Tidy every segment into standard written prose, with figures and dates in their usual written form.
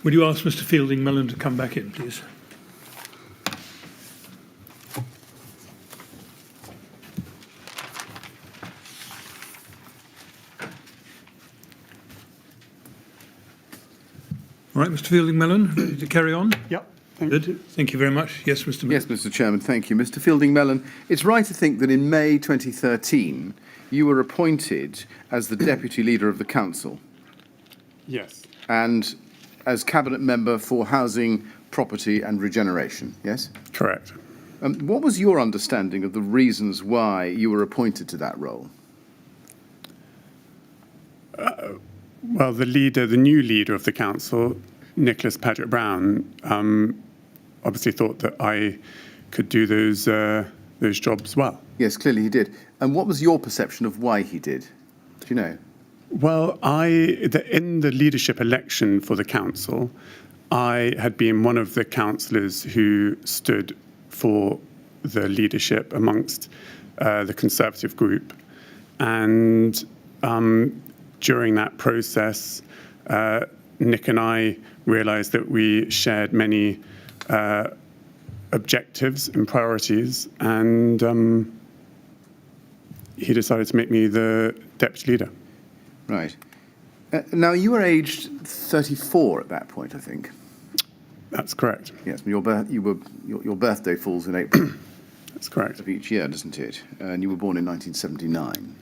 Would you ask Mr. Feilding-Mellen to come back in, please? All right, Mr. Feilding-Mellen, ready to carry on? Yep. Good. Thank you very much. Yes, Mr. Miller. Yes, Mr. Chairman, thank you. Mr. Feilding-Mellen, it's right to think that in May 2013 you were appointed as the Deputy Leader of the Council Yes. and as Cabinet Member for Housing, Property and Regeneration, yes? Correct. What was your understanding of the reasons why you were appointed to that role? Well, the new leader of the council, Nicholas Paget-Brown, obviously thought that I could do those jobs well. Yes, clearly he did. And what was your perception of why he did? Do you know? Well, in the leadership election for the council, I had been one of the councillors who stood for the leadership amongst the Conservative group. And during that process, Nick and I realised that we shared many objectives and priorities, and he decided to make me the deputy leader. Right. Now, you were aged 34 at that point, I think. That's correct. Yes, your birthday falls in April. That's correct. Of each year, doesn't it? And you were born in 1979.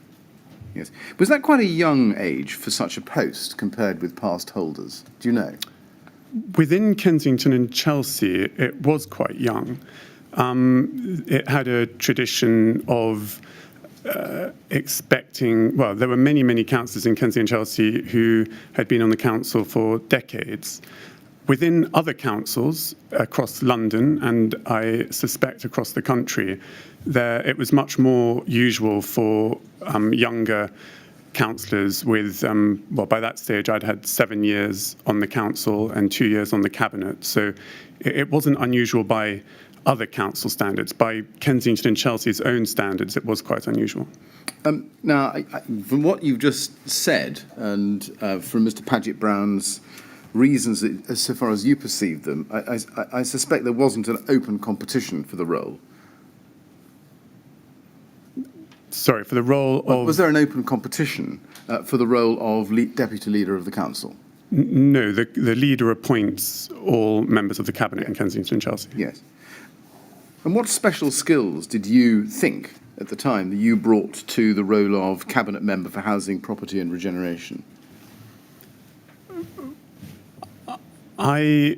Yes. Was that quite a young age for such a post compared with past holders? Do you know? Within Kensington and Chelsea, it was quite young. It had a tradition of expecting, well, there were many, many councillors in Kensington and Chelsea who had been on the council for decades. Within other councils across London, and I suspect across the country, it was much more usual for younger councillors with, well, by that stage I'd had 7 years on the council and 2 years on the cabinet. So it wasn't unusual by other council standards. By Kensington and Chelsea's own standards, it was quite unusual. Now, from what you've just said, and from Mr. Paget-Brown's reasons, so far as you perceive them, I suspect there wasn't an open competition for the role. Sorry, for the role of... Was there an open competition for the role of Deputy Leader of the Council? No, the leader appoints all members of the cabinet in Kensington and Chelsea. Yes. And what special skills did you think at the time that you brought to the role of Cabinet Member for Housing, Property and Regeneration? I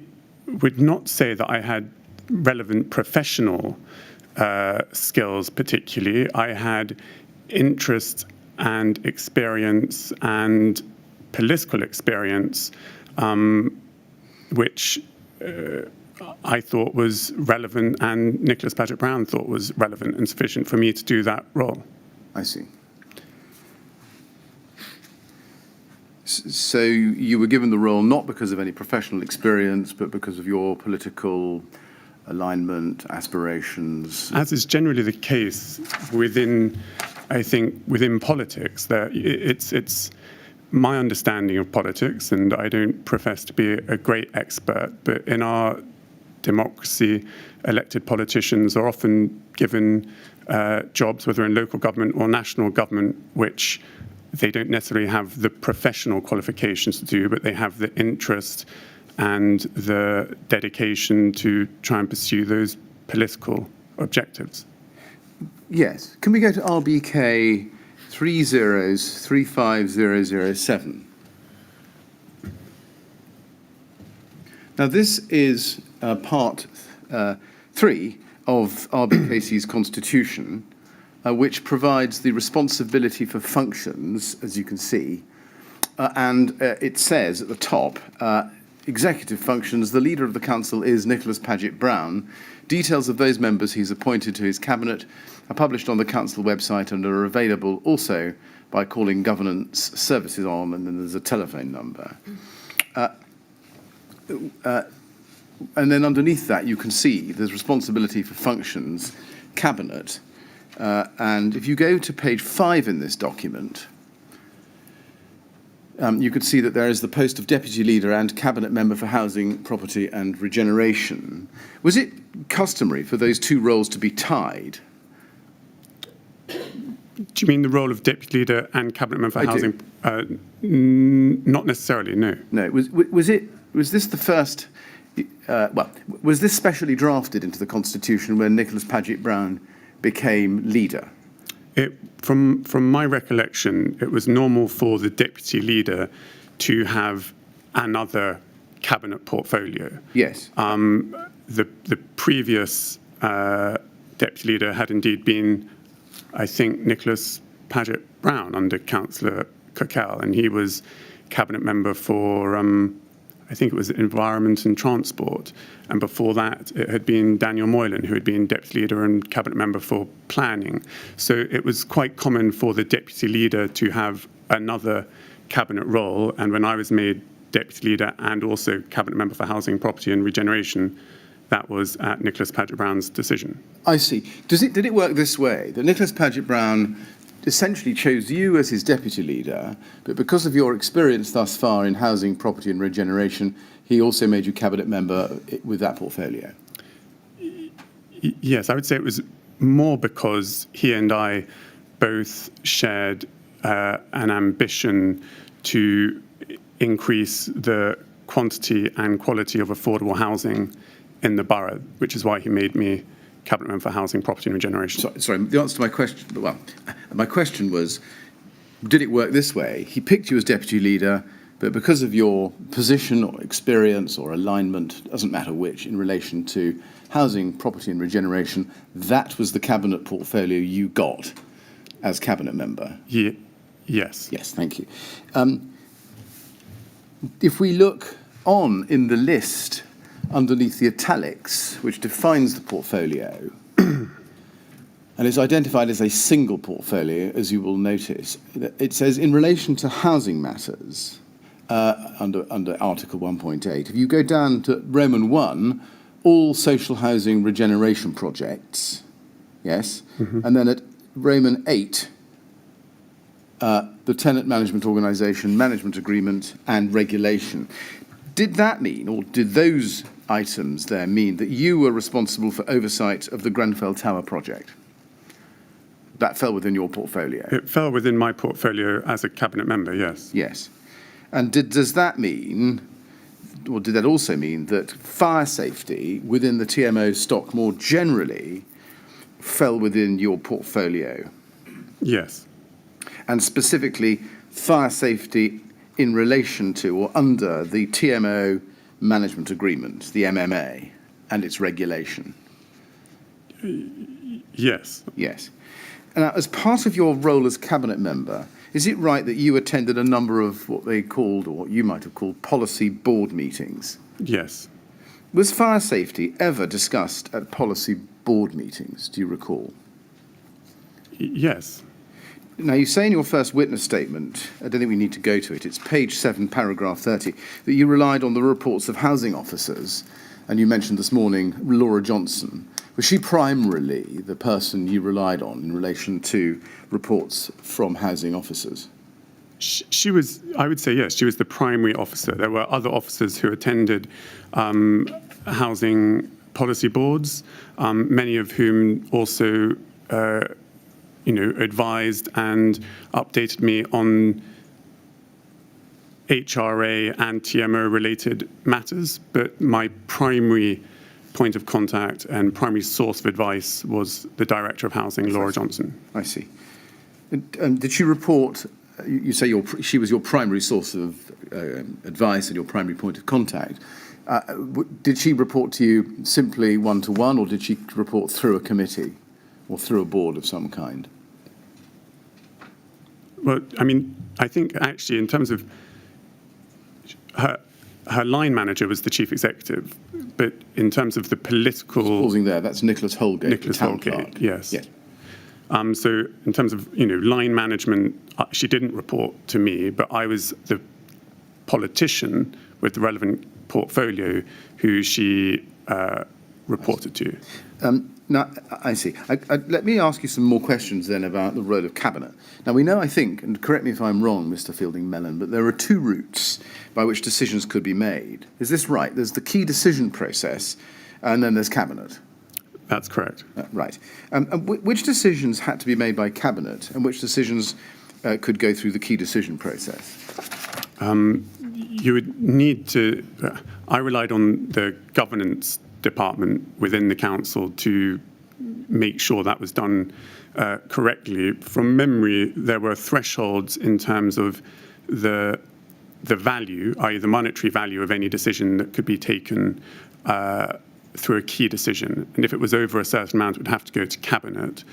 would not say that I had relevant professional skills particularly. I had interest and experience and political experience, which I thought was relevant, and Nicholas Paget-Brown thought was relevant and sufficient for me to do that role. I see. So you were given the role not because of any professional experience, but because of your political alignment, aspirations. As is generally the case within, I think, within politics, it's my understanding of politics, and I don't profess to be a great expert, but in our democracy, elected politicians are often given jobs, whether in local government or national government, which they don't necessarily have the professional qualifications to do, but they have the interest and the dedication to try and pursue those political objectives. Yes. Can we go to RBK 3035007? Now, this is part 3 of RBKC's constitution, which provides the responsibility for functions, as you can see, and it says at the top, executive functions, the leader of the council is Nicholas Paget-Brown. Details of those members he's appointed to his cabinet are published on the council website and are available also by calling governance services on, and then there's a telephone number. And then underneath that you can see there's responsibility for functions, cabinet, and if you go to page 5 in this document, you could see that there is the post of Deputy Leader and Cabinet Member for Housing, Property and Regeneration. Was it customary for those two roles to be tied? Do you mean the role of Deputy Leader and Cabinet Member for Housing? Not necessarily, no. No. Was this the first? Was this specially drafted into the Constitution when Nicholas Paget Brown became leader? From my recollection, it was normal for the Deputy Leader to have another cabinet portfolio. Yes. The previous Deputy Leader had indeed been, I think, Nicholas Paget Brown under Councillor Cockell, and he was cabinet member for, I think it was Environment and Transport. And before that, it had been Daniel Moylan, who had been Deputy Leader and cabinet member for Planning. So it was quite common for the Deputy Leader to have another cabinet role. And when I was made Deputy Leader and also cabinet member for Housing, Property and Regeneration, that was at Nicholas Paget Brown's decision. I see. Did it work this way, that Nicholas Paget Brown essentially chose you as his Deputy Leader, but because of your experience thus far in housing, property and regeneration, he also made you cabinet member with that portfolio? Yes, I would say it was more because he and I both shared an ambition to increase the quantity and quality of affordable housing in the borough, which is why he made me cabinet member for Housing, Property and Regeneration. Sorry, the answer to my question, well, my question was, did it work this way? He picked you as Deputy Leader, but because of your position or experience or alignment, doesn't matter which, in relation to housing, property and regeneration, that was the cabinet portfolio you got as cabinet member? Yes. Yes, thank you. If we look on in the list underneath the italics, which defines the portfolio, and is identified as a single portfolio, as you will notice, it says, in relation to housing matters, under Article 1.8, if you go down to Roman 1, all social housing regeneration projects, yes, and then at Roman 8, the tenant management organisation, management agreement and regulation. Did that mean, or did those items there mean that you were responsible for oversight of the Grenfell Tower project? That fell within your portfolio? It fell within my portfolio as a cabinet member, yes. Yes. And does that mean, or did that also mean that fire safety within the TMO stock more generally fell within your portfolio? Yes. And specifically fire safety in relation to or under the TMO management agreement, the MMA, and its regulation? Yes. Yes. Now, as part of your role as cabinet member, is it right that you attended a number of what they called, or what you might have called, policy board meetings? Yes. Was fire safety ever discussed at policy board meetings, do you recall? Yes. Now, you say in your first witness statement, I don't think we need to go to it, it's page 7, paragraph 30, that you relied on the reports of housing officers, and you mentioned this morning Laura Johnson. Was she primarily the person you relied on in relation to reports from housing officers? She was, I would say, yes, she was the primary officer. There were other officers who attended housing policy boards, many of whom also advised and updated me on HRA and TMO related matters, but my primary point of contact and primary source of advice was the Director of Housing, Laura Johnson. I see. Did she report, you say she was your primary source of advice and your primary point of contact. Did she report to you simply one-to-one, or did she report through a committee or through a board of some kind? Well, I mean, I think actually in terms of her line manager was the chief executive, but in terms of the political... Pausing there, that's Nicholas Holgate, Nicholas the town Holgate, clerk. yes. Yes. So in terms of, line management, she didn't report to me, but I was the politician with the relevant portfolio who she reported to. Now, I see. Let me ask you some more questions then about the role of Cabinet. Now, we know, I think, and correct me if I'm wrong, Mr. Feilding-Mellen, but there are two routes by which decisions could be made. Is this right? There's the key decision process, and then there's Cabinet. That's correct. Right. And which decisions had to be made by Cabinet, and which decisions could go through the key decision process? You would need to. I relied on the governance department within the council to make sure that was done correctly. From memory, there were thresholds in terms of the value, i.e. the monetary value of any decision that could be taken through a key decision. And if it was over a certain amount, it would have to go to Cabinet.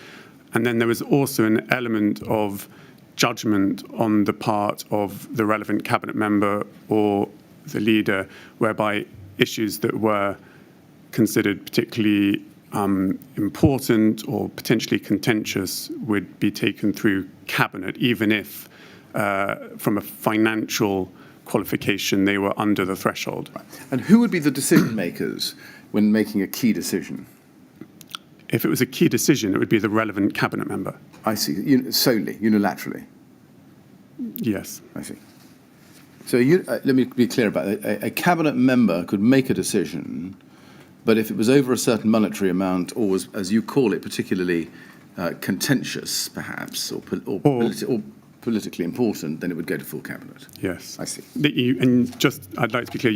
And then there was also an element of judgment on the part of the relevant Cabinet member or the leader, whereby issues that were considered particularly important or potentially contentious would be taken through Cabinet, even if from a financial qualification they were under the threshold. Right. And who would be the decision makers when making a key decision? If it was a key decision, it would be the relevant Cabinet member. I see. Solely, unilaterally. Yes. I see. So let me be clear about it. A Cabinet member could make a decision, but if it was over a certain monetary amount, or was, as you call it, particularly contentious, perhaps, or politically important, then it would go to full Cabinet. Yes. I see. And just, I'd like to be clear,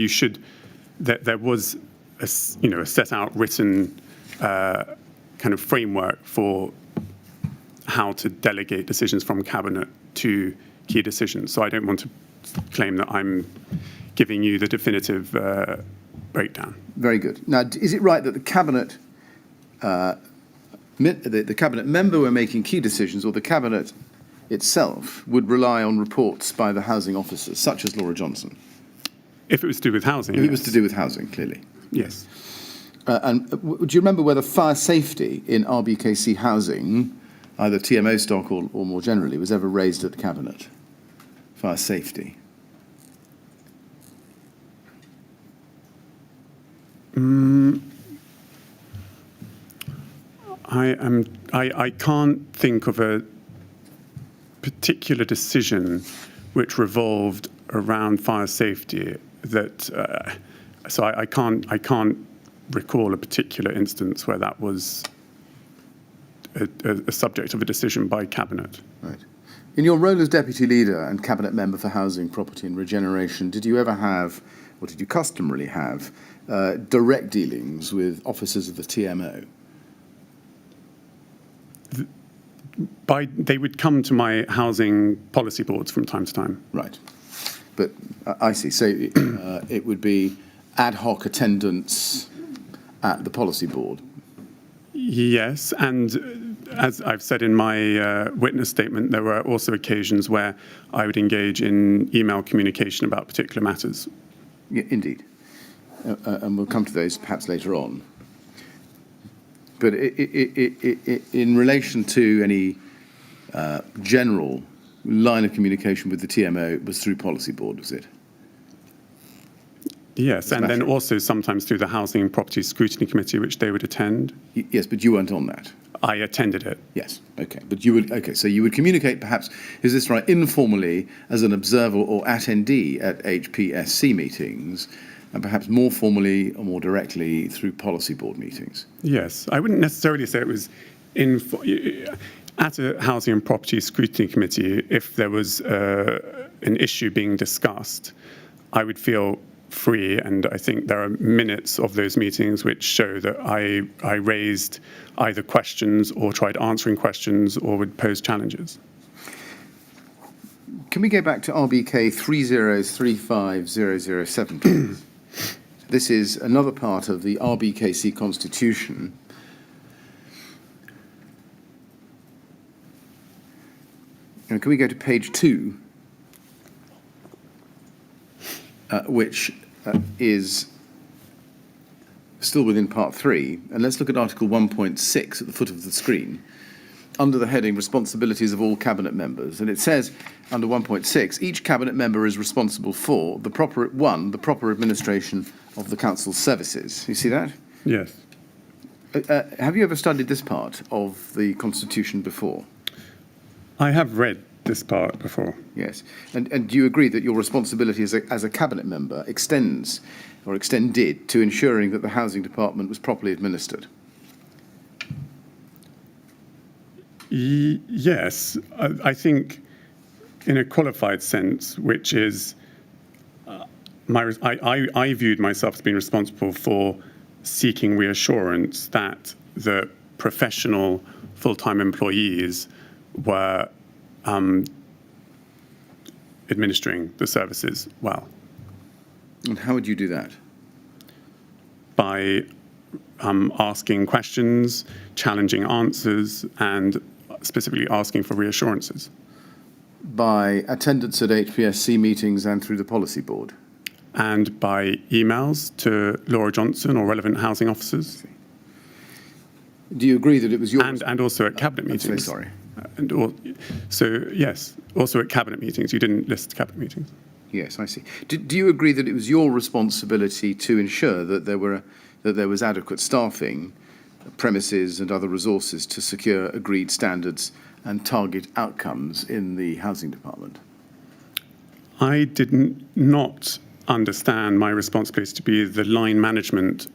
there was a set out written kind of framework for how to delegate decisions from Cabinet to key decisions. So I don't want to claim that I'm giving you the definitive breakdown. Very good. Now, is it right that the Cabinet, the Cabinet member were making key decisions, or the Cabinet itself would rely on reports by the housing officers, such as Laura Johnson? If it was to do with housing. If it was to do with housing, clearly. Yes. And do you remember whether fire safety in RBKC housing, either TMO stock or more generally, was ever raised at the Cabinet? Fire safety. I can't think of a particular decision which revolved around fire safety that. So I can't recall a particular instance where that was a subject of a decision by Cabinet. Right. In your role as Deputy Leader and Cabinet Member for Housing, Property and Regeneration, did you ever have, or did you customarily have, direct dealings with officers of the TMO? They would come to my housing policy boards from time to time. Right. But I see. So it would be ad hoc attendance at the policy board. Yes, and as I've said in my witness statement, there were also occasions where I would engage in email communication about particular matters. Yeah, indeed. And we'll come to those perhaps later on. But in relation to any general line of communication with the TMO, it was through policy board, was it? Yes, and then also sometimes through the Housing and Property Scrutiny Committee, which they would attend. Yes, but you weren't on that. I attended it. Yes, okay. But you would, okay, so you would communicate perhaps, is this right, informally as an observer or attendee at HPSC meetings, and perhaps more formally or more directly through policy board meetings? Yes, I wouldn't necessarily say it was at a Housing and Property Scrutiny Committee. If there was an issue being discussed, I would feel free, and I think there are minutes of those meetings which show that I raised either questions or tried answering questions or would pose challenges. Can we go back to RBK 3035007, please? This is another part of the RBKC Constitution. And can we go to page 2, which is still within part 3, and let's look at Article 1.6 at the foot of the screen, under the heading Responsibilities of all Cabinet Members. And it says, under 1.6, each Cabinet Member is responsible for the proper administration of the Council's services. You see that? Yes. Have you ever studied this part of the Constitution before? I have read this part before. Yes. And do you agree that your responsibility as a cabinet member extends or extended to ensuring that the housing department was properly administered? Yes, I think in a qualified sense, which is I viewed myself as being responsible for seeking reassurance that the professional full-time employees were administering the services well. And how would you do that? By asking questions, challenging answers, and specifically asking for reassurances. By attendance at HPSC meetings and through the policy board? And by emails to Laura Johnson or relevant housing officers. Do you agree that it was your... And also at cabinet meetings. Sorry. So, yes, also at cabinet meetings. You didn't list cabinet meetings. Yes, I see. Do you agree that it was your responsibility to ensure that there was adequate staffing, premises and other resources to secure agreed standards and target outcomes in the housing department? I did not understand my responsibility to be the line management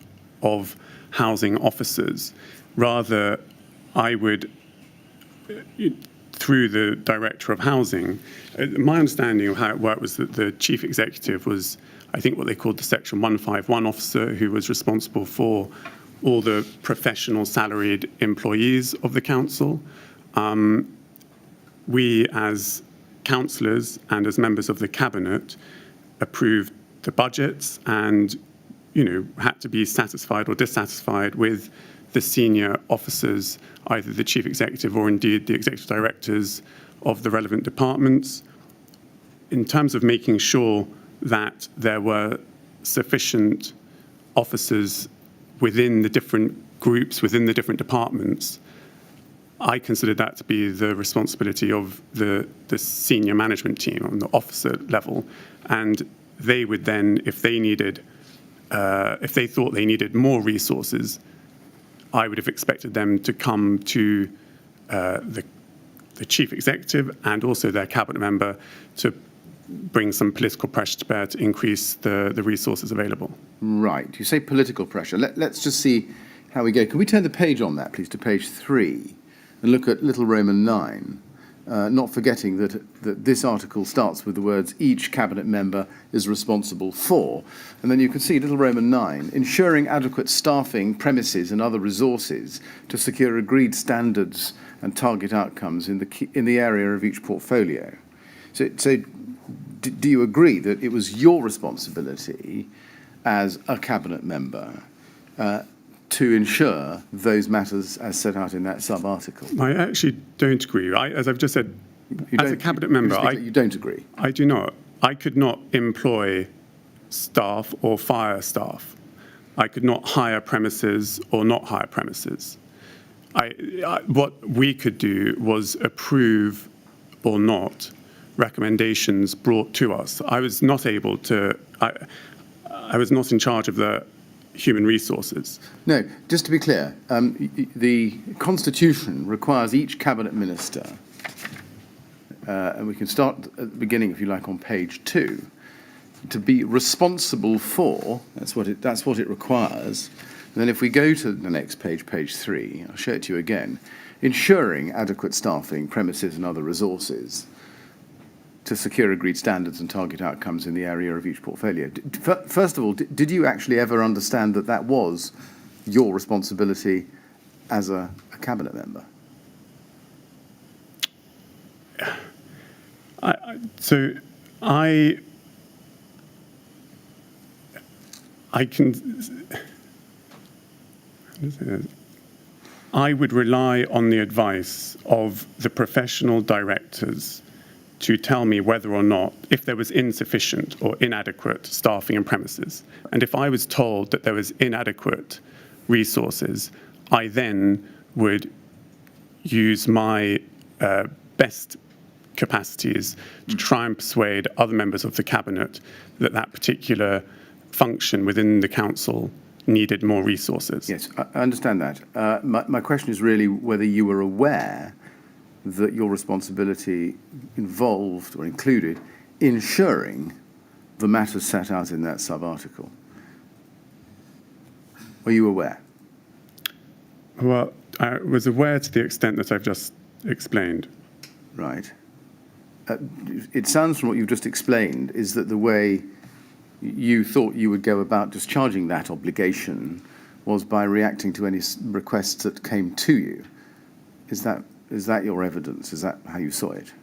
of housing officers. Rather, I would, through the Director of Housing, my understanding of how it worked was that the Chief Executive was, I think, what they called the Section 151 officer, who was responsible for all the professional salaried employees of the council. We, as councillors and as members of the cabinet, approved the budgets and, had to be satisfied or dissatisfied with the senior officers, either the chief executive or indeed the executive directors of the relevant departments, in terms of making sure that there were sufficient officers within the different groups, within the different departments. I considered that to be the responsibility of the senior management team on the officer level, and they would then, if they thought they needed more resources, I would have expected them to come to the chief executive and also their cabinet member to bring some political pressure to bear to increase the resources available. Right. You say political pressure. Let's just see how we go. Can we turn the page on that, please, to page 3 and look at Little Roman 9, not forgetting that this article starts with the words, each cabinet member is responsible for. And then you can see Little Roman 9, ensuring adequate staffing, premises and other resources to secure agreed standards and target outcomes in the area of each portfolio. So do you agree that it was your responsibility as a cabinet member to ensure those matters as set out in that sub-article? I actually don't agree. As I've just said, as a cabinet member, you don't agree? I do not. I could not employ staff or fire staff. I could not hire premises or not hire premises. What we could do was approve or not recommendations brought to us. I was not able to, I was not in charge of the human resources. No, just to be clear, the Constitution requires each cabinet minister, and we can start at the beginning, if you like, on page 2, to be responsible for, that's what it requires. And then if we go to the next page, page 3, I'll show it to you again, ensuring adequate staffing, premises and other resources to secure agreed standards and target outcomes in the area of each portfolio. First of all, did you actually ever understand that that was your responsibility as a cabinet member? I would rely on the advice of the professional directors to tell me whether or not, if there was insufficient or inadequate staffing and premises. And if I was told that there was inadequate resources, I then would use my best capacities to try and persuade other members of the cabinet that that particular function within the council needed more resources. Yes, I understand that. My question is really whether you were aware that your responsibility involved or included ensuring the matters set out in that sub-article. Were you aware? Well, I was aware to the extent that I've just explained. Right. It sounds from what you've just explained is that the way you thought you would go about discharging that obligation was by reacting to any requests that came to you. Is that your evidence? Is that how you saw it?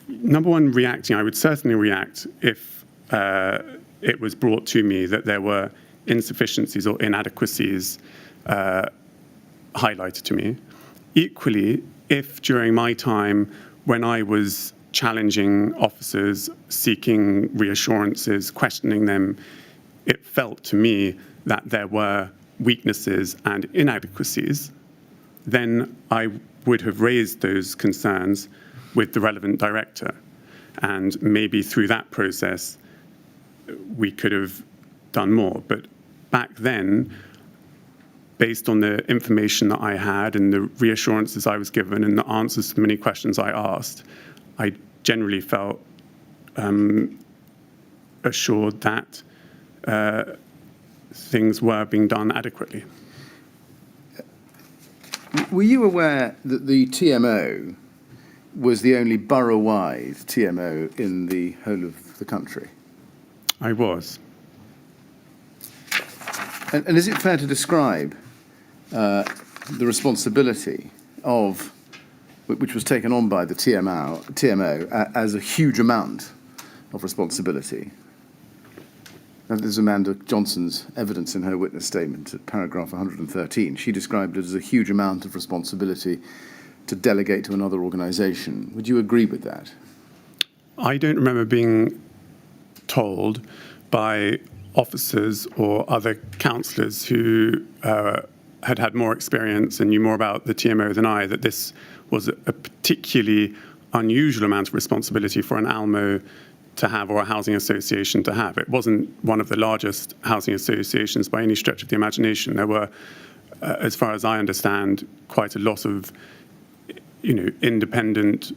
Number one, reacting. I would certainly react if it was brought to me that there were insufficiencies or inadequacies highlighted to me. Equally, if during my time when I was challenging officers, seeking reassurances, questioning them, it felt to me that there were weaknesses and inadequacies, then I would have raised those concerns with the relevant director. And maybe through that process, we could have done more. But back then, based on the information that I had and the reassurances I was given and the answers to the many questions I asked, I generally felt assured that things were being done adequately. Were you aware that the TMO was the only borough-wide TMO in the whole of the country? I was. And is it fair to describe the responsibility of, which was taken on by the TMO as a huge amount of responsibility? Now, there's Amanda Johnson's evidence in her witness statement at paragraph 113. She described it as a huge amount of responsibility to delegate to another organisation. Would you agree with that? I don't remember being told by officers or other councillors who had had more experience and knew more about the TMO than I that this was a particularly unusual amount of responsibility for an ALMO to have or a housing association to have. It wasn't one of the largest housing associations by any stretch of the imagination. There were, as far as I understand, quite a lot of independent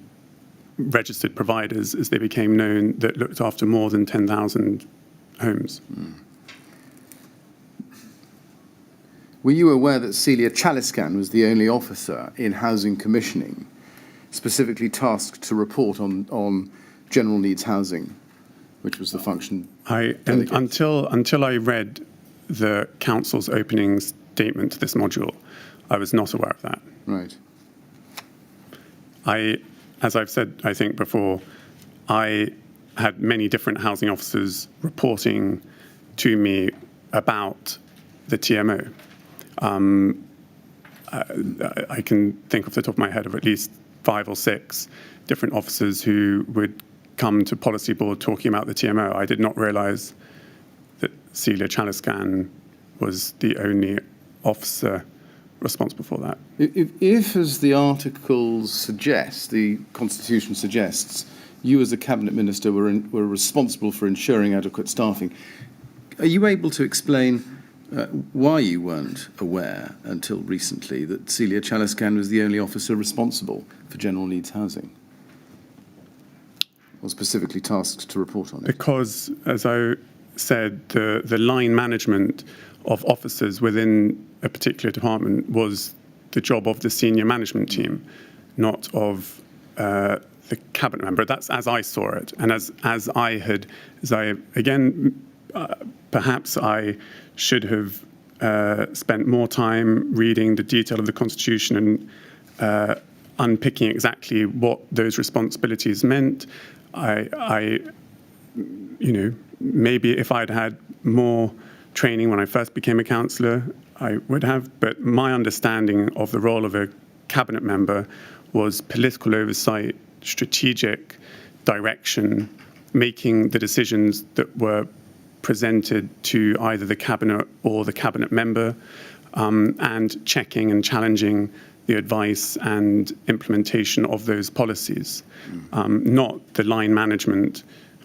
registered providers, as they became known, that looked after more than 10,000 homes. Were you aware that Celia Chaliscan was the only officer in housing commissioning specifically tasked to report on general needs housing, which was the function? Until I read the council's opening statement to this module, I was not aware of that. Right. As I've said, I think before, I had many different housing officers reporting to me about the TMO. I can think off the top of my head of at least 5 or 6 different officers who would come to policy board talking about the TMO. I did not realise that Celia Chaliscan was the only officer responsible for that. If, as the articles suggest, the Constitution suggests, you as a cabinet minister were responsible for ensuring adequate staffing, are you able to explain why you weren't aware until recently that Celia Chaliscan was the only officer responsible for general needs housing, or specifically tasked to report on it? Because, as I said, the line management of officers within a particular department was the job of the senior management team, not of the cabinet member. That's as I saw it, and perhaps I should have spent more time reading the detail of the Constitution and unpicking exactly what those responsibilities meant. Maybe if I'd had more training when I first became a councillor, I would have. But my understanding of the role of a cabinet member was political oversight, strategic direction, making the decisions that were presented to either the cabinet or the cabinet member, and checking and challenging the advice and implementation of those policies, not the line management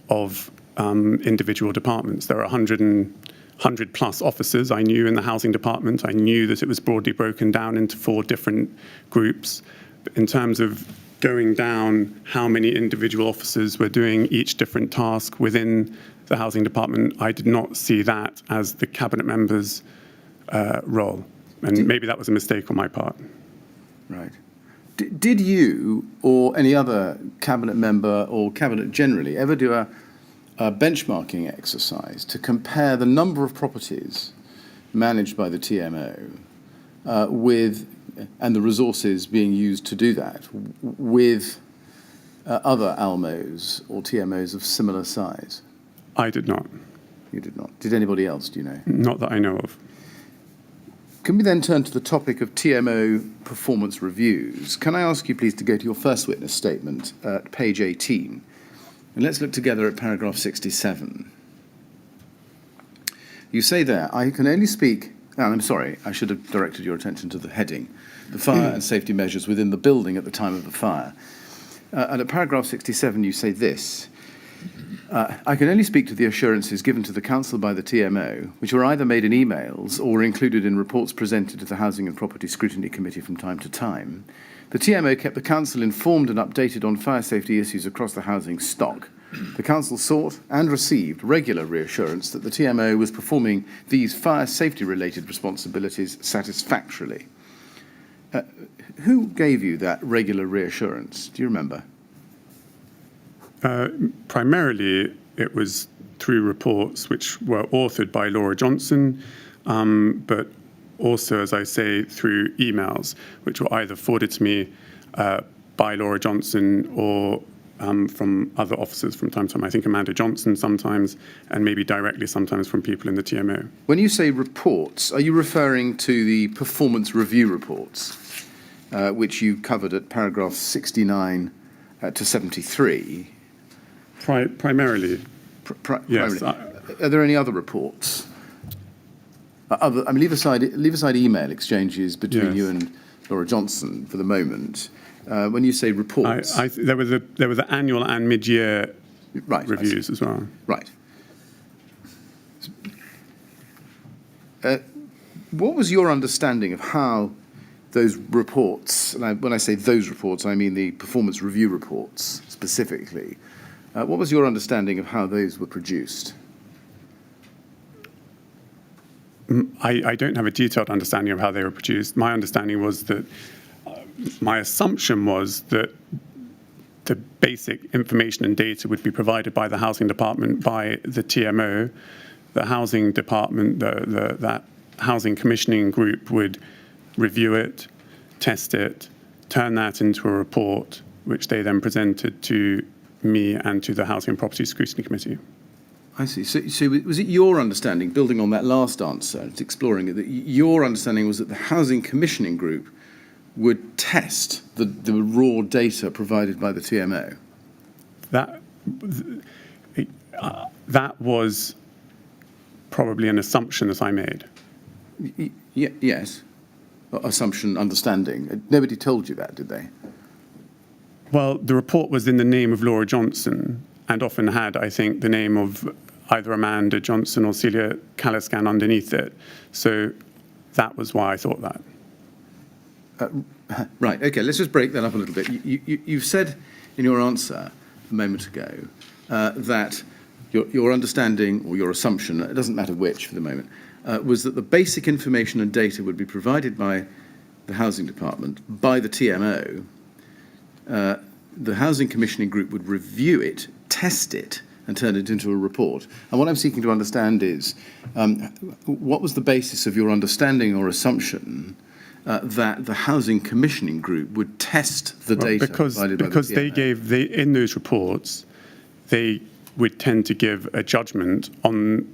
of individual departments. There are 100 plus officers I knew in the housing department. I knew that it was broadly broken down into 4 different groups. But in terms of going down how many individual officers were doing each different task within the housing department, I did not see that as the cabinet member's role. And maybe that was a mistake on my part. Right. Did you or any other cabinet member or cabinet generally ever do a benchmarking exercise to compare the number of properties managed by the TMO and the resources being used to do that with other ALMOs or TMOs of similar size? I did not. You did not. Did anybody else, do you know? Not that I know of. Can we then turn to the topic of TMO performance reviews? Can I ask you, please, to go to your first witness statement at page 18? And let's look together at paragraph 67. You say there, I can only speak... Oh, I'm sorry, I should have directed your attention to the heading, the fire and safety measures within the building at the time of the fire. And at paragraph 67, you say this, I can only speak to the assurances given to the Council by the TMO, which were either made in emails or included in reports presented to the Housing and Property Scrutiny Committee from time to time. The TMO kept the Council informed and updated on fire safety issues across the housing stock. The Council sought and received regular reassurance that the TMO was performing these fire safety-related responsibilities satisfactorily. Who gave you that regular reassurance? Do you remember? Primarily, it was through reports which were authored by Laura Johnson, but also, as I say, through emails, which were either forwarded to me by Laura Johnson or from other officers from time to time. I think Amanda Johnson sometimes, and maybe directly sometimes from people in the TMO. When you say reports, are you referring to the performance review reports, which you covered at paragraph 69 to 73? Primarily, yes. Are there any other reports? Leave aside email exchanges between you and Laura Johnson for the moment. When you say reports, there were the annual and mid-year reviews as well. Right. What was your understanding of how those reports, and when I say those reports, I mean the performance review reports specifically, what was your understanding of how those were produced? I don't have a detailed understanding of how they were produced. My understanding was that, my assumption was that the basic information and data would be provided by the housing department, by the TMO. The housing department, that housing commissioning group would review it, test it, turn that into a report, which they then presented to me and to the Housing and Property Scrutiny Committee. I see. So was it your understanding, building on that last answer, exploring it, that your understanding was that the Housing Commissioning Group would test the raw data provided by the TMO? That was probably an assumption that I made. Yes. Assumption, understanding. Nobody told you that, did they? Well, the report was in the name of Laura Johnson and often had, I think, the name of either Amanda Johnson or Celia Caliscan underneath it. So that was why I thought that. Right, okay, let's just break that up a little bit. You've said in your answer a moment ago that your understanding or your assumption, it doesn't matter which for the moment, was that the basic information and data would be provided by the Housing Department, by the TMO. The Housing Commissioning Group would review it, test it, and turn it into a report. And what I'm seeking to understand is, what was the basis of your understanding or assumption that the Housing Commissioning Group would test the data provided by the TMO? Because in those reports, they would tend to give a judgment on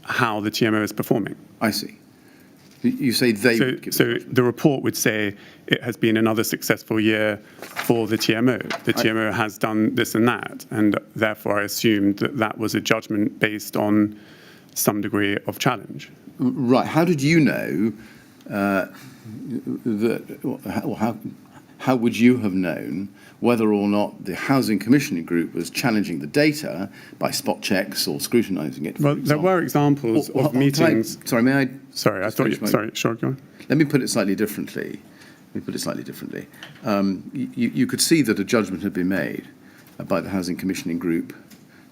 how the TMO is performing. I see. You say they would give So the report would say it has been another successful year for the TMO. The TMO has done this and that, and therefore I assumed that that was a judgment based on some degree of challenge. how would you have known whether or not the Housing Commissioning Group was challenging the data by spot checks or scrutinising it? Well, there were examples of meetings. May I? Sorry, I thought you. Sorry, sure, go on. Let me put it slightly differently. You could see that a judgment had been made by the Housing Commissioning Group,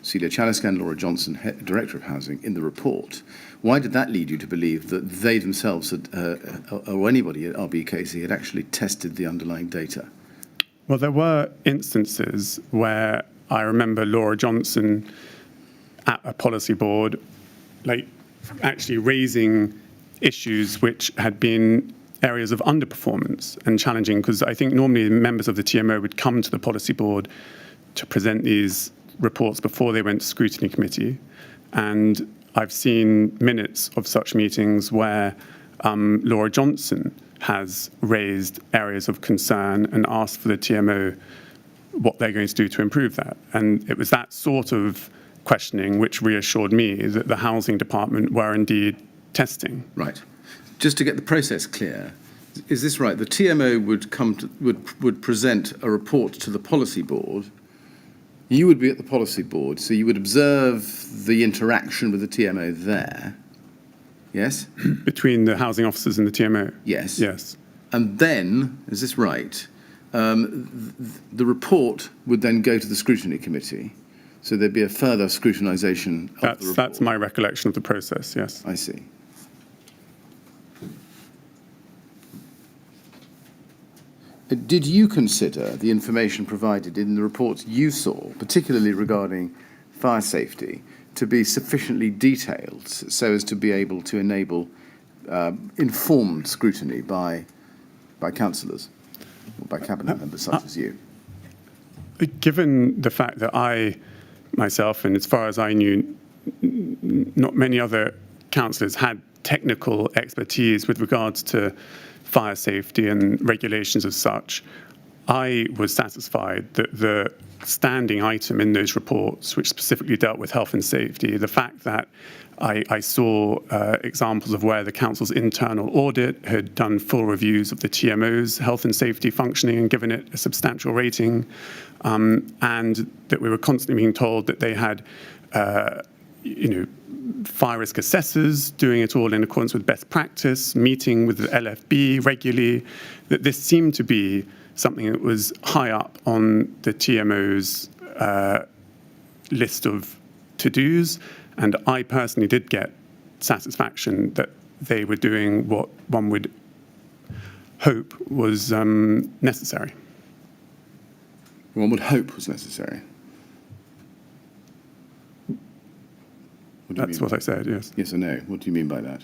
Celia Chaliska and Laura Johnson, Director of Housing, in the report. Why did that lead you to believe that they themselves had, or anybody at RBKC had actually tested the underlying data? Well, there were instances where I remember Laura Johnson at a policy board, actually raising issues which had been areas of underperformance and challenging, because I think normally members of the TMO would come to the policy board to present these reports before they went to scrutiny committee. And I've seen minutes of such meetings where Laura Johnson has raised areas of concern and asked for the TMO what they're going to do to improve that. And it was that sort of questioning which reassured me that the housing department were indeed testing. Right. Just to get the process clear, is this right? The TMO would present a report to the policy board. You would be at the policy board, so you would observe the interaction with the TMO there. Yes? Between the housing officers and the TMO? Yes. Yes. And then, is this right, the report would then go to the scrutiny committee, so there'd be a further scrutinisation of the report. That's my recollection of the process, yes. I see. Did you consider the information provided in the reports you saw, particularly regarding fire safety, to be sufficiently detailed so as to be able to enable informed scrutiny by councillors or by cabinet members such as you? Given the fact that I myself, and as far as I knew, not many other councillors had technical expertise with regards to fire safety and regulations as such, I was satisfied that the standing item in those reports, which specifically dealt with health and safety, the fact that I saw examples of where the council's internal audit had done full reviews of the TMO's health and safety functioning and given it a substantial rating, and that we were constantly being told that they had, fire risk assessors doing it all in accordance with best practice, meeting with the LFB regularly, that this seemed to be something that was high up on the TMO's list of to-dos. And I personally did get satisfaction that they were doing what one would hope was necessary. One would hope was necessary. That's what I said, yes. Yes or no? What do you mean by that?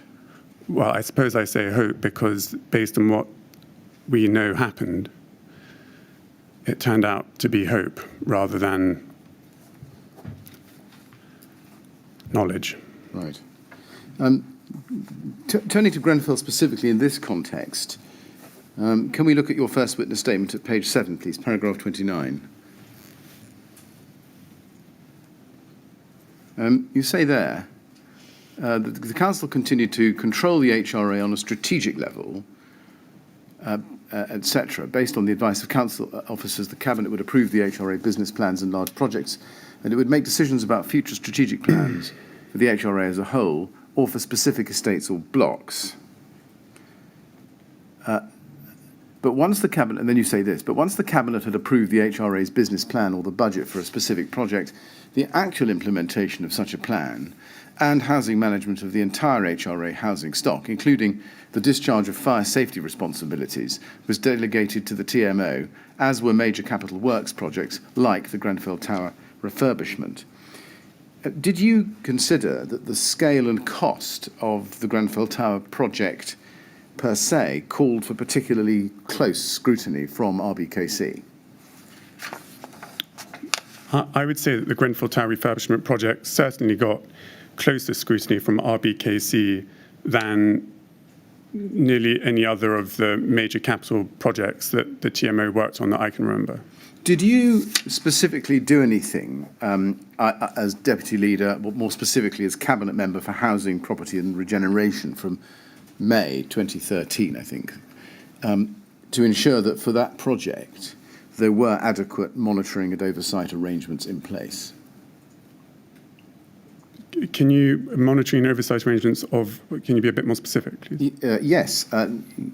Well, I suppose I say hope because based on what we know happened, it turned out to be hope rather than knowledge. Right. Turning to Grenfell specifically in this context, can we look at your first witness statement at page 7, please, paragraph 29? You say there that the council continued to control the HRA on a strategic level, etc. Based on the advice of council officers, the cabinet would approve the HRA business plans and large projects, and it would make decisions about future strategic plans for the HRA as a whole or for specific estates or blocks. But once the cabinet, and then you say this, but once the cabinet had approved the HRA's business plan or the budget for a specific project, the actual implementation of such a plan and housing management of the entire HRA housing stock, including the discharge of fire safety responsibilities, was delegated to the TMO, as were major capital works projects like the Grenfell Tower refurbishment. Did you consider that the scale and cost of the Grenfell Tower project per se called for particularly close scrutiny from RBKC? I would say that the Grenfell Tower refurbishment project certainly got closer scrutiny from RBKC than nearly any other of the major capital projects that the TMO worked on that I can remember. Did you specifically do anything as deputy leader, but more specifically as cabinet member for housing, property and regeneration from May 2013, I think? to ensure that for that project there were adequate monitoring and oversight arrangements in place. Can you monitoring and oversight arrangements of? Can you be a bit more specific, please? Yes,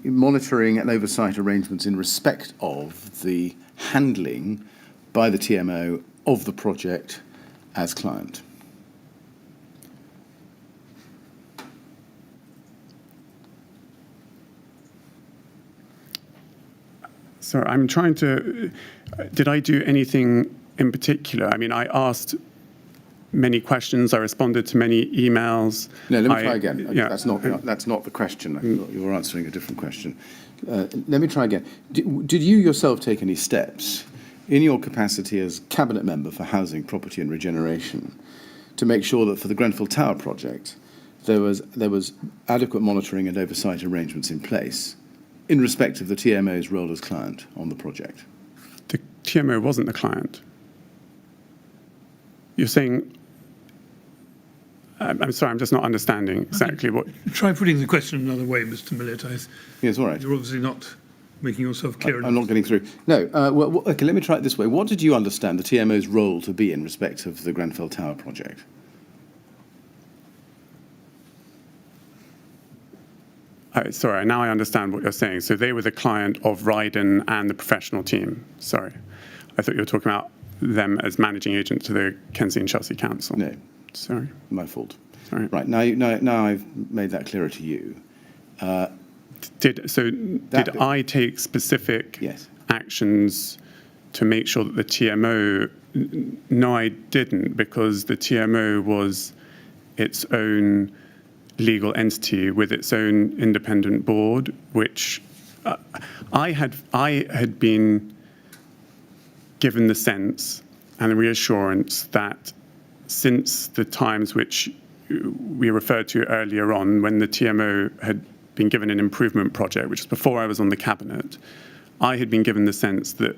monitoring and oversight arrangements in respect of the handling by the TMO of the project as client. So I'm trying to. Did I do anything in particular? I mean, I asked many questions. I responded to many emails. No, let me try again. Yeah. That's not the question. I thought you were answering a different question. Let me try again. Did you yourself take any steps in your capacity as cabinet member for housing, property and regeneration to make sure that for the Grenfell Tower project there was adequate monitoring and oversight arrangements in place in respect of the TMO's role as client on the project? The TMO wasn't the client. You're saying. I'm sorry, I'm just not understanding exactly what. Try putting the question another way, Mr. Millett. Yes, all right. You're obviously not making yourself clear enough. I'm not getting through. No, okay, let me try it this way. What did you understand the TMO's role to be in respect of the Grenfell Tower project? Sorry, now I understand what you're saying. So they were the client of Ryden and the professional team. Sorry. I thought you were talking about them as managing agent to the Kensington Chelsea Council. No. Sorry. My fault. Sorry. Right, now I've made that clearer to you. Did I take specific actions to make sure that the TMO... No, I didn't, because the TMO was its own legal entity with its own independent board, which I had been given the sense and the reassurance that since the times which we referred to earlier on, when the TMO had been given an improvement project, which was before I was on the cabinet, I had been given the sense that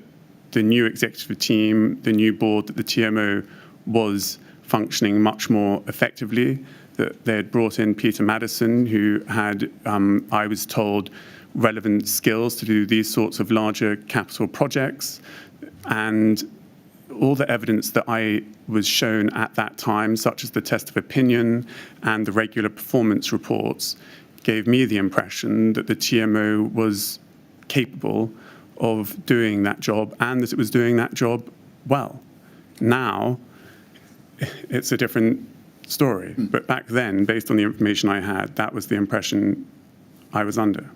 the new executive team, the new board, that the TMO was functioning much more effectively, that they had brought in Peter Madison, who had, I was told, relevant skills to do these sorts of larger capital projects. And all the evidence that I was shown at that time, such as the test of opinion and the regular performance reports, gave me the impression that the TMO was capable of doing that job and that it was doing that job well. Now, it's a different story. But back then, based on the information I had, that was the impression I was under.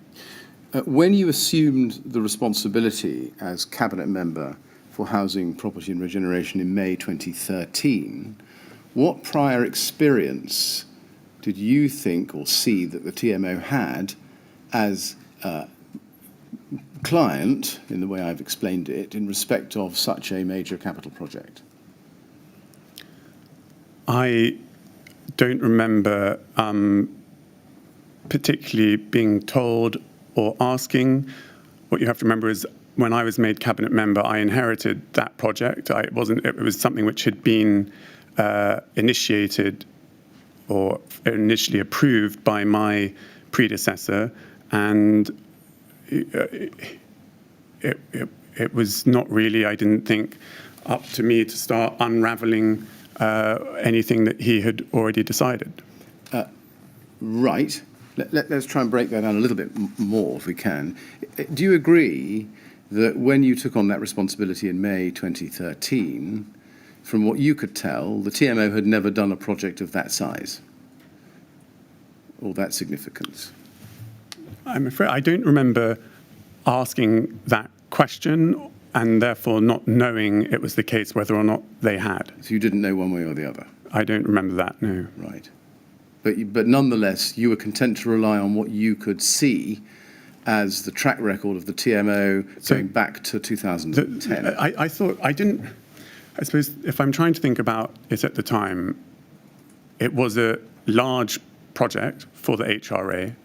When you assumed the responsibility as cabinet member for housing, property and regeneration in May 2013, what prior experience did you think or see that the TMO had as client, in the way I've explained it, in respect of such a major capital project? I don't remember particularly being told or asking. What you have to remember is when I was made cabinet member, I inherited that project. It was something which had been initiated or initially approved by my predecessor, and it was not really, I didn't think, up to me to start unraveling anything that he had already decided. Right. Let's try and break that down a little bit more, if we can. Do you agree that when you took on that responsibility in May 2013, from what you could tell, the TMO had never done a project of that size or that significance? I'm afraid I don't remember asking that question and therefore not knowing it was the case whether or not they had. So you didn't know one way or the other? I don't remember that, no. Right. But nonetheless, you were content to rely on what you could see as the track record of the TMO going back to 2010. I suppose if I'm trying to think about it at the time, it was a large project for the HRA.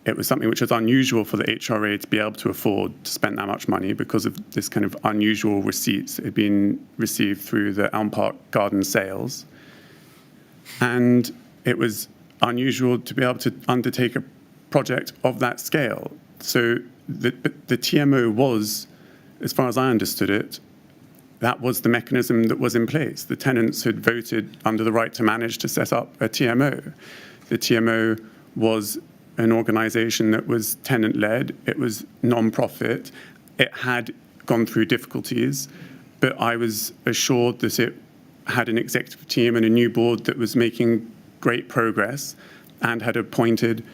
It was something which was unusual for the HRA to be able to afford to spend that much money because of this kind of unusual receipts that had been received through the Elm Park Garden sales. And it was unusual to be able to undertake a project of that scale. So the TMO was, as far as I understood it, that was the mechanism that was in place. The tenants had voted under the right to manage to set up a TMO. The TMO was an organisation that was tenant-led. It was non-profit. It had gone through difficulties, but I was assured that it had an executive team and a new board that was making great progress and had appointed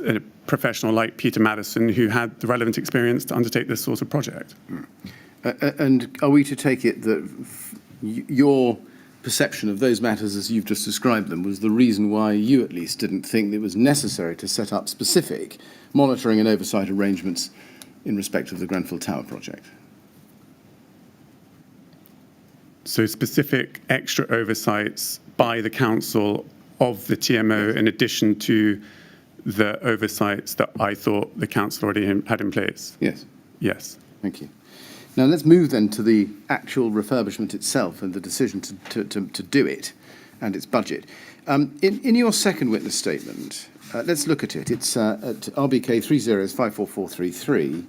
a professional like Peter Madison who had the relevant experience to undertake this sort of project. And are we to take it that your perception of those matters as you've just described them was the reason why you at least didn't think it was necessary to set up specific monitoring and oversight arrangements in respect of the Grenfell Tower project? So specific extra oversights by the council of the TMO in addition to the oversights that I thought the council already had in place? Yes. Yes. Thank you. Now let's move then to the actual refurbishment itself and the decision to do it and its budget. In your second witness statement, let's look at it. It's at RBK 30544433,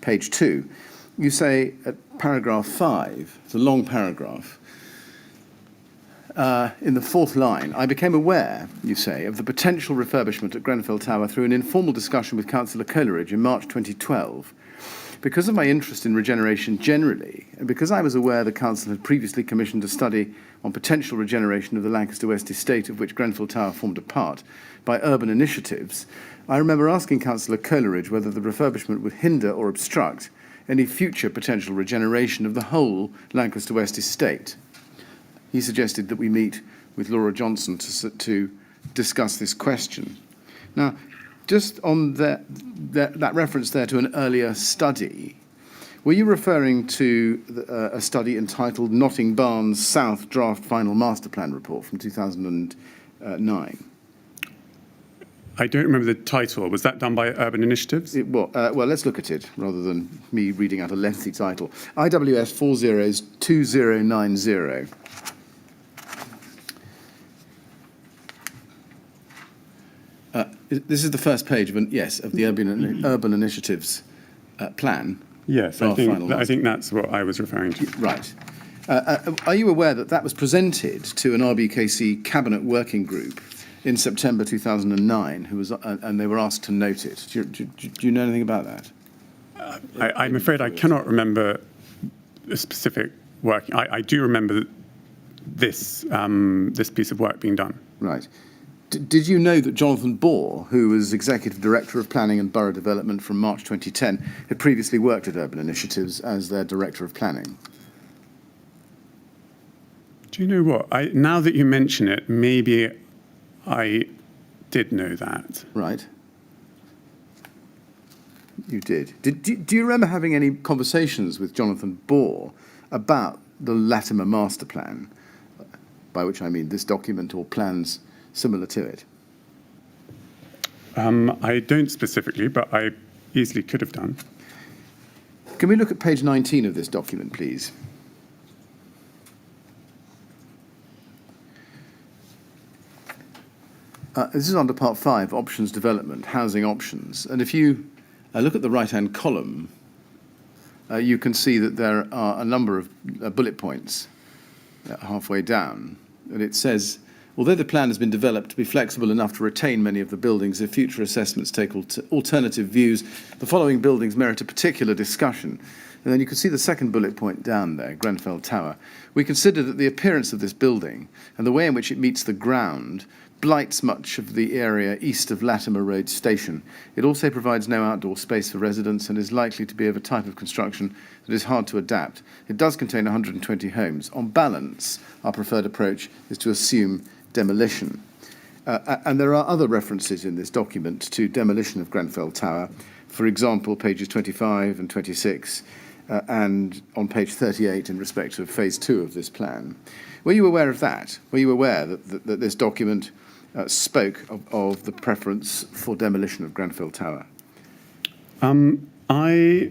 page 2. You say at paragraph 5, it's a long paragraph, in the fourth line, I became aware, you say, of the potential refurbishment at Grenfell Tower through an informal discussion with Councillor Coleridge in March 2012. Because of my interest in regeneration generally, and because I was aware the Council had previously commissioned a study on potential regeneration of the Lancaster West estate of which Grenfell Tower formed a part by urban initiatives, I remember asking Councillor Coleridge whether the refurbishment would hinder or obstruct any future potential regeneration of the whole Lancaster West estate. He suggested that we meet with Laura Johnson to discuss this question. Now, just on that reference there to an earlier study, were you referring to a study entitled Notting Barnes South Draft Final Master Plan Report from 2009? I don't remember the title. Was that done by Urban Initiatives? Well, let's look at it rather than me reading out a lengthy title. IWS 402090. This is the first page of the Urban Initiatives plan. Yes, I think that's what I was referring to. Right. Are you aware that was presented to an RBKC Cabinet Working Group in September 2009, and they were asked to note it? Do you know anything about that? I'm afraid I cannot remember a specific work. I do remember this piece of work being done. Right. Did you know that Jonathan Bohr, who was Executive Director of Planning and Borough Development from March 2010, had previously worked at Urban Initiatives as their Director of Planning? Do you know what? Now that you mention it, maybe I did know that. Right. You did. Do you remember having any conversations with Jonathan Bohr about the Latimer Master Plan, by which I mean this document or plans similar to it? I don't specifically, but I easily could have done. Can we look at page 19 of this document, please? This is under part 5, options development, housing options. And if you look at the right-hand column, you can see that there are a number of bullet points halfway down. And it says, although the plan has been developed to be flexible enough to retain many of the buildings, if future assessments take alternative views, the following buildings merit a particular discussion. And then you can see the second bullet point down there, Grenfell Tower. We consider that the appearance of this building and the way in which it meets the ground blights much of the area east of Latimer Road Station. It also provides no outdoor space for residents and is likely to be of a type of construction that is hard to adapt. It does contain 120 homes. On balance, our preferred approach is to assume demolition. And there are other references in this document to demolition of Grenfell Tower. For example, pages 25 and 26, and on page 38 in respect of phase 2 of this plan. Were you aware of that? Were you aware that this document spoke of the preference for demolition of Grenfell Tower? I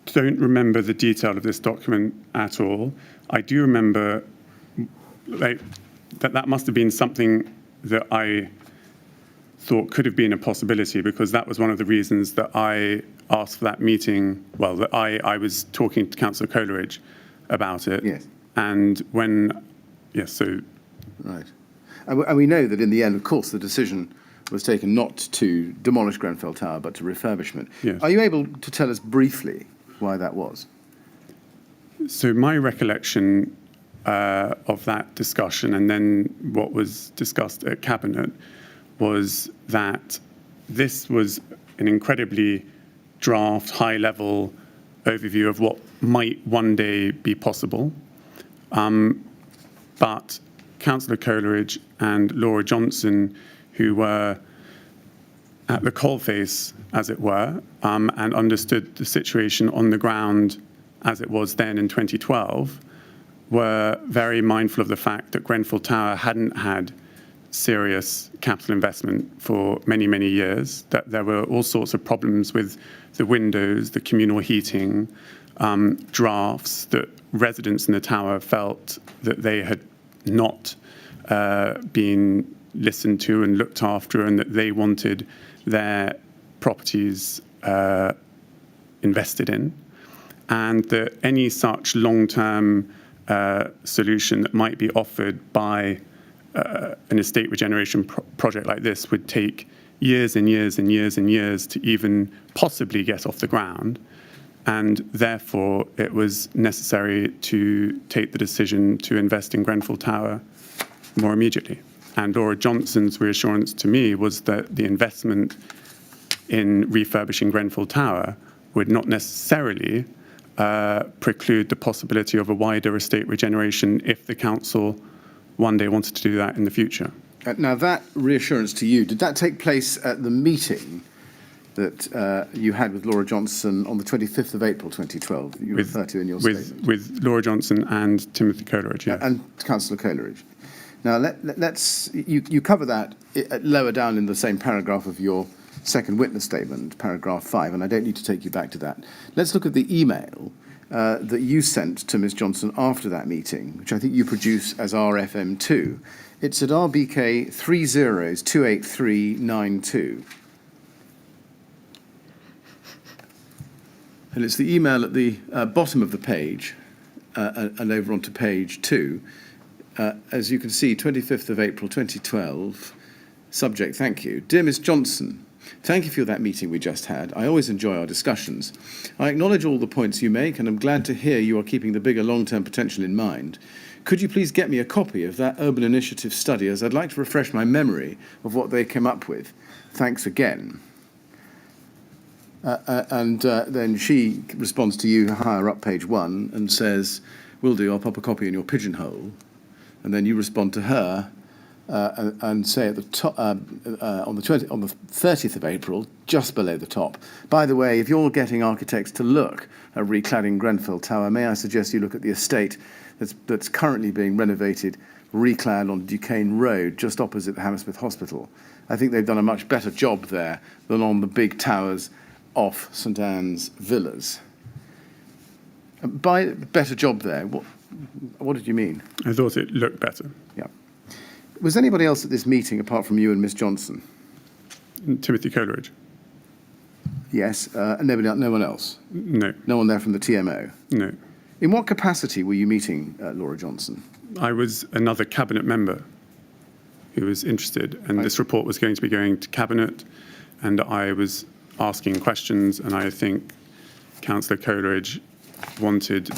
don't remember the detail of this document at all. I do remember that must have been something that I thought could have been a possibility, because that was one of the reasons that I asked for that meeting. Well, that I was talking to Councillor Coleridge about it. Yes. And so Right. And we know that in the end, of course, the decision was taken not to demolish Grenfell Tower, but to refurbishment. Yes. Are you able to tell us briefly why that was? So my recollection of that discussion, and then what was discussed at Cabinet, was that this was an incredibly draft, high-level overview of what might one day be possible. But Councillor Coleridge and Laura Johnson, who were at the coalface, as it were, and understood the situation on the ground as it was then in 2012, were very mindful of the fact that Grenfell Tower hadn't had serious capital investment for many, many years, that there were all sorts of problems with the windows, the communal heating, drafts, that residents in the tower felt that they had not been listened to and looked after, and that they wanted their properties invested in, and that any such long-term solution that might be offered by an estate regeneration project like this would take years and years and years and years to even possibly get off the ground. And therefore, it was necessary to take the decision to invest in Grenfell Tower more immediately. And Laura Johnson's reassurance to me was that the investment in refurbishing Grenfell Tower would not necessarily preclude the possibility of a wider estate regeneration if the council one day wanted to do that in the future. Now, that reassurance to you, did that take place at the meeting that you had with Laura Johnson on the 25th of April 2012, that you refer to in your statement? With Laura Johnson and Timothy Coleridge, yes. And Councillor Coleridge. Now, you cover that lower down in the same paragraph of your second witness statement, paragraph 5, and I don't need to take you back to that. Let's look at the email that you sent to Ms Johnson after that meeting, which I think you produce as RFM2. It's at RBK 30283992. And it's the email at the bottom of the page and over onto page 2. As you can see, 25th of April 2012, subject, thank you. Dear Ms Johnson, thank you for that meeting we just had. I always enjoy our discussions. I acknowledge all the points you make, and I'm glad to hear you are keeping the bigger long-term potential in mind. Could you please get me a copy of that urban initiative study, as I'd like to refresh my memory of what they came up with. Thanks again. Then she responds to you higher up page 1 and says, will do, I'll pop a copy in your pigeonhole. And then you respond to her and say at the top, on the 30th of April, just below the top, by the way, if you're getting architects to look at recladding Grenfell Tower, may I suggest you look at the estate that's currently being renovated, reclad on Duquesne Road, just opposite the Hammersmith Hospital. I think they've done a much better job there than on the big towers off St Anne's Villas. By better job there, what did you mean? I thought it looked better. Yeah. Was anybody else at this meeting apart from you and Miss Johnson? Timothy Coleridge? Yes. No one else? No. No one there from the TMO? No. In what capacity were you meeting Laura Johnson? I was another Cabinet member who was interested, and this report was going to be going to Cabinet, and I was asking questions, and I think Councillor Coleridge wanted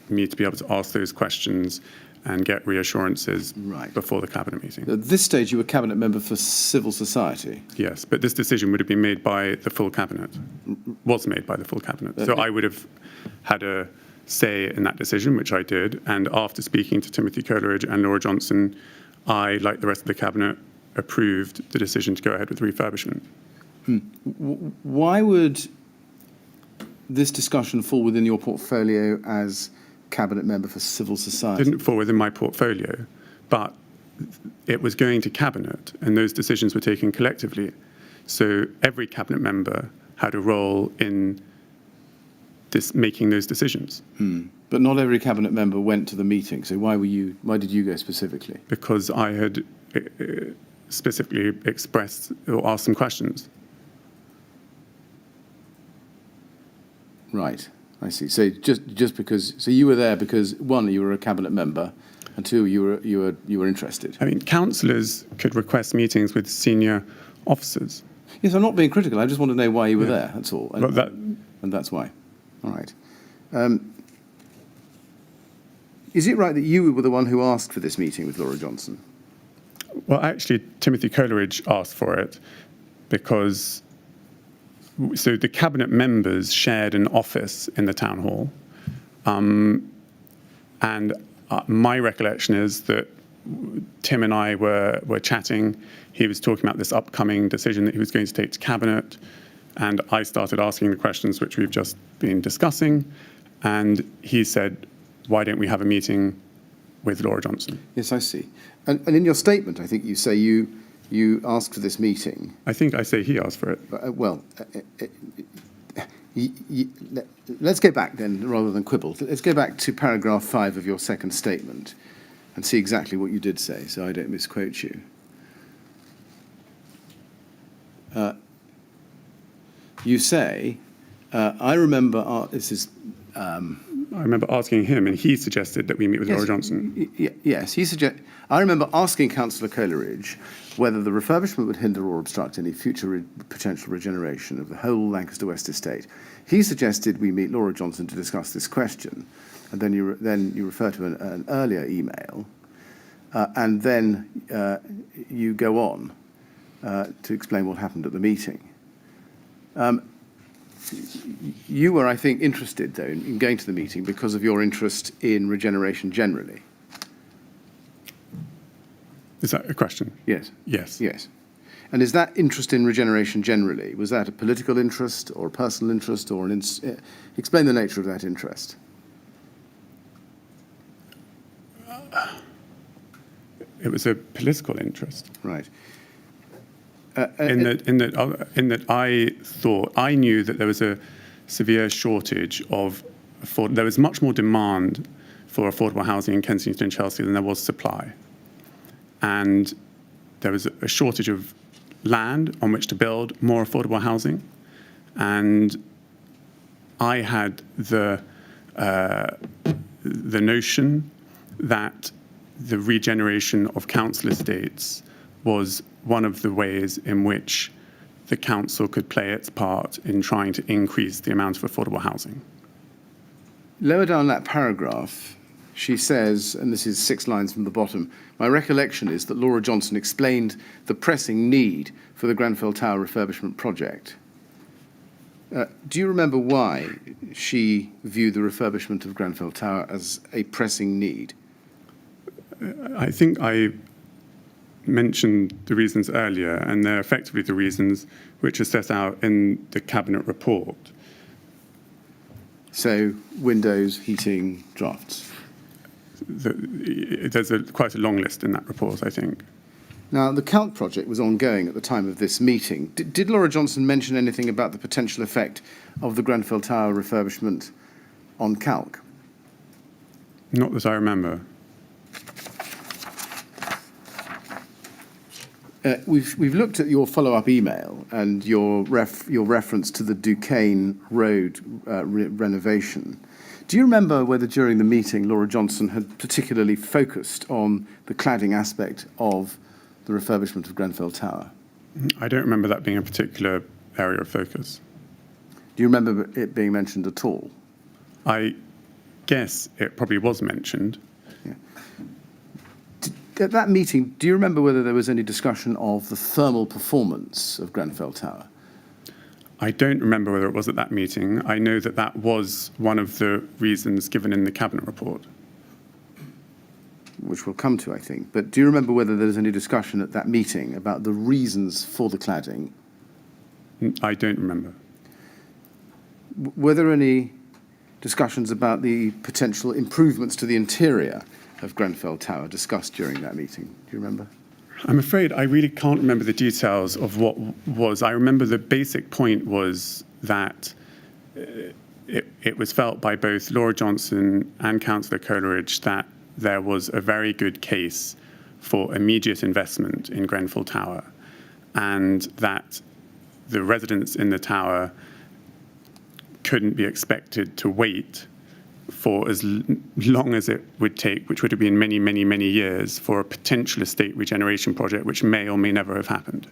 me to be able to ask those questions and get reassurances before the Cabinet meeting. At this stage, you were Cabinet member for civil society? Yes, but this decision would have been made by the full Cabinet, was made by the full Cabinet. So I would have had a say in that decision, which I did, and after speaking to Timothy Coleridge and Laura Johnson, I, like the rest of the Cabinet, approved the decision to go ahead with refurbishment. Why would this discussion fall within your portfolio as Cabinet member for civil society? It didn't fall within my portfolio, but it was going to Cabinet, and those decisions were taken collectively. So every Cabinet member had a role in making those decisions. But not every Cabinet member went to the meeting. So why did you go specifically? Because I had specifically expressed or asked some questions. Right, I see. So just because, so you were there because, one, you were a cabinet member, and two, you were interested. I mean, councillors could request meetings with senior officers. Yes, I'm not being critical. I just want to know why you were there. That's all. But And that's why. All right. Is it right that you were the one who asked for this meeting with Laura Johnson? Well, actually, Timothy Coleridge asked for it because so the cabinet members shared an office in the town hall, and my recollection is that Tim and I were chatting. He was talking about this upcoming decision that he was going to take to cabinet, and I started asking the questions which we've just been discussing, and he said, "Why don't we have a meeting with Laura Johnson?" Yes, I see. And in your statement, I think you say you asked for this meeting. I think I say he asked for it. Let's go back then, rather than quibble. Let's go back to paragraph 5 of your second statement and see exactly what you did say, so I don't misquote you. You say, I remember, I remember asking him, and he suggested that we meet with Laura Johnson. Yes, I remember asking Councillor Coleridge whether the refurbishment would hinder or obstruct any future potential regeneration of the whole Lancaster West estate. He suggested we meet Laura Johnson to discuss this question, and then you refer to an earlier email, and then you go on to explain what happened at the meeting. You were, I think, interested, though, in going to the meeting because of your interest in regeneration generally. Is that a question? Yes. Yes. Yes. And is that interest in regeneration generally, was that a political interest or a personal interest or explain the nature of that interest? It was a political interest. Right. In that I thought, I knew that there was a severe shortage of, there was much more demand for affordable housing in Kensington and Chelsea than there was supply. And there was a shortage of land on which to build more affordable housing. And I had the notion that the regeneration of council estates was one of the ways in which the council could play its part in trying to increase the amount of affordable housing. Lower down that paragraph, she says, and this is 6 lines from the bottom, my recollection is that Laura Johnson explained the pressing need for the Grenfell Tower refurbishment project. Do you remember why she viewed the refurbishment of Grenfell Tower as a pressing need? I think I mentioned the reasons earlier, and they're effectively the reasons which are set out in the cabinet report. So, windows, heating, drafts. There's quite a long list in that report, I think. Now, the Calc project was ongoing at the time of this meeting. Did Laura Johnson mention anything about the potential effect of the Grenfell Tower refurbishment on Calc? Not that I remember. We've looked at your follow-up email and your reference to the Duquesne Road renovation. Do you remember whether during the meeting Laura Johnson had particularly focused on the cladding aspect of the refurbishment of Grenfell Tower? I don't remember that being a particular area of focus. Do you remember it being mentioned at all? I guess it probably was mentioned. Yeah. At that meeting, do you remember whether there was any discussion of the thermal performance of Grenfell Tower? I don't remember whether it was at that meeting. I know that that was one of the reasons given in the cabinet report. Which we'll come to, I think. But do you remember whether there was any discussion at that meeting about the reasons for the cladding? I don't remember. Were there any discussions about the potential improvements to the interior of Grenfell Tower discussed during that meeting? Do you remember? I'm afraid I really can't remember the details of what was. I remember the basic point was that it was felt by both Laura Johnson and Councillor Coleridge that there was a very good case for immediate investment in Grenfell Tower, and that the residents in the tower couldn't be expected to wait for as long as it would take, which would have been many, many, many years, for a potential estate regeneration project which may or may never have happened.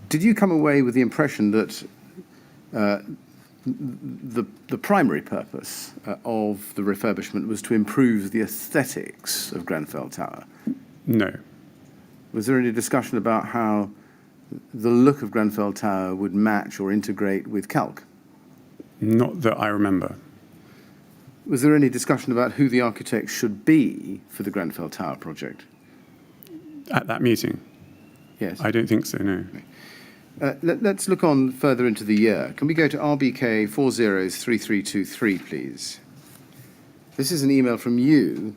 Did you come away with the impression that the primary purpose of the refurbishment was to improve the aesthetics of Grenfell Tower? No. Was there any discussion about how the look of Grenfell Tower would match or integrate with Calc? Not that I remember. Was there any discussion about who the architect should be for the Grenfell Tower project? At that meeting? Yes. I don't think so, no. Let's look on further into the year. Can we go to RBK 403323, please? This is an email from you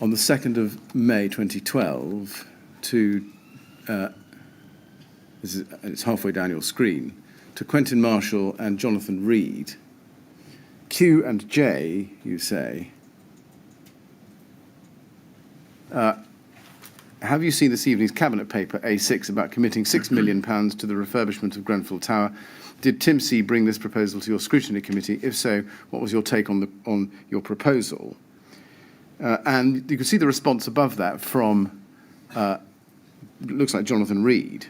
on the 2nd of May 2012 to, it's halfway down your screen, to Quentin Marshall and Jonathan Reed. Q and J, you say, have you seen this evening's Cabinet paper A6 about committing £6 million to the refurbishment of Grenfell Tower? Did Tim C bring this proposal to your scrutiny committee? If so, what was your take on your proposal? And you can see the response above that from, looks like Jonathan Reed.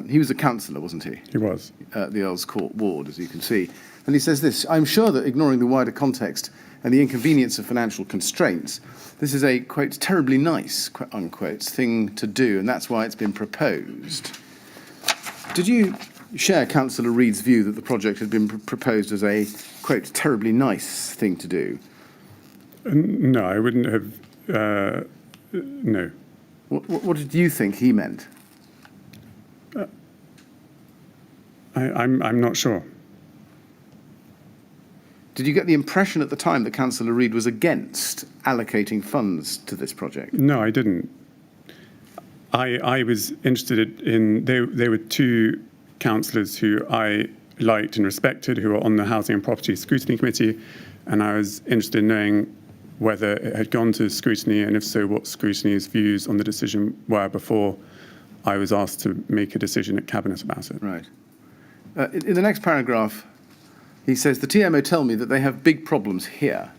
He was a councillor, wasn't he? He was. The Earl's Court ward, as you can see. And he says this: I'm sure that ignoring the wider context and the inconvenience of financial constraints, this is a, quote, terribly nice, quote, unquote, thing to do, and that's why it's been proposed. Did you share Councillor Reed's view that the project had been proposed as a, quote, terribly nice thing to do? No, I wouldn't have, no. What did you think he meant? I'm not sure. Did you get the impression at the time that Councillor Reed was against allocating funds to this project? No, I didn't. I was interested in, there were two councillors who I liked and respected who were on the Housing and Property Scrutiny Committee, and I was interested in knowing whether it had gone to scrutiny, and if so, what scrutiny's views on the decision were before I was asked to make a decision at Cabinet about it. Right. In the next paragraph, he says, the TMO tell me that they have big problems here.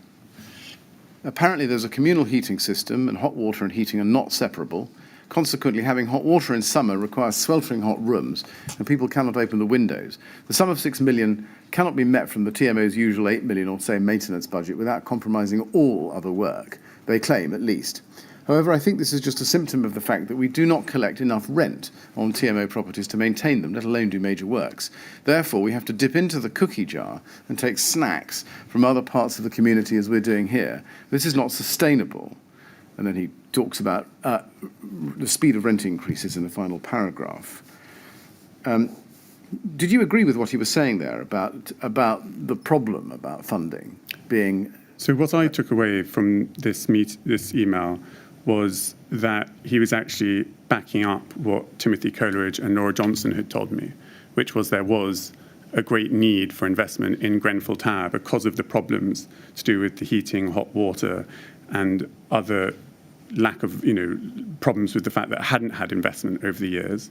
Apparently there's a communal heating system and hot water and heating are not separable. Consequently, having hot water in summer requires sweltering hot rooms and people cannot open the windows. The sum of £6 million cannot be met from the TMO's usual £8 million or say maintenance budget without compromising all other work, they claim at least. However, I think this is just a symptom of the fact that we do not collect enough rent on TMO properties to maintain them, let alone do major works. Therefore, we have to dip into the cookie jar and take snacks from other parts of the community as we're doing here. This is not sustainable. And then he talks about the speed of rent increases in the final paragraph. Did you agree with what he was saying there about the problem about funding being... So what I took away from this email was that he was actually backing up what Timothy Coleridge and Laura Johnson had told me, which was there was a great need for investment in Grenfell Tower because of the problems to do with the heating, hot water, and other lack of, problems with the fact that it hadn't had investment over the years.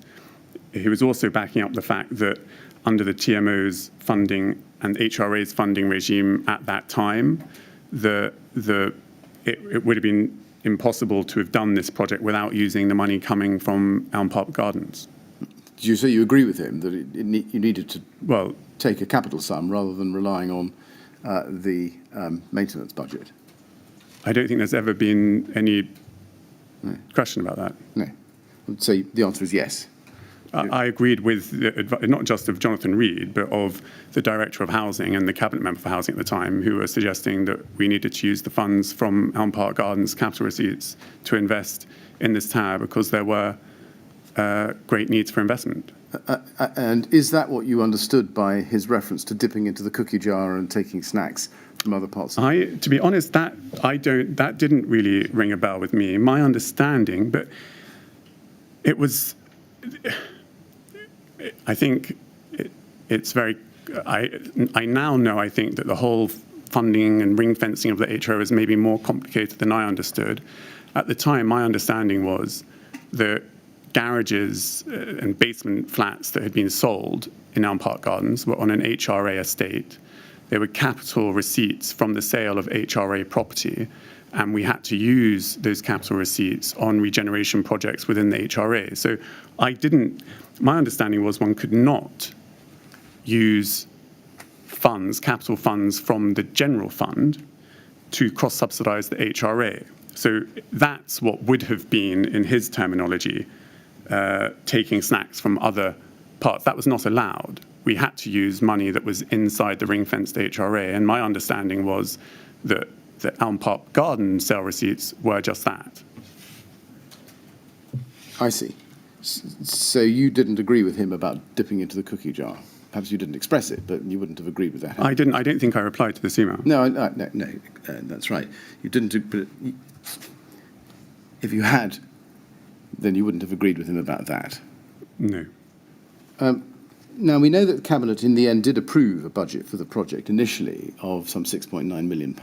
He was also backing up the fact that under the TMO's funding and HRA's funding regime at that time, it would have been impossible to have done this project without using the money coming from Elm Park Gardens. Did you say you agree with him that you needed to take a capital sum rather than relying on the maintenance budget? I don't think there's ever been any question about that. No. I'd say the answer is yes. I agreed with, not just of Jonathan Reed, but of the Director of Housing and the Cabinet Member for Housing at the time, who were suggesting that we needed to use the funds from Elm Park Gardens capital receipts to invest in this tower because there were great needs for investment. And is that what you understood by his reference to dipping into the cookie jar and taking snacks from other parts? To be honest, that didn't really ring a bell with me. My understanding, but it was... I think it's very... I now know, I think, that the whole funding and ring fencing of the HRA is maybe more complicated than I understood. At the time, my understanding was that garages and basement flats that had been sold in Elm Park Gardens were on an HRA estate. There were capital receipts from the sale of HRA property, and we had to use those capital receipts on regeneration projects within the HRA. So my understanding was one could not use funds, capital funds from the general fund to cross-subsidise the HRA. So that's what would have been, in his terminology, taking snacks from other parts. That was not allowed. We had to use money that was inside the ring-fenced HRA, and my understanding was that the Elm Park Garden sale receipts were just that. I see. So you didn't agree with him about dipping into the cookie jar? Perhaps you didn't express it, but you wouldn't have agreed with that. I didn't. I don't think I replied to this email. No, that's right. You didn't. But if you had, then you wouldn't have agreed with him about that. No. Now, we know that the Cabinet in the end did approve a budget for the project initially of some £6.9 million.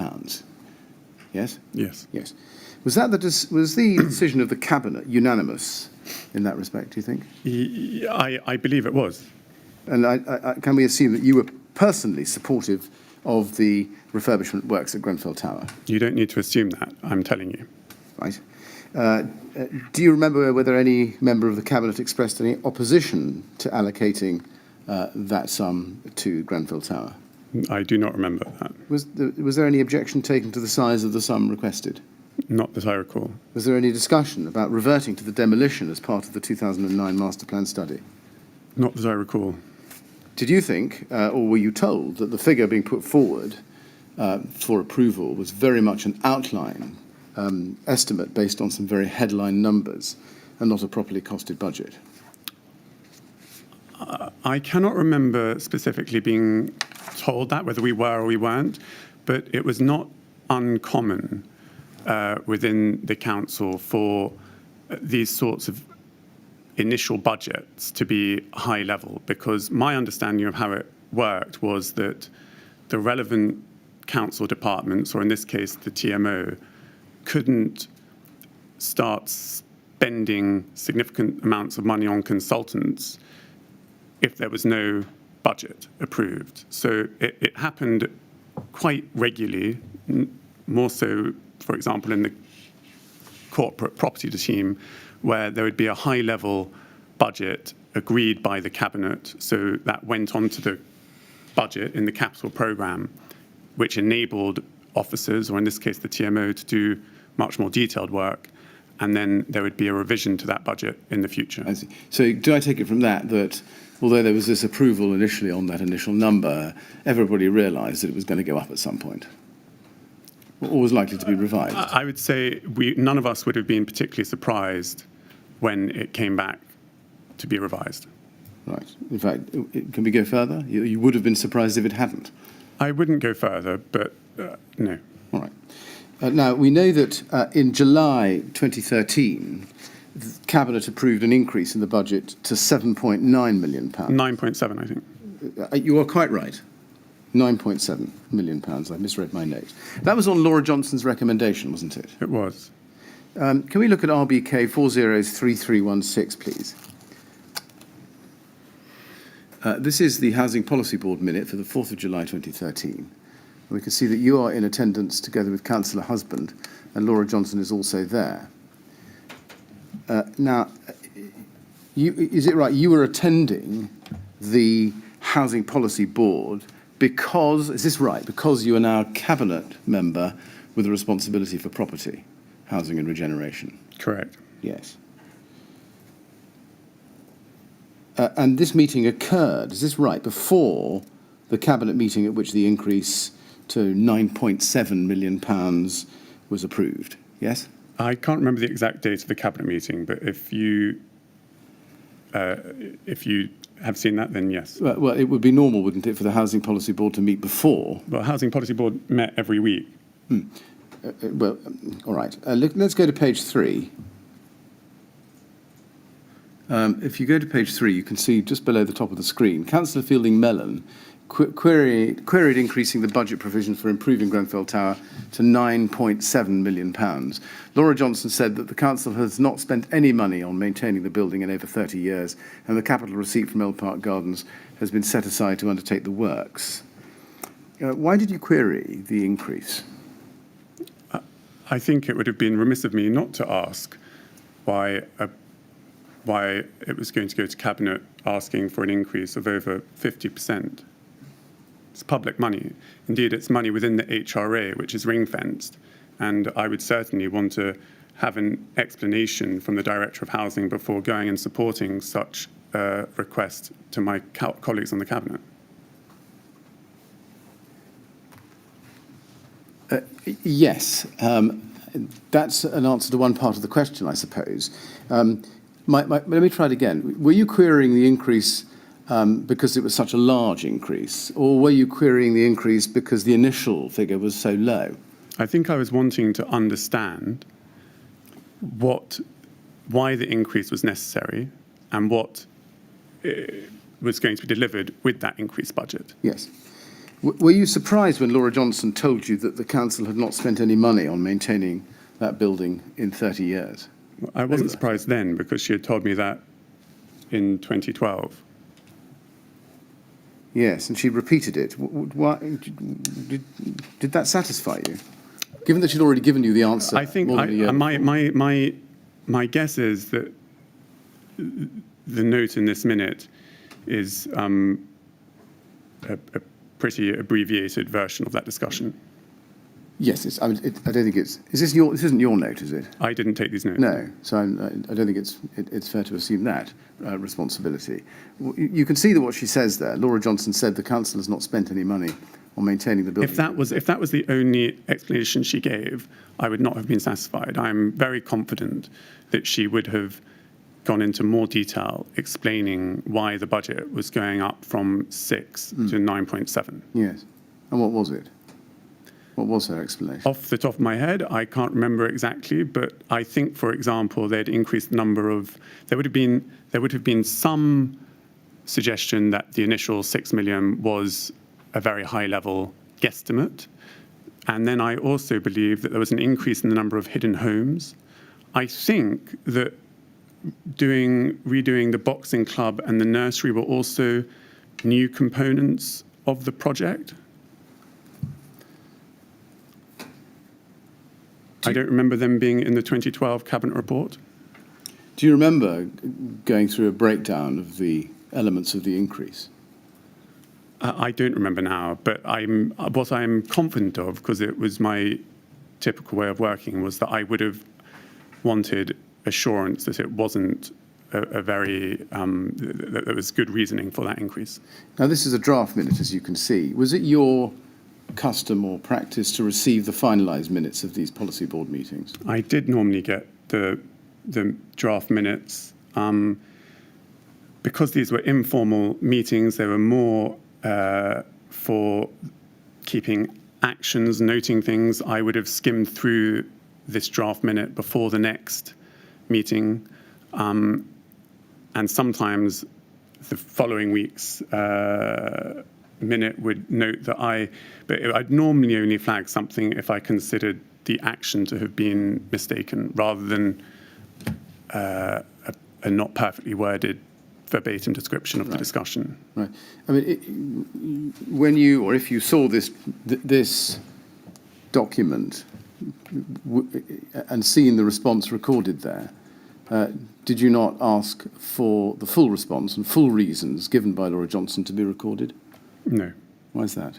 Yes? Yes. Yes. Was the decision of the Cabinet unanimous in that respect, do you think? I believe it was. And can we assume that you were personally supportive of the refurbishment works at Grenfell Tower? You don't need to assume that. I'm telling you. Right. Do you remember whether any member of the Cabinet expressed any opposition to allocating that sum to Grenfell Tower? I do not remember that. Was there any objection taken to the size of the sum requested? Not that I recall. Was there any discussion about reverting to the demolition as part of the 2009 master plan study? Not that I recall. Did you think, or were you told, that the figure being put forward for approval was very much an outline estimate based on some very headline numbers and not a properly costed budget? I cannot remember specifically being told that, whether we were or we weren't, but it was not uncommon within the council for these sorts of initial budgets to be high level, because my understanding of how it worked was that the relevant council departments, or in this case the TMO, couldn't start spending significant amounts of money on consultants if there was no budget approved. So it happened quite regularly, more so, for example, in the corporate property team, where there would be a high-level budget agreed by the Cabinet, so that went onto the budget in the capital programme, which enabled officers, or in this case the TMO, to do much more detailed work, and then there would be a revision to that budget in the future. I see. So do I take it from that although there was this approval initially on that initial number, everybody realised that it was going to go up at some point? Or was likely to be revised? I would say none of us would have been particularly surprised when it came back to be revised. Right. In fact, can we go further? You would have been surprised if it hadn't. I wouldn't go further, but no. All right. Now, we know that in July 2013, the Cabinet approved an increase in the budget to £7.9 million. 9.7, I think. You are quite right. £9.7 million. I misread my note. That was on Laura Johnson's recommendation, wasn't it? It was. Can we look at RBK 403316, please? This is the Housing Policy Board minute for the 4th of July 2013. We can see that you are in attendance together with Councillor Husband, and Laura Johnson is also there. Now, is it right, you were attending the Housing Policy Board because, is this right, because you are now a Cabinet member with a responsibility for property, housing and regeneration? Correct. Yes. And this meeting occurred, is this right, before the Cabinet meeting at which the increase to £9.7 million was approved? Yes? I can't remember the exact date of the Cabinet meeting, but if you have seen that, then yes. Well, it would be normal, wouldn't it, for the Housing Policy Board to meet before? Well, Housing Policy Board met every week. Well, all right. Let's go to page 3. If you go to page 3, you can see just below the top of the screen, Councillor Feilding-Mellen queried increasing the budget provision for improving Grenfell Tower to £9.7 million. Laura Johnson said that the council has not spent any money on maintaining the building in over 30 years, and the capital receipt from Mill Park Gardens has been set aside to undertake the works. Why did you query the increase? I think it would have been remiss of me not to ask why it was going to go to Cabinet asking for an increase of over 50%. It's public money. Indeed, it's money within the HRA, which is ring-fenced. And I would certainly want to have an explanation from the Director of Housing before going and supporting such a request to my colleagues on the Cabinet. Yes, that's an answer to one part of the question, I suppose. Let me try it again. Were you querying the increase because it was such a large increase, or were you querying the increase because the initial figure was so low? I think I was wanting to understand why the increase was necessary and what was going to be delivered with that increased budget. Yes. Were you surprised when Laura Johnson told you that the council had not spent any money on maintaining that building in 30 years? I wasn't surprised then because she had told me that in 2012. Yes, and she repeated it. Why, did that satisfy you? Given that she'd already given you the answer. I think my guess is that the note in this minute is a pretty abbreviated version of that discussion. Yes, I don't think it's. This isn't your note, is it? I didn't take these notes. No, so I don't think it's fair to assume that responsibility. You can see that what she says there. Laura Johnson said the council has not spent any money on maintaining the building. If that was the only explanation she gave, I would not have been satisfied. I'm very confident that she would have gone into more detail explaining why the budget was going up from 6 to 9.7. Yes, and what was it? What was her explanation? Off the top of my head, I can't remember exactly, but I think, for example, they'd increased the number of. There would have been some suggestion that the initial 6 million was a very high-level guesstimate, and then I also believe that there was an increase in the number of hidden homes. I think that redoing the boxing club and the nursery were also new components of the project. I don't remember them being in the 2012 Cabinet report. Do you remember going through a breakdown of the elements of the increase? I don't remember now, but what I'm confident of, because it was my typical way of working, was that I would have wanted assurance that it wasn't that there was good reasoning for that increase. Now, this is a draft minute, as you can see. Was it your custom or practice to receive the finalised minutes of these policy board meetings? I did normally get the draft minutes. Because these were informal meetings, they were more for keeping actions, noting things. I would have skimmed through this draft minute before the next meeting. And sometimes the following week's minute would note that I'd normally only flag something if I considered the action to have been mistaken, rather than a not perfectly worded verbatim description of the discussion. Right. I mean, when you, or if you saw this document and seen the response recorded there, did you not ask for the full response and full reasons given by Laura Johnson to be recorded? No. Why is that?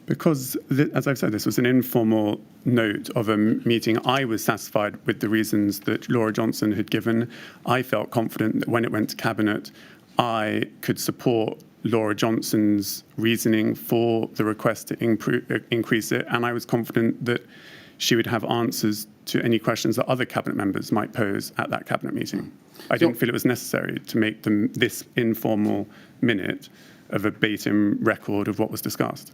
Because, as I've said, this was an informal note of a meeting. I was satisfied with the reasons that Laura Johnson had given. I felt confident that when it went to Cabinet, I could support Laura Johnson's reasoning for the request to increase it, and I was confident that she would have answers to any questions that other Cabinet members might pose at that Cabinet meeting. I didn't feel it was necessary to make this informal minute a verbatim record of what was discussed.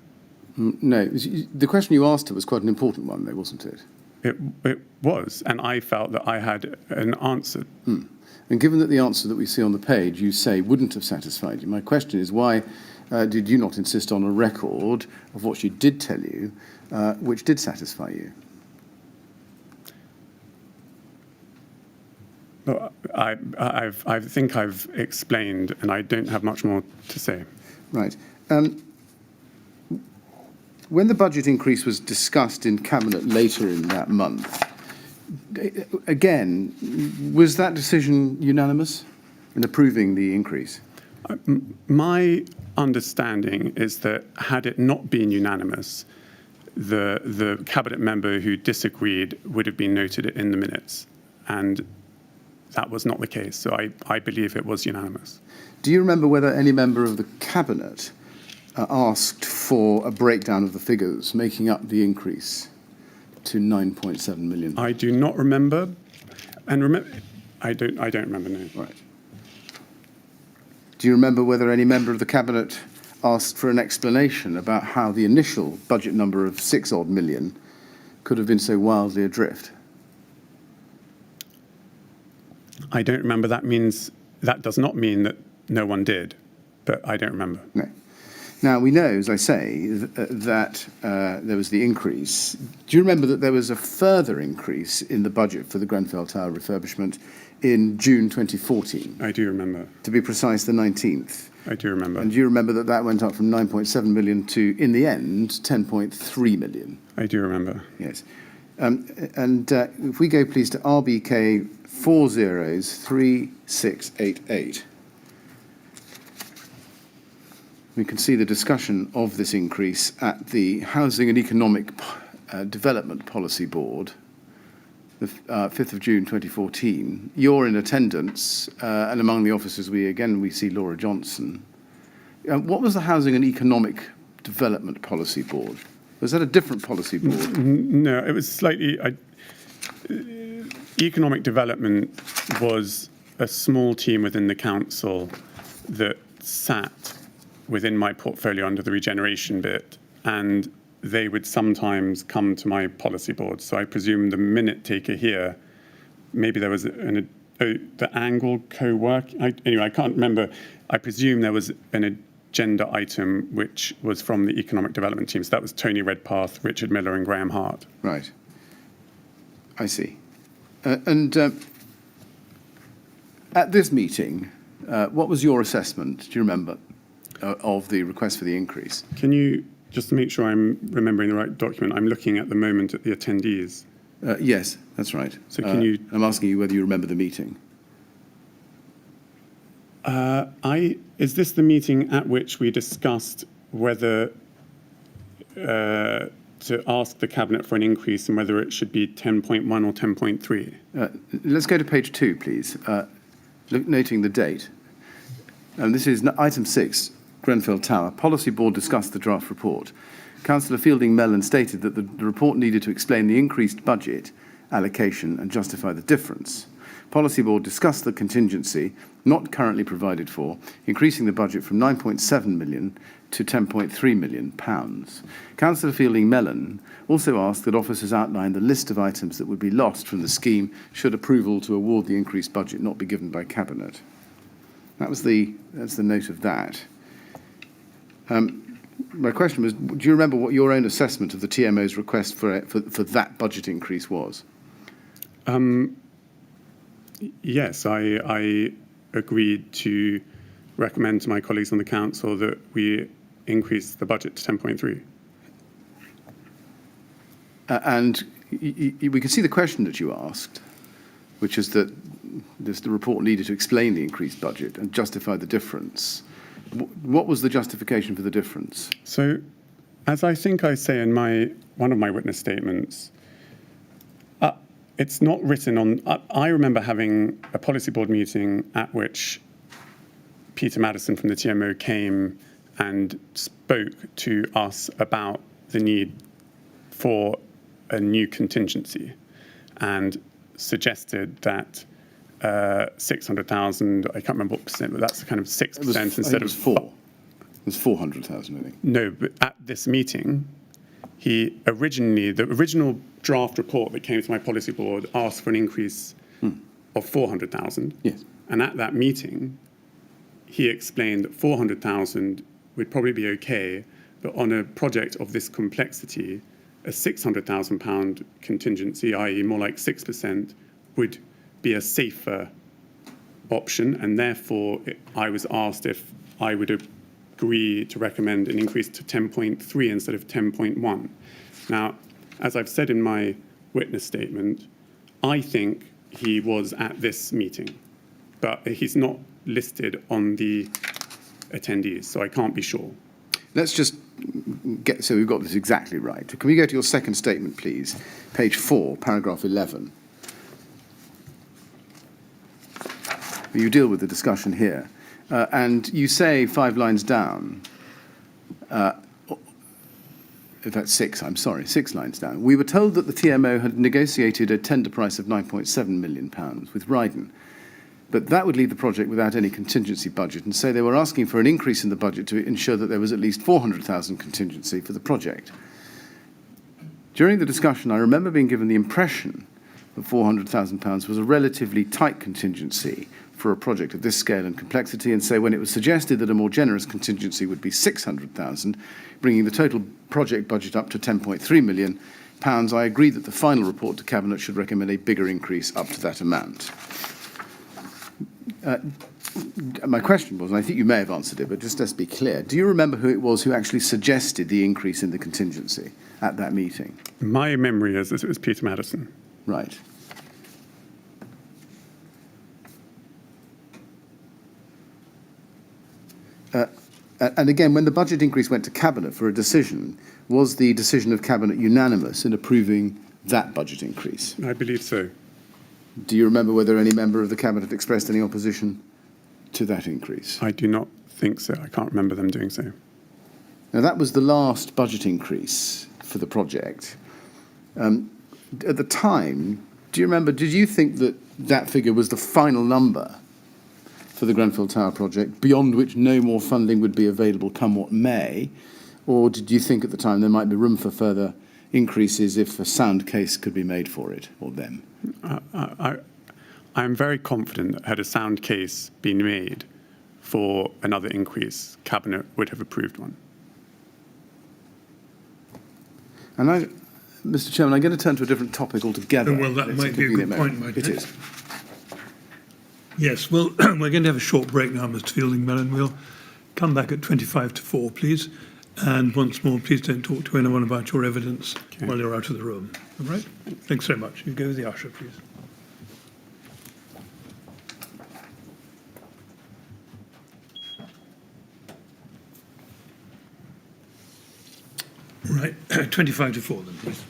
No, the question you asked her was quite an important one, though, wasn't it? It was, and I felt that I had an answer. And given that the answer that we see on the page, you say, wouldn't have satisfied you, my question is why did you not insist on a record of what she did tell you, which did satisfy you? Well, I think I've explained, and I don't have much more to say. Right. When the budget increase was discussed in Cabinet later in that month, again, was that decision unanimous in approving the increase? My understanding is that had it not been unanimous, the Cabinet member who disagreed would have been noted in the minutes, and that was not the case. So I believe it was unanimous. Do you remember whether any member of the Cabinet asked for a breakdown of the figures making up the increase to 9.7 million? I do not remember, and I don't remember, no. Right. Do you remember whether any member of the Cabinet asked for an explanation about how the initial budget number of 6-odd million could have been so wildly adrift? I don't remember. That does not mean that no one did, but I don't remember. No. Now, we know, as I say, that there was the increase. Do you remember that there was a further increase in the budget for the Grenfell Tower refurbishment in June 2014? I do remember. To be precise, the 19th. I do remember. And do you remember that that went up from 9.7 million to, in the end, 10.3 million? I do remember. Yes. If we go, please, to RBK 403688. We can see the discussion of this increase at the Housing and Economic Development Policy Board, the 5th of June 2014. You're in attendance, and among the officers we see Laura Johnson. What was the Housing and Economic Development Policy Board? Was that a different policy board? No, it was slightly... Economic development was a small team within the council that sat within my portfolio under the regeneration bit, and they would sometimes come to my policy board. So I presume the minute taker here, maybe there was the Angle co-work. Anyway, I can't remember. I presume there was an agenda item which was from the economic development team. So that was Tony Redpath, Richard Miller, and Graham Hart. Right. I see. At this meeting, what was your assessment, do you remember, of the request for the increase? Can you, just to make sure I'm remembering the right document, I'm looking at the moment at the attendees. Yes, that's right. So can you... I'm asking you whether you remember the meeting. Is this the meeting at which we discussed whether to ask the Cabinet for an increase and whether it should be 10.1 or 10.3? Let's go to page 2, please, noting the date. And this is item 6, Grenfell Tower. Policy Board discussed the draft report. Councillor Feilding-Mellen stated that the report needed to explain the increased budget allocation and justify the difference. Policy Board discussed the contingency, not currently provided for, increasing the budget from 9.7 million to 10.3 million pounds. Councillor Feilding-Mellen also asked that officers outline the list of items that would be lost from the scheme should approval to award the increased budget not be given by Cabinet. That's the note of that. My question was, do you remember what your own assessment of the TMO's request for that budget increase was? Yes, I agreed to recommend to my colleagues on the council that we increase the budget to 10.3. And we can see the question that you asked, which is that the report needed to explain the increased budget and justify the difference. What was the justification for the difference? So, as I think I say in one of my witness statements, it's not written on... I remember having a policy board meeting at which Peter Maddison from the TMO came and spoke to us about the need for a new contingency and suggested that 600,000, I can't remember what percent, but that's kind of 6% instead of 4. It was 400,000, I think. No, but at this meeting, the original draft report that came to my policy board asked for an increase of 400,000. Yes. And at that meeting, he explained that 400,000 would probably be okay, but on a project of this complexity, a £600,000 contingency, i.e. more like 6%, would be a safer option, and therefore I was asked if I would agree to recommend an increase to 10.3 instead of 10.1. Now, as I've said in my witness statement, I think he was at this meeting, but he's not listed on the attendees, so I can't be sure. Let's just get, so we've got this exactly right. Can we go to your second statement, please? Page 4, paragraph 11. You deal with the discussion here. And you say 5 lines down, in fact 6, I'm sorry, 6 lines down. We were told that the TMO had negotiated a tender price of £9.7 million with Ryden, but that would leave the project without any contingency budget, and so they were asking for an increase in the budget to ensure that there was at least 400,000 contingency for the project. During the discussion, I remember being given the impression that £400,000 was a relatively tight contingency for a project of this scale and complexity, and so when it was suggested that a more generous contingency would be 600,000, bringing the total project budget up to £10.3 million, I agreed that the final report to Cabinet should recommend a bigger increase up to that amount. My question was, and I think you may have answered it, but just let's be clear, do you remember who it was who actually suggested the increase in the contingency at that meeting? My memory is that it was Peter Madison. Right. And again, when the budget increase went to Cabinet for a decision, was the decision of Cabinet unanimous in approving that budget increase? I believe so. Do you remember whether any member of the Cabinet expressed any opposition to that increase? I do not think so. I can't remember them doing so. Now, that was the last budget increase for the project. At the time, do you remember, did you think that that figure was the final number for the Grenfell Tower project, beyond which no more funding would be available come what may? Or did you think at the time there might be room for further increases if a sound case could be made for it or them? I'm very confident that had a sound case been made for another increase, Cabinet would have approved one. And Mr. Chairman, I'm going to turn to a different topic altogether. Well, that might be a good point, mightn't it? It is. Yes, well, we're going to have a short break now, Mr. Feilding-Mellen. We'll come back at 25 to 4, please. And once more, please don't talk to anyone about your evidence while you're out of the room. All right? Thanks so much. You go with the usher, please. Right, 25 to 4 then, please.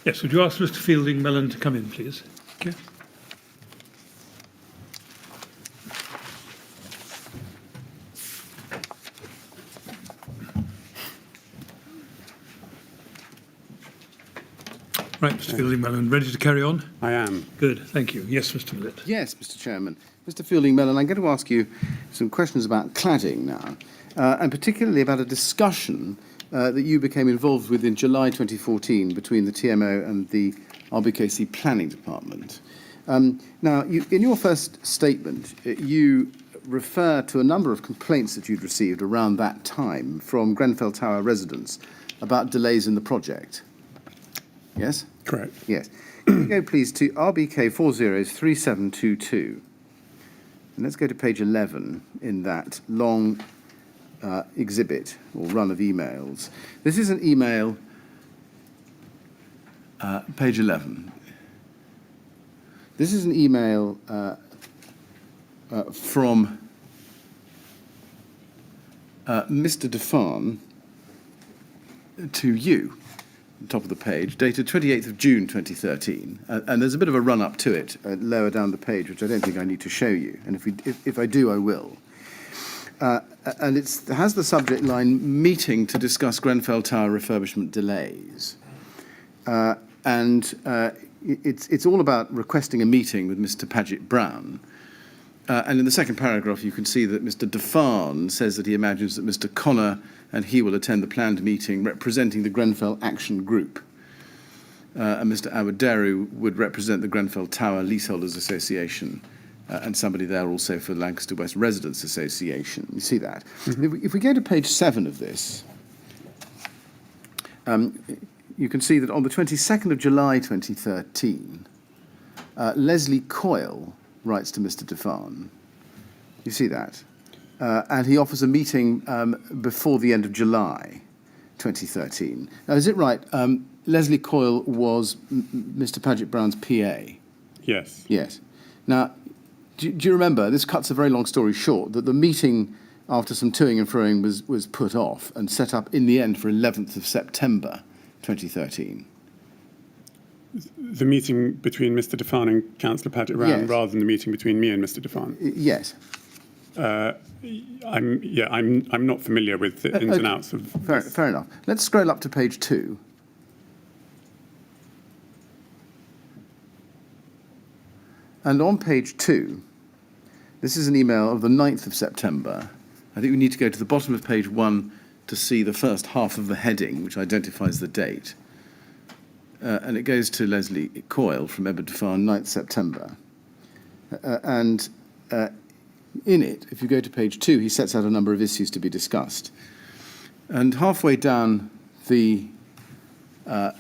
Yes, would you ask Mr. Feilding-Mellen to come in, please? Okay. Right, Mr. Feilding-Mellen, ready to carry on? I am. Good, thank you. Yes, Mr. Millett. Yes, Mr. Chairman. Mr. Feilding-Mellen, I'm going to ask you some questions about cladding now, and particularly about a discussion that you became involved with in July 2014 between the TMO and the RBKC Planning Department. Now, in your first statement, you refer to a number of complaints that you'd received around that time from Grenfell Tower residents about delays in the project. Yes? Correct. Yes. Can you go, please, to RBK 403722? And let's go to page 11 in that long exhibit or run of emails. This is an email, page 11. This is an email from Mr. Defan to you, top of the page, dated 28th of June 2013, and there's a bit of a run-up to it lower down the page, which I don't think I need to show you, and if I do, I will. And it has the subject line, meeting to discuss Grenfell Tower refurbishment delays. It's all about requesting a meeting with Mr. Paget-Brown. And in the second paragraph, you can see that Mr. Defan says that he imagines that Mr. Connor and he will attend the planned meeting representing the Grenfell Action Group. And Mr. Awaderu would represent the Grenfell Tower Leaseholders Association, and somebody there also for the Lancaster West Residents Association. You see that? Mm-hmm. If we go to page 7 of this, you can see that on the 22nd of July 2013, Leslie Coyle writes to Mr. Defan. You see that? And he offers a meeting before the end of July 2013. Now, is it right? Leslie Coyle was Mr. Paget-Brown's PA? Yes. Yes. Now, do you remember, this cuts a very long story short, that the meeting, after some toing and froing, was put off and set up in the end for 11th of September 2013? The meeting between Mr. Defan and Councillor Paget-Brown, yes, rather than the meeting between me and Mr. Defan? Yes. I'm not familiar with the ins and outs of fair enough. Let's scroll up to page 2. And on page 2, this is an email of the 9th of September. I think we need to go to the bottom of page 1 to see the first half of the heading, which identifies the date. And it goes to Leslie Coyle from Edward Defan, 9th September. In it, if you go to page 2, he sets out a number of issues to be discussed. And halfway down the... well,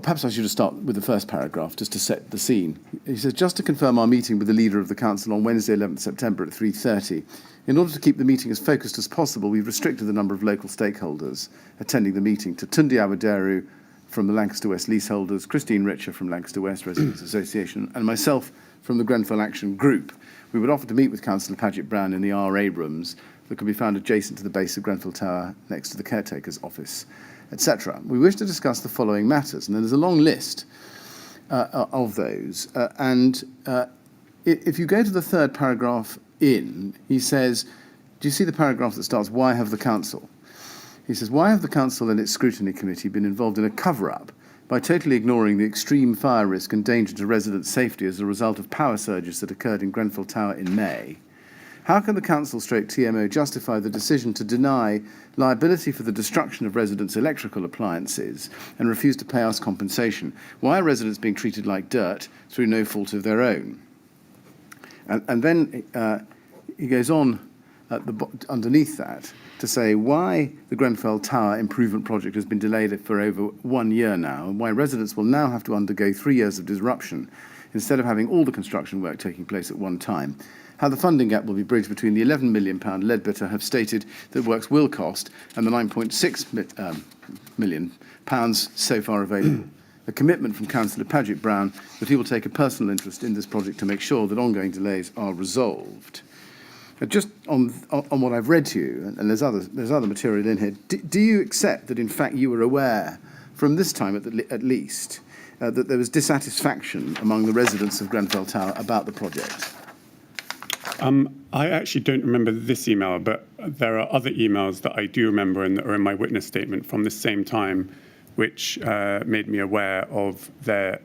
perhaps I should have started with the first paragraph, just to set the scene. He says, just to confirm our meeting with the leader of the council on Wednesday, 11th September at 3:30. In order to keep the meeting as focused as possible, we've restricted the number of local stakeholders attending the meeting to Tunde Awaderu from the Lancaster West Leaseholders, Christine Richer from Lancaster West Residents Association, and myself from the Grenfell Action Group. We would offer to meet with Councillor Paget-Brown in the RA rooms that can be found adjacent to the base of Grenfell Tower next to the caretaker's office, etc. We wish to discuss the following matters, and then there's a long list of those. If you go to the third paragraph in, he says, do you see the paragraph that starts, why have the council? He says, why have the council and its scrutiny committee been involved in a cover-up by totally ignoring the extreme fire risk and danger to residents' safety as a result of power surges that occurred in Grenfell Tower in May? How can the council/TMO justify the decision to deny liability for the destruction of residents' electrical appliances and refuse to pay us compensation? Why are residents being treated like dirt through no fault of their own? And then he goes on underneath that to say why the Grenfell Tower improvement project has been delayed for over 1 year now, and why residents will now have to undergo 3 years of disruption instead of having all the construction work taking place at one time. How the funding gap will be bridged between the £11 million Leadbitter have stated that works will cost and the £9.6 million so far available. A commitment from Councillor Paget-Brown that he will take a personal interest in this project to make sure that ongoing delays are resolved. Just on what I've read to you, and there's other material in here, do you accept that in fact you were aware from this time at least, that there was dissatisfaction among the residents of Grenfell Tower about the project? I actually don't remember this email, but there are other emails that I do remember and that are in my witness statement from the same time, which made me aware of their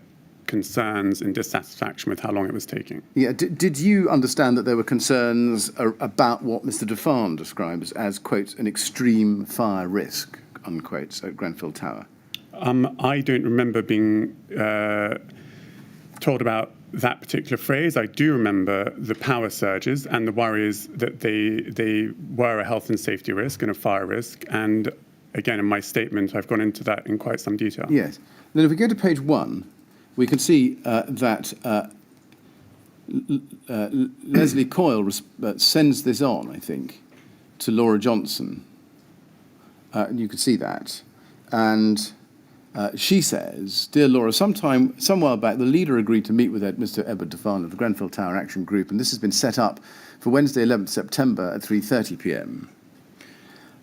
concerns and dissatisfaction with how long it was taking. Yeah. Did you understand that there were concerns about what Mr. Defan describes as, quote, an extreme fire risk, unquote, at Grenfell Tower? I don't remember being told about that particular phrase. I do remember the power surges and the worries that they were a health and safety risk and a fire risk. And again, in my statement, I've gone into that in quite some detail. Yes. Then if we go to page 1, we can see that Leslie Coyle sends this on, I think, to Laura Johnson. You can see that. And she says, "Dear Laura, some while back, the leader agreed to meet with Mr. Edward Defan of the Grenfell Tower Action Group, and this has been set up for Wednesday, 11th September at 3:30 p.m.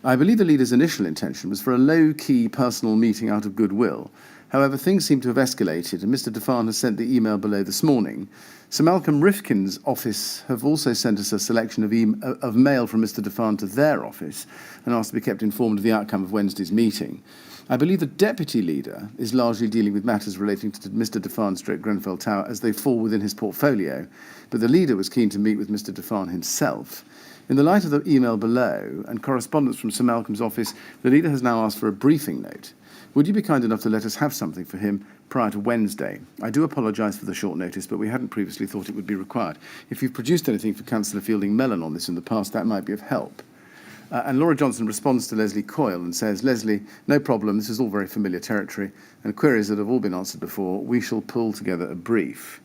I believe the leader's initial intention was for a low-key personal meeting out of goodwill. However, things seem to have escalated, and Mr. Defan has sent the email below this morning. Sir Malcolm Rifkin's office have also sent us a selection of mail from Mr. Defan to their office and asked to be kept informed of the outcome of Wednesday's meeting. I believe the deputy leader is largely dealing with matters relating to Mr. Defan's Grenfell Tower as they fall within his portfolio, but the leader was keen to meet with Mr. Defan himself. In the light of the email below and correspondence from Sir Malcolm's office, the leader has now asked for a briefing note. Would you be kind enough to let us have something for him prior to Wednesday? I do apologise for the short notice, but we hadn't previously thought it would be required. If you've produced anything for Councillor Feilding-Mellen on this in the past, that might be of help." And Laura Johnson responds to Leslie Coyle and says, "Leslie, no problem, this is all very familiar territory, and queries that have all been answered before. We shall pull together a brief."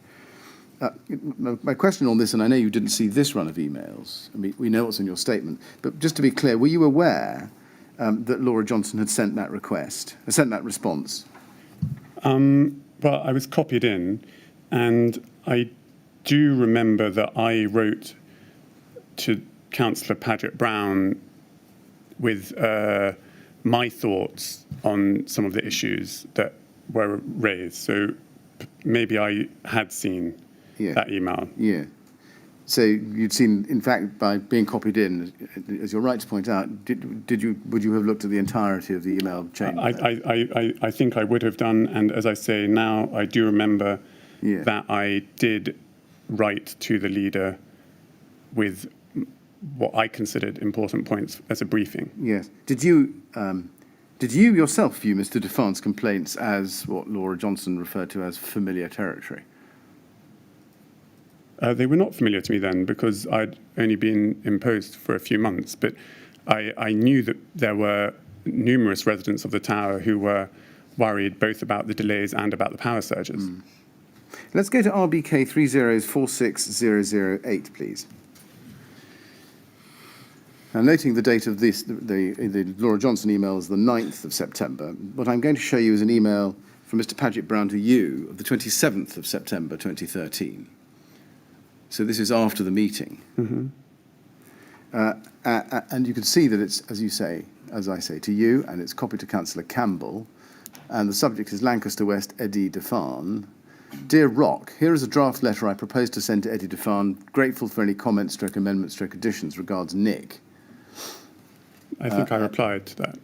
My question on this, and I know you didn't see this run of emails, I mean, we know what's in your statement, but just to be clear, were you aware that Laura Johnson had sent that response? Well, I was copied in, and I do remember that I wrote to Councillor Paget-Brown with my thoughts on some of the issues that were raised. So maybe I had seen that email. Yeah. So you'd seen, in fact, by being copied in, as you're right to point out, would you have looked at the entirety of the email chain? I think I would have done, and as I say now, I do remember that I did write to the leader with what I considered important points as a briefing. Yes. Did you yourself view Mr. Defan's complaints as what Laura Johnson referred to as familiar territory? They were not familiar to me then because I'd only been in post for a few months, but I knew that there were numerous residents of the tower who were worried both about the delays and about the power surges. Let's go to RBK 30046008, please. Now, noting the date of this, the Laura Johnson email is the 9th of September, what I'm going to show you is an email from Mr. Paget-Brown to you of the 27th of September 2013. So this is after the meeting. Mm-hmm. And you can see that it's, as I say, to you, and it's copied to Councillor Campbell, and the subject is Lancaster West, Eddie Defan. Dear Rock, here is a draft letter I propose to send to Eddie Defan, grateful for any comments, amendments, additions, regards Nick. I think I replied to that.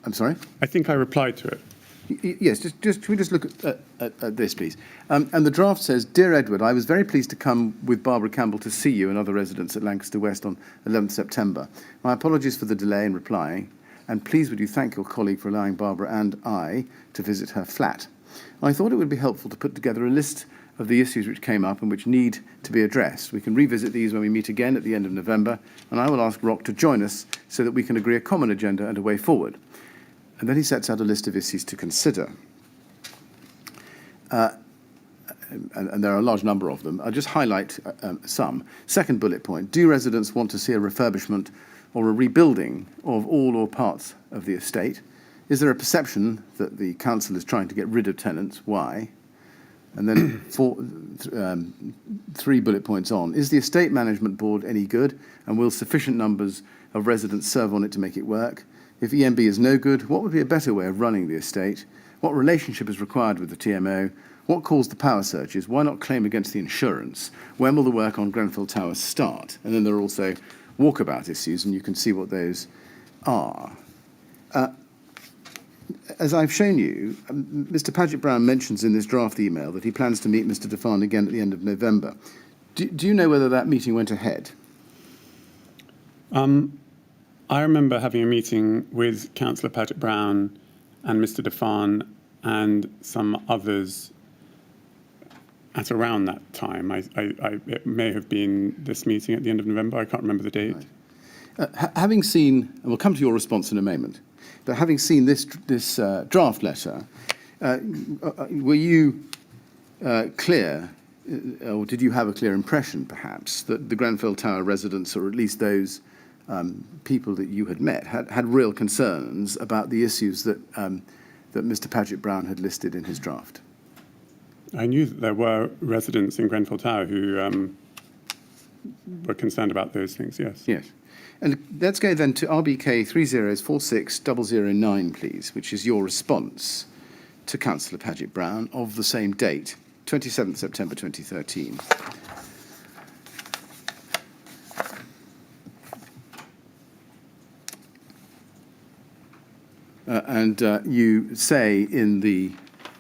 I'm sorry? I think I replied to it. Yes, can we just look at this, please? And the draft says, Dear Edward, I was very pleased to come with Barbara Campbell to see you and other residents at Lancaster West on 11th September. My apologies for the delay in replying, and please would you thank your colleague for allowing Barbara and I to visit her flat. I thought it would be helpful to put together a list of the issues which came up and which need to be addressed. We can revisit these when we meet again at the end of November, and I will ask Rock to join us so that we can agree a common agenda and a way forward. And then he sets out a list of issues to consider. And there are a large number of them. I'll just highlight some. Second bullet point, do residents want to see a refurbishment or a rebuilding of all or parts of the estate? Is there a perception that the council is trying to get rid of tenants? Why? And then three bullet points on. Is the estate management board any good? And will sufficient numbers of residents serve on it to make it work? If EMB is no good, what would be a better way of running the estate? What relationship is required with the TMO? What caused the power surges? Why not claim against the insurance? When will the work on Grenfell Tower start? And then there are also walkabout issues, and you can see what those are. As I've shown you, Mr. Paget-Brown mentions in this draft email that he plans to meet Mr. Defan again at the end of November. Do you know whether that meeting went ahead? I remember having a meeting with Councillor Paget-Brown and Mr. Defan and some others at around that time. It may have been this meeting at the end of November. I can't remember the date. Right. Having seen, and we'll come to your response in a moment, but having seen this draft letter, were you clear, or did you have a clear impression, perhaps, that the Grenfell Tower residents, or at least those people that you had met, had real concerns about the issues that Mr. Paget-Brown had listed in his draft? I knew that there were residents in Grenfell Tower who were concerned about those things, yes. Yes. And let's go then to RBK 3046009, please, which is your response to Councillor Paget-Brown of the same date, 27th September 2013. And you say in the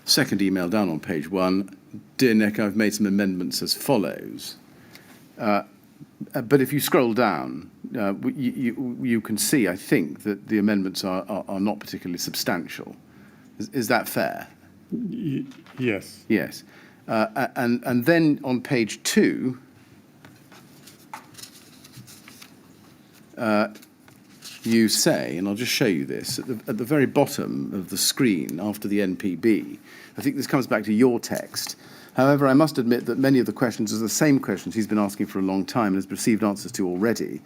second email down on page 1, "Dear Nick, I've made some amendments as follows." But if you scroll down, you can see, I think, that the amendments are not particularly substantial. Is that fair? Yes. Yes. And then on page 2, you say, and I'll just show you this, at the very bottom of the screen after the NPB, I think this comes back to your text. However, I must admit that many of the questions are the same questions he's been asking for a long time and has received answers to already.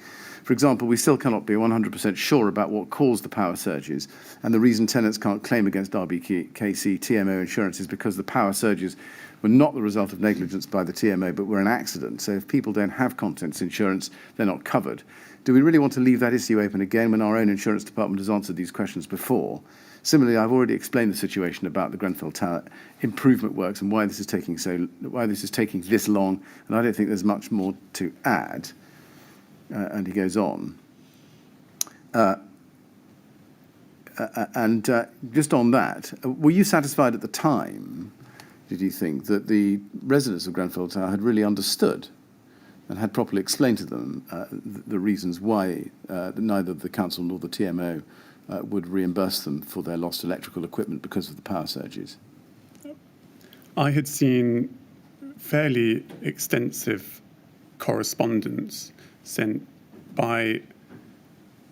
For example, we still cannot be 100% sure about what caused the power surges, and the reason tenants can't claim against RBKC TMO insurance is because the power surges were not the result of negligence by the TMO, but were an accident. So if people don't have contents insurance, they're not covered. Do we really want to leave that issue open again when our own insurance department has answered these questions before? Similarly, I've already explained the situation about the Grenfell Tower improvement works and why this is taking this long, and I don't think there's much more to add. And he goes on. Just on that, were you satisfied at the time, did you think, that the residents of Grenfell Tower had really understood and had properly explained to them the reasons why neither the council nor the TMO would reimburse them for their lost electrical equipment because of the power surges? I had seen fairly extensive correspondence sent by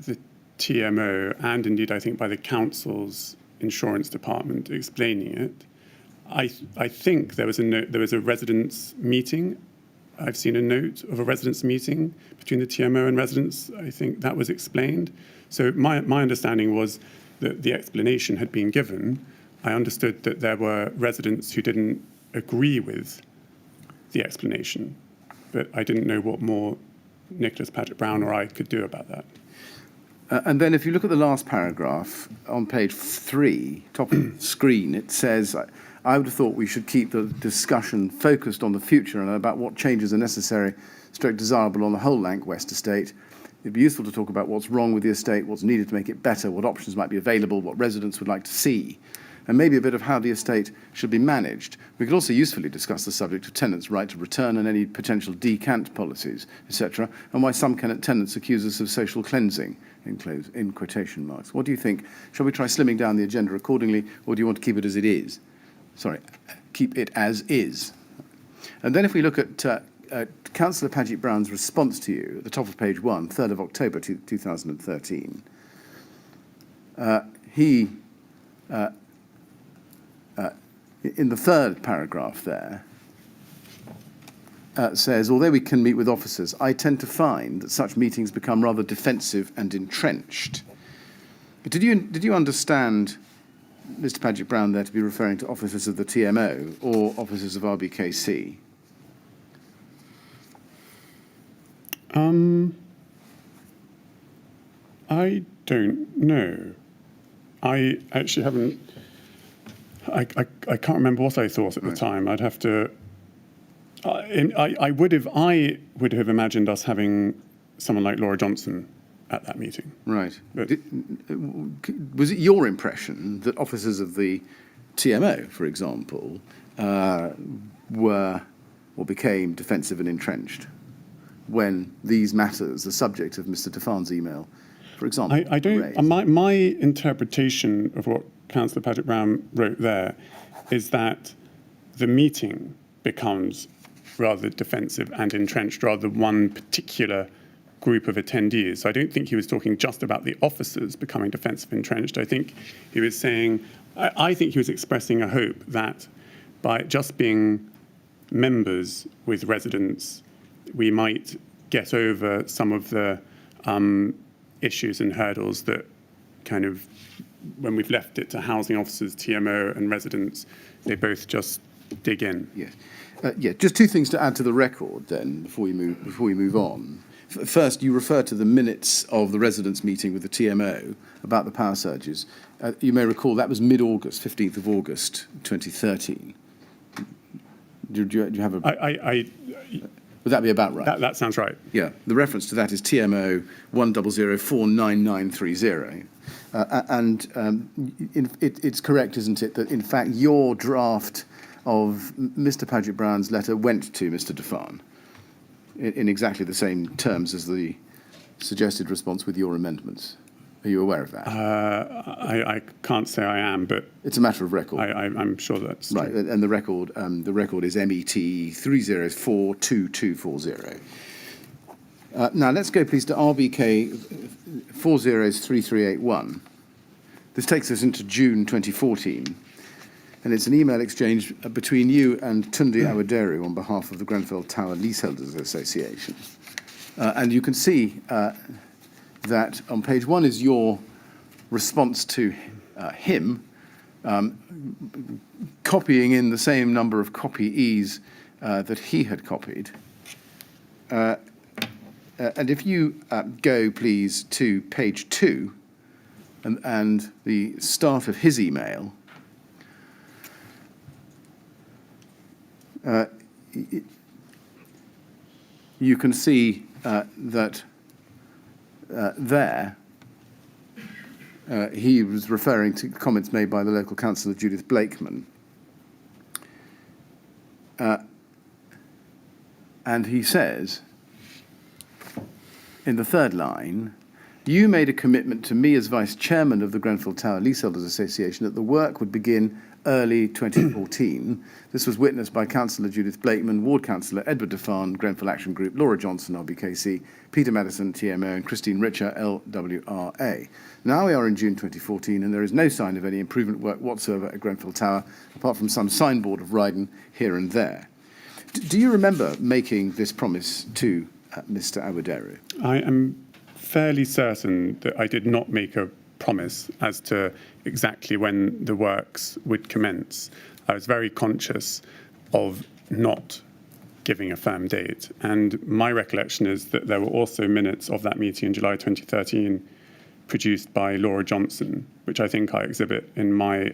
the TMO and indeed I think by the council's insurance department explaining it. I think there was a residents' meeting. I've seen a note of a residents' meeting between the TMO and residents. I think that was explained. So my understanding was that the explanation had been given. I understood that there were residents who didn't agree with the explanation, but I didn't know what more Nicholas Paget-Brown or I could do about that. And then if you look at the last paragraph on page 3, top of the screen, it says, I would have thought we should keep the discussion focused on the future and about what changes are necessary, stroke desirable on the whole Lank West estate. It'd be useful to talk about what's wrong with the estate, what's needed to make it better, what options might be available, what residents would like to see, and maybe a bit of how the estate should be managed. We could also usefully discuss the subject of tenants' right to return and any potential decant policies, etc., and why some tenants accuse us of social cleansing, in quotation marks. What do you think? Shall we try slimming down the agenda accordingly, or do you want to keep it as it is? Sorry, keep it as is. And then if we look at Councillor Paget-Brown's response to you at the top of page 1, 3rd of October 2013, he, in the third paragraph there, says, although we can meet with officers, I tend to find that such meetings become rather defensive and entrenched. But did you understand Mr. Paget-Brown there to be referring to officers of the TMO or officers of RBKC? I don't know. I actually haven't. I can't remember what I thought at the time. I'd have to. I would have imagined us having someone like Laura Johnson at that meeting. Right. But- Was it your impression that officers of the TMO, for example, were or became defensive and entrenched when these matters, the subject of Mr. Tafan's email, for example, I don't. raised? My interpretation of what Councillor Patrick Brown wrote there is that the meeting becomes rather defensive and entrenched rather than one particular group of attendees. So I don't think he was talking just about the officers becoming defensive and entrenched. I think he was saying, I think he was expressing a hope that by just being members with residents, we might get over some of the issues and hurdles that kind of, when we've left it to housing officers, TMO and residents, they both just dig in. Yes. Just two things to add to the record then before we move on. First, you refer to the minutes of the residents' meeting with the TMO about the power surges. You may recall that was mid-August, 15th of August, 2013. Do you have a... Would that be about right? That sounds right. Yeah. The reference to that is TMO 100049930. It's correct, isn't it, that in fact your draft of Mr. Paget Brown's letter went to Mr. Tafan in exactly the same terms as the suggested response with your amendments. Are you aware of that? I can't say I am, but it's a matter of record. I'm sure that's right. True. And the record is MET 3042240. Now let's go, please, to RBK 403381. This takes us into June 2014. And it's an email exchange between you and Tunde Awaderu on behalf of the Grenfell Tower Leaseholders Association. And you can see that on page one is your response to him, copying in the same number of copyees that he had copied. And if you go, please, to page two and the start of his email, you can see that there he was referring to comments made by the local councillor Judith Blakeman. And he says, in the third line, you made a commitment to me as Vice Chairman of the Grenfell Tower Leaseholders Association that the work would begin early 2014. This was witnessed by Councillor Judith Blakeman, Ward Councillor Edward Tafan, Grenfell Action Group, Laura Johnson, RBKC, Peter Madison, TMO, and Christine Richer, LWRA. Now we are in June 2014, and there is no sign of any improvement work whatsoever at Grenfell Tower, apart from some signboard of Ryden here and there. Do you remember making this promise to Mr. Awaderu? I am fairly certain that I did not make a promise as to exactly when the works would commence. I was very conscious of not giving a firm date. And my recollection is that there were also minutes of that meeting in July 2013 produced by Laura Johnson, which I think I exhibit in my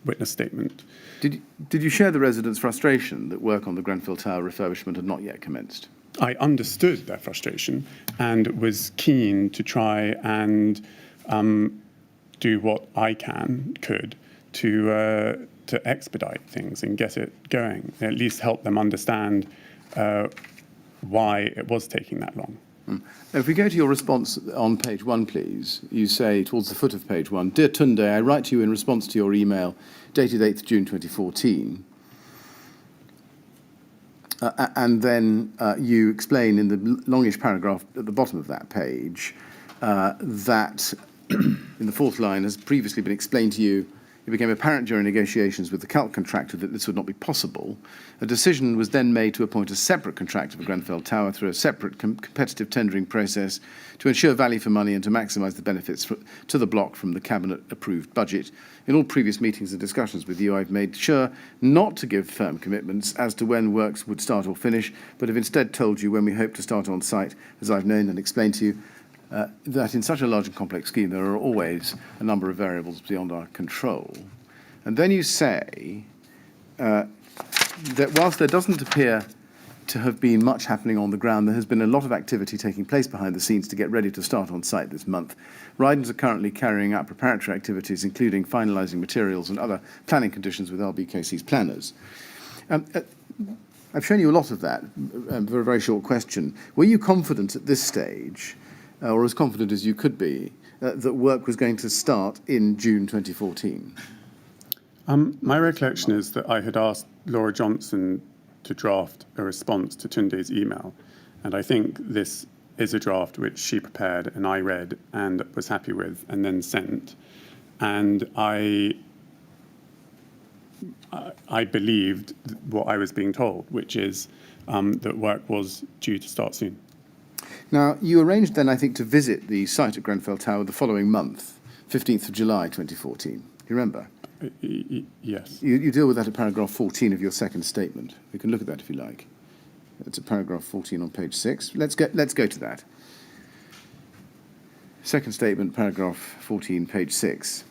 witness statement. Did you share the residents' frustration that work on the Grenfell Tower refurbishment had not yet commenced? I understood their frustration and was keen to try and do what I could to expedite things and get it going, at least help them understand why it was taking that long. If we go to your response on page one, please, you say towards the foot of page one, Dear Tunde, I write to you in response to your email dated 8th June 2014. And then you explain in the longish paragraph at the bottom of that page that in the fourth line has previously been explained to you, it became apparent during negotiations with the calc contractor that this would not be possible. A decision was then made to appoint a separate contractor for Grenfell Tower through a separate competitive tendering process to ensure value for money and to maximise the benefits to the block from the Cabinet-approved budget. In all previous meetings and discussions with you, I've made sure not to give firm commitments as to when works would start or finish, but have instead told you when we hope to start on site, as I've known and explained to you, that in such a large and complex scheme, there are always a number of variables beyond our control. And then you say that whilst there doesn't appear to have been much happening on the ground, there has been a lot of activity taking place behind the scenes to get ready to start on site this month. Rydens are currently carrying out preparatory activities, including finalising materials and other planning conditions with RBKC's planners. I've shown you a lot of that for a very short question. Were you confident at this stage, or as confident as you could be, that work was going to start in June 2014? My recollection is that I had asked Laura Johnson to draft a response to Tunde's email, and I think this is a draft which she prepared and I read and was happy with and then sent. And I believed what I was being told, which is that work was due to start soon. Now, you arranged then, I think, to visit the site at Grenfell Tower the following month, 15th of July 2014. Do you remember? Yes. You deal with that at paragraph 14 of your second statement. We can look at that if you like. It's at paragraph 14 on page 6. Let's go to that. Second statement, paragraph 14, page 6.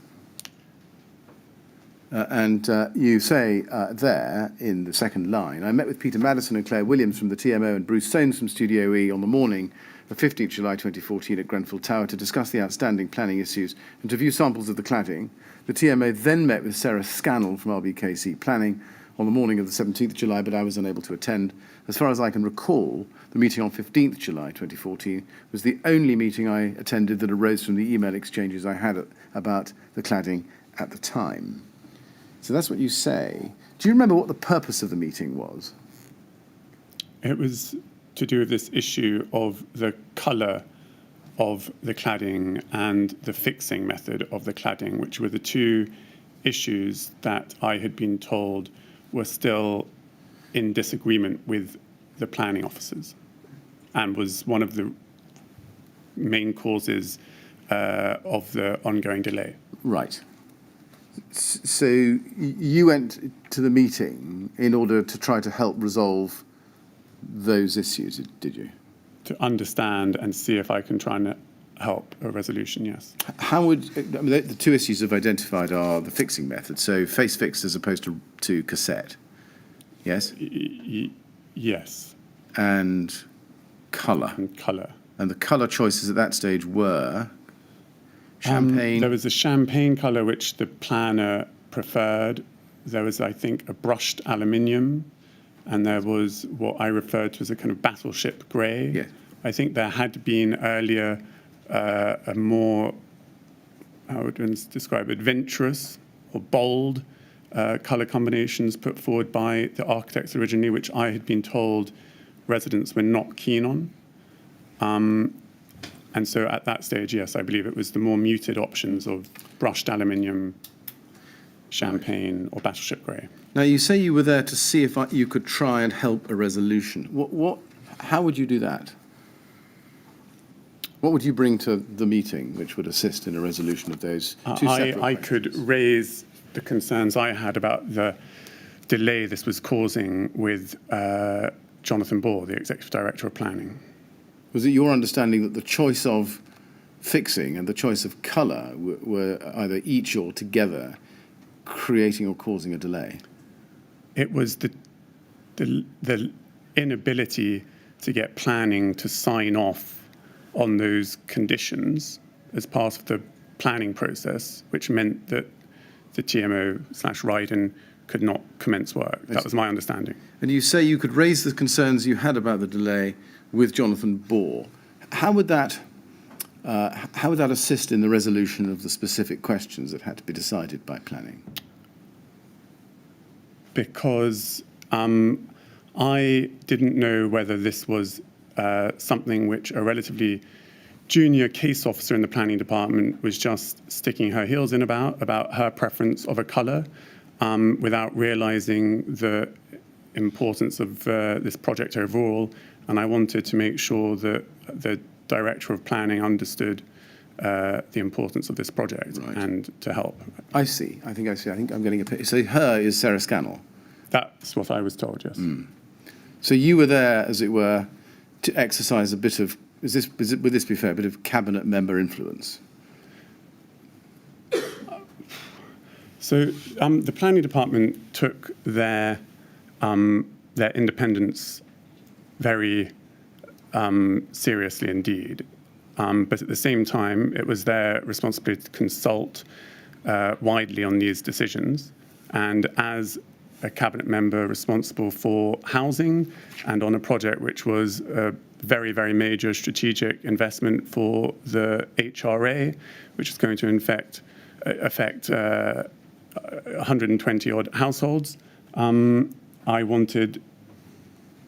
You say there, in the second line, I met with Peter Madison and Claire Williams from the TMO and Bruce Soames from Studio E on the morning of 15th July 2014 at Grenfell Tower to discuss the outstanding planning issues and to view samples of the cladding. The TMO then met with Sarah Scannell from RBKC Planning on the morning of the 17th July, but I was unable to attend. As far as I can recall, the meeting on 15th July 2014 was the only meeting I attended that arose from the email exchanges I had about the cladding at the time. So that's what you say. Do you remember what the purpose of the meeting was? It was to do with this issue of the colour of the cladding and the fixing method of the cladding, which were the two issues that I had been told were still in disagreement with the planning officers and was one of the main causes of the ongoing delay. Right. So you went to the meeting in order to try to help resolve those issues, did you? To understand and see if I can try and help a resolution, yes. How would, I mean, the two issues I've identified are the fixing method, so face fixed as opposed to cassette, yes? Yes. And colour. And colour. And the colour choices at that stage were champagne. There was a champagne colour which the planner preferred. There was, I think, a brushed aluminium, and there was what I referred to as a kind of battleship grey. Yes. I think there had been earlier a more, how would one describe it, adventurous or bold colour combinations put forward by the architects originally, which I had been told residents were not keen on. And so at that stage, yes, I believe it was the more muted options of brushed aluminium, champagne, or battleship grey. Now, you say you were there to see if you could try and help a resolution. How would you do that? What would you bring to the meeting which would assist in a resolution of those two separate I questions? could raise the concerns I had about the delay this was causing with Jonathan Ball, the Executive Director of Planning. Was it your understanding that the choice of fixing and the choice of colour were either each or together creating or causing a delay? It was the inability to get planning to sign off on those conditions as part of the planning process, which meant that the TMO/Ryden could not commence work. That was my understanding. And you say you could raise the concerns you had about the delay with Jonathan Ball. How would that assist in the resolution of the specific questions that had to be decided by planning? Because I didn't know whether this was something which a relatively junior case officer in the planning department was just sticking her heels in about her preference of a colour, without realising the importance of this project overall. And I wanted to make sure that the Director of Planning understood the importance of this project and to help. I see. I think I'm getting a picture. So her is Sarah Scannell. That's what I was told, yes. So you were there, as it were, to exercise a bit of would this be fair? A bit of cabinet member influence? So the planning department took their independence very seriously indeed. But at the same time, it was their responsibility to consult widely on these decisions. And as a cabinet member responsible for housing and on a project which was a very, very major strategic investment for the HRA, which is going to affect 120 odd households, I wanted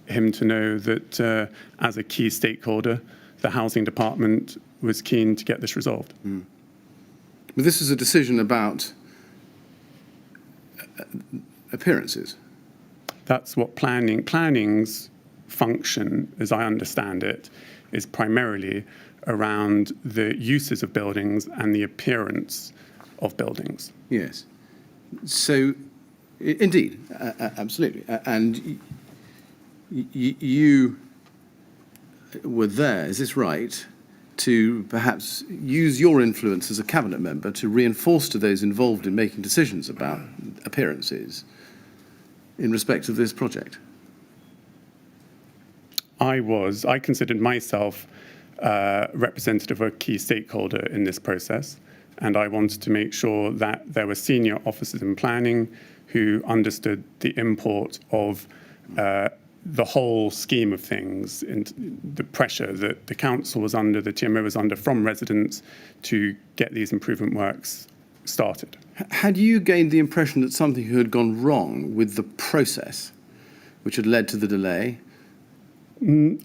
him to know that as a key stakeholder, the housing department was keen to get this resolved. Mm. But this is a decision about appearances. That's what planning's function, as I understand it, is primarily around the uses of buildings and the appearance of buildings. Yes. So, indeed, absolutely. And you were there, is this right, to perhaps use your influence as a cabinet member to reinforce to those involved in making decisions about appearances in respect of this project? I considered myself representative of a key stakeholder in this process, and I wanted to make sure that there were senior officers in planning who understood the import of the whole scheme of things, and the pressure that the council was under, the TMO was under from residents to get these improvement works started. Had you gained the impression that something had gone wrong with the process which had led to the delay?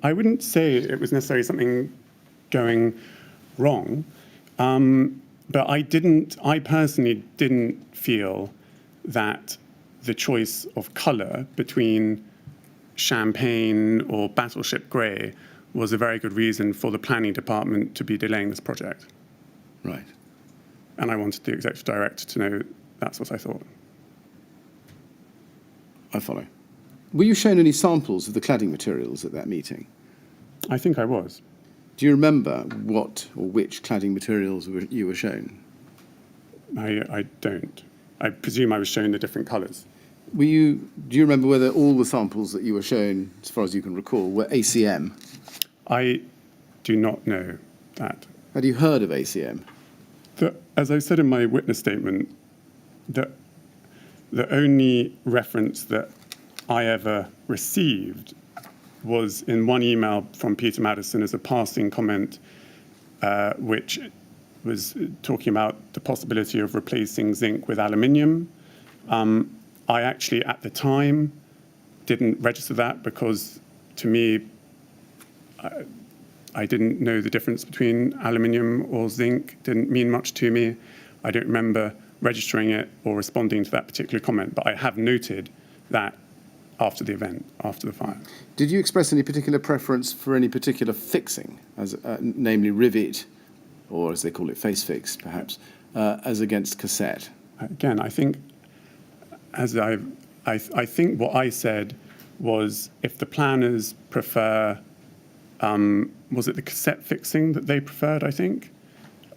I wouldn't say it was necessarily something going wrong, but I personally didn't feel that the choice of colour between champagne or battleship grey was a very good reason for the planning department to be delaying this project. Right. And I wanted the executive director to know that's what I thought. I follow. Were you shown any samples of the cladding materials at that meeting? I think I was. Do you remember what or which cladding materials you were shown? I don't. I presume I was shown the different colours. Do you remember whether all the samples that you were shown, as far as you can recall, were ACM? I do not know that. Had you heard of ACM? As I said in my witness statement, the only reference that I ever received was in one email from Peter Madison as a passing comment, which was talking about the possibility of replacing zinc with aluminium. I actually, at the time, didn't register that because, to me, I didn't know the difference between aluminium or zinc. Didn't mean much to me. I don't remember registering it or responding to that particular comment, but I have noted that after the event, after the fire. Did you express any particular preference for any particular fixing, as namely rivet, or as they call it, face fix, perhaps, as against cassette? Again, I think, I think what I said was if the planners prefer, was it the cassette fixing that they preferred, I think,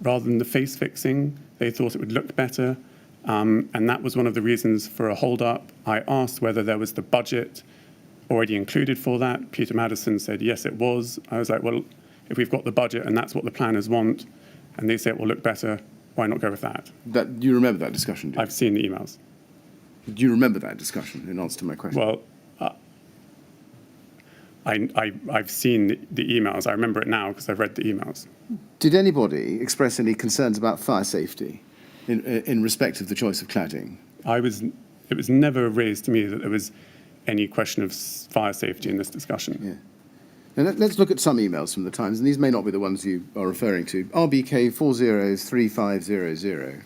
rather than the face fixing? They thought it would look better. And that was one of the reasons for a hold-up. I asked whether there was the budget already included for that. Peter Madison said, yes, it was. I was like, well, if we've got the budget and that's what the planners want, and they say it will look better, why not go with that? Do you remember that discussion? I've seen the emails. Do you remember that discussion in answer to my question? Well, I've seen the emails. I remember it now because I've read the emails. Did anybody express any concerns about fire safety in respect of the choice of cladding? It was never raised to me that there was any question of fire safety in this discussion. Yeah. Now let's look at some emails from the Times, and these may not be the ones you are referring to. RBK 403500.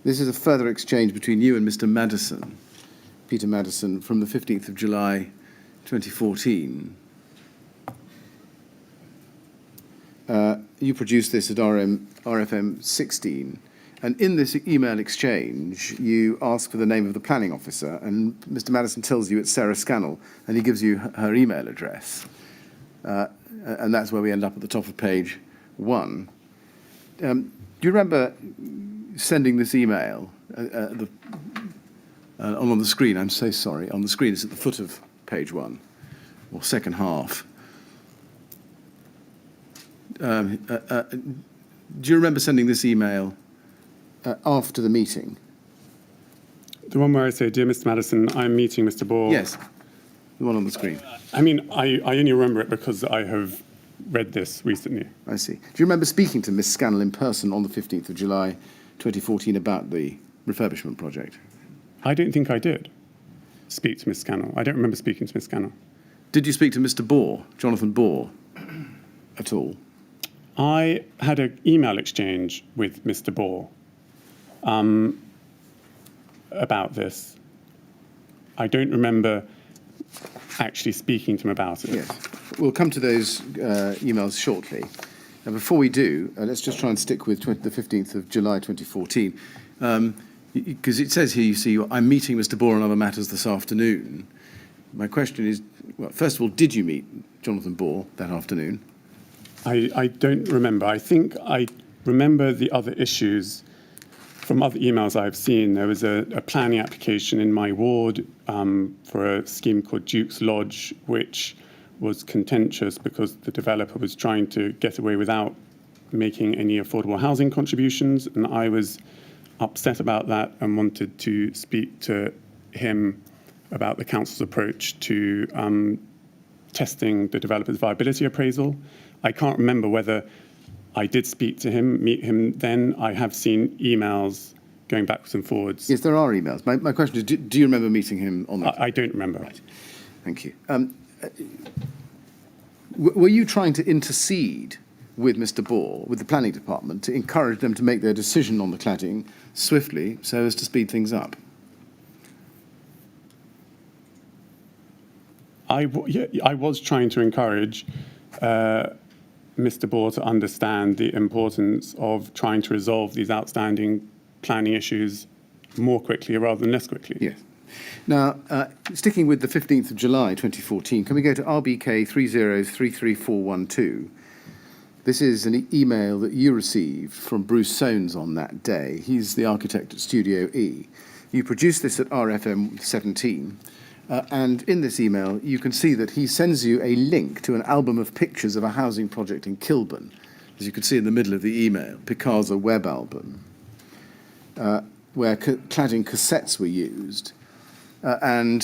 This is a further exchange between you and Mr. Madison, Peter Madison, from the 15th of July, 2014. You produced this at RFM 16, and in this email exchange, you ask for the name of the planning officer, and Mr. Madison tells you it's Sarah Scannell, and he gives you her email address. and that's where we end up at the top of page 1. Do you remember sending this email on the screen? I'm so sorry. On the screen, it's at the foot of page 1, or second half. Do you remember sending this email after the meeting? The one where I say, "Dear Mr. Madison, I'm meeting Mr. Ball." Yes, the one on the screen. I mean, I only remember it because I have read this recently. I see. Do you remember speaking to Miss Scannell in person on the 15th of July 2014 about the refurbishment project? I don't think I did speak to Miss Scannell. I don't remember speaking to Miss Scannell. Did you speak to Mr. Ball, Jonathan Ball, at all? I had an email exchange with Mr. Ball about this. I don't remember actually speaking to him about it. Yes. We'll come to those emails shortly. And before we do, let's just try and stick with the 15th of July 2014. Because it says here, you see, I'm meeting Mr. Ball on other matters this afternoon. My question is, well, first of all, did you meet Jonathan Ball that afternoon? I don't remember. I think I remember the other issues from other emails I've seen. There was a planning application in my ward for a scheme called Duke's Lodge, which was contentious because the developer was trying to get away without making any affordable housing contributions, and I was upset about that and wanted to speak to him about the council's approach to testing the developer's viability appraisal. I can't remember whether I did speak to him, meet him then. I have seen emails going backwards and forwards. Yes, there are emails. My question is, do you remember meeting him on that? I don't remember. Right. Thank you. Were you trying to intercede with Mr. Ball, with the planning department, to encourage them to make their decision on the cladding swiftly so as to speed things up? I was trying to encourage Mr. Ball to understand the importance of trying to resolve these outstanding planning issues more quickly rather than less quickly. Yes. Now, sticking with the 15th of July 2014, can we go to RBK 3033412? This is an email that you received from Bruce Soanes on that day. He's the architect at Studio E. You produced this at RFM 17. And in this email, you can see that he sends you a link to an album of pictures of a housing project in Kilburn, as you can see in the middle of the email, Picasa web album, where cladding cassettes were used. And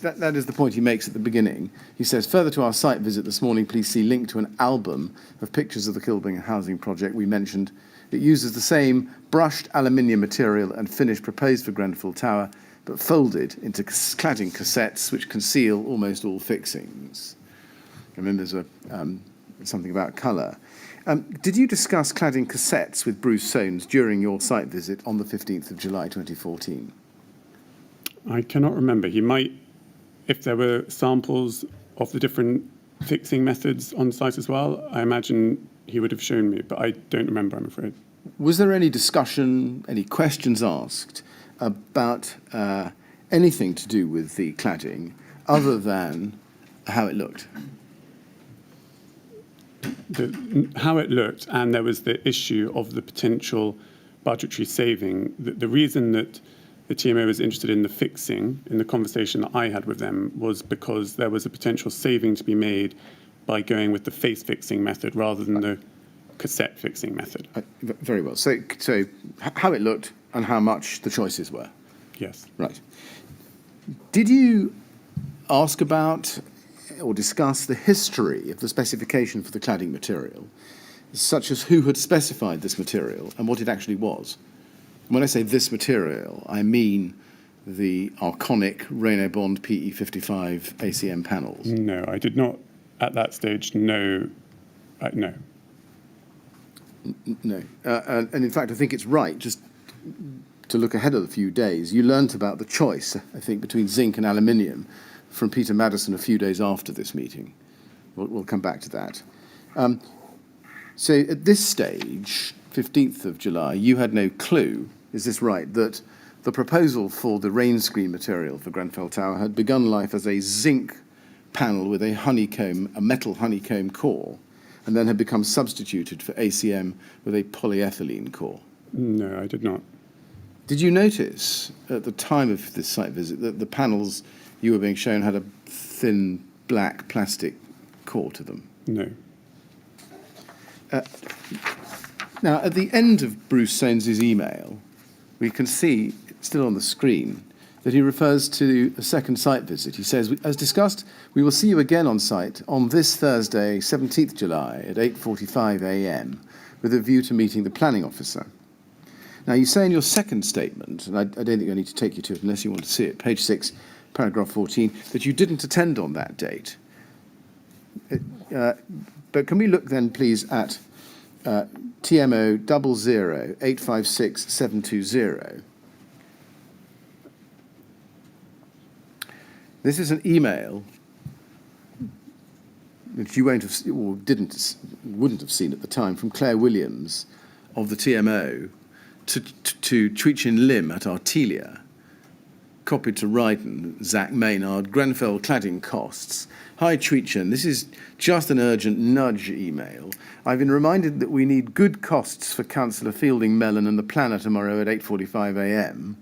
that is the point he makes at the beginning. He says, further to our site visit this morning, please see link to an album of pictures of the Kilburn housing project we mentioned. It uses the same brushed aluminium material and finish proposed for Grenfell Tower, but folded into cladding cassettes which conceal almost all fixings. Remember, there's something about colour. Did you discuss cladding cassettes with Bruce Soanes during your site visit on the 15th of July 2014? I cannot remember. He might, if there were samples of the different fixing methods on site as well, I imagine he would have shown me, but I don't remember, I'm afraid. Was there any discussion, any questions asked about anything to do with the cladding other than how it looked? How it looked, and there was the issue of the potential budgetary saving. The reason that the TMO was interested in the fixing, in the conversation that I had with them, was because there was a potential saving to be made by going with the face fixing method rather than the cassette fixing method. Very well. So how it looked and how much the choices were? Yes. Right. Did you ask about or discuss the history of the specification for the cladding material, such as who had specified this material and what it actually was? When I say this material, I mean the archonic Renault Bond PE55 ACM panels. No, I did not at that stage know. No. No. And in fact, I think it's right, just to look ahead of a few days, you learnt about the choice, I think, between zinc and aluminium from Peter Madison a few days after this meeting. We'll come back to that. So at this stage, 15th of July, you had no clue, is this right, that the proposal for the rain screen material for Grenfell Tower had begun life as a zinc panel with a metal honeycomb core, and then had become substituted for ACM with a polyethylene core. No, I did not. Did you notice at the time of this site visit that the panels you were being shown had a thin black plastic core to them? No. Now, at the end of Bruce Soanes's email, we can see, still on the screen, that he refers to a second site visit. He says, as discussed, we will see you again on site on this Thursday, 17th July at 8:45 a.m. with a view to meeting the planning officer. Now, you say in your second statement, and I don't think I need to take you to it unless you want to see it, page 6, paragraph 14, that you didn't attend on that date. But can we look then, please, at TMO 000856 This is an email which you won't have, or wouldn't have seen at the time, from Claire Williams of the TMO to Tweechin Lim at Artelia, copied to Ryden, Zach Maynard, Grenfell cladding costs. Hi Tweechin, this is just an urgent nudge email. I've been reminded that we need good costs for Councillor Feilding-Mellen and the planner tomorrow at 8:45 a.m.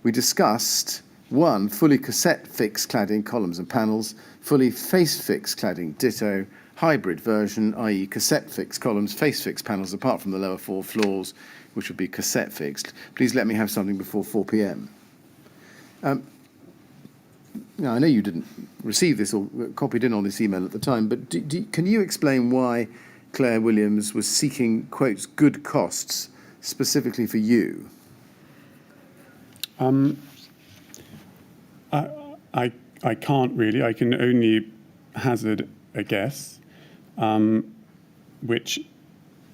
We discussed 1, fully cassette fixed cladding columns and panels, fully face fixed cladding ditto, hybrid version, i.e. cassette fixed columns, face fixed panels apart from the lower 4 floors, which would be cassette fixed. Please let me have something before 4 p.m. Now, I know you didn't receive this or copied in on this email at the time, but can you explain why Claire Williams was seeking, quotes, good costs specifically for you? I can't really. I can only hazard a guess, which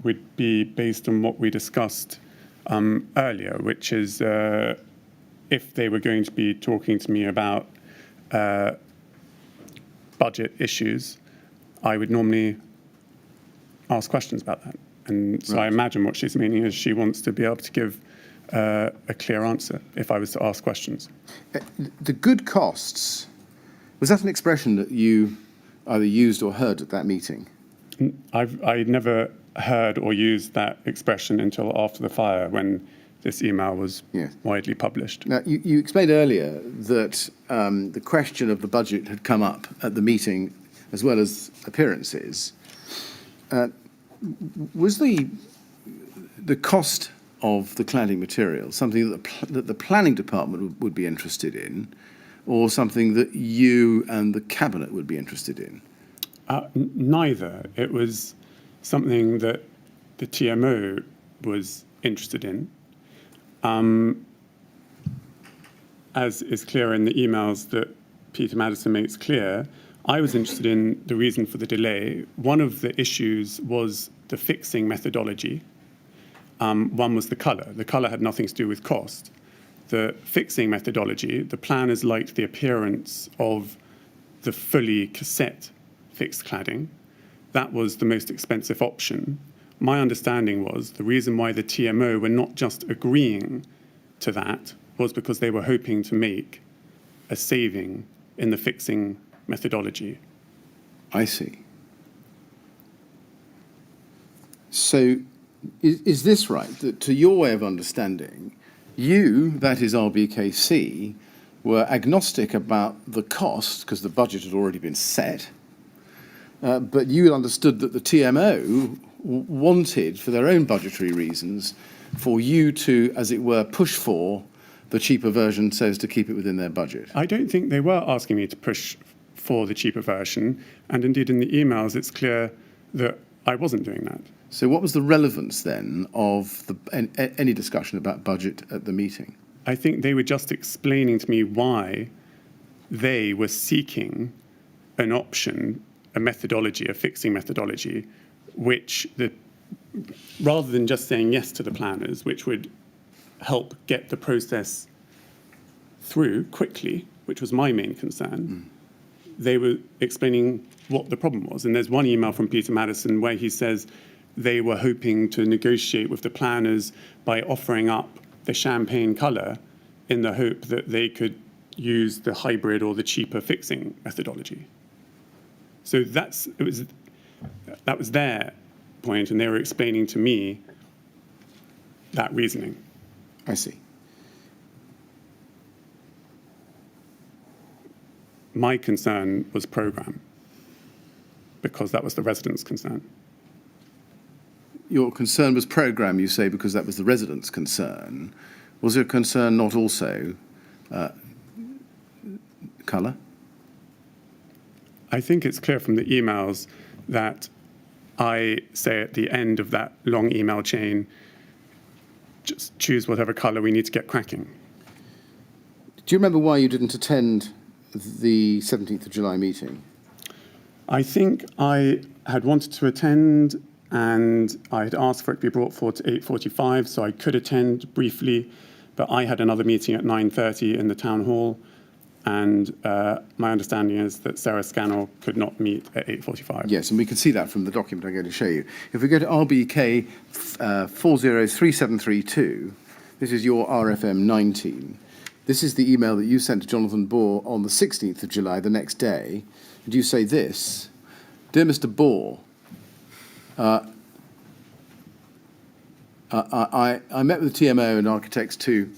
would be based on what we discussed earlier, which is if they were going to be talking to me about budget issues, I would normally ask questions about that. And so I imagine what she's meaning is she wants to be able to give a clear answer if I was to ask questions. The good costs, was that an expression that you either used or heard at that meeting? I never heard or used that expression until after the fire when this email was widely published. Now, you explained earlier that the question of the budget had come up at the meeting as well as appearances. Was the cost of the cladding material something that the planning department would be interested in, or something that you and the cabinet would be interested in? Neither. It was something that the TMO was interested in. As is clear in the emails that Peter Madison makes clear, I was interested in the reason for the delay. One of the issues was the fixing methodology. One was the colour. The colour had nothing to do with cost. The fixing methodology, the planners liked the appearance of the fully cassette fixed cladding. That was the most expensive option. My understanding was the reason why the TMO were not just agreeing to that was because they were hoping to make a saving in the fixing methodology. I see. So is this right, that to your way of understanding, you, that is RBKC, were agnostic about the cost because the budget had already been set, but you understood that the TMO wanted, for their own budgetary reasons, for you to, as it were, push for the cheaper version so as to keep it within their budget? I don't think they were asking me to push for the cheaper version, and indeed in the emails it's clear that I wasn't doing that. So what was the relevance then of any discussion about budget at the meeting? I think they were just explaining to me why they were seeking an option, a methodology, a fixing methodology, which, rather than just saying yes to the planners, which would help get the process through quickly, which was my main concern, they were explaining what the problem was. And there's one email from Peter Madison where he says they were hoping to negotiate with the planners by offering up the champagne colour in the hope that they could use the hybrid or the cheaper fixing methodology. So that was their point, and they were explaining to me that reasoning. I see. My concern was programme, because that was the residents' concern. Your concern was programme, you say, because that was the residents' concern. Was your concern not also colour? I think it's clear from the emails that I say at the end of that long email chain, just choose whatever colour, we need to get cracking. Do you remember why you didn't attend the 17th of July meeting? I think I had wanted to attend, and I had asked for it to be brought forward to 8:45, so I could attend briefly, but I had another meeting at 9:30 in the town hall, and my understanding is that Sarah Scannell could not meet at 8:45. Yes, and we can see that from the document I'm going to show you. If we go to RBK 403732, this is your RFM 19. This is the email that you sent to Jonathan Bohr on the 16th of July, the next day. And you say this: Dear Mr. Bohr, I met with the TMO and architects to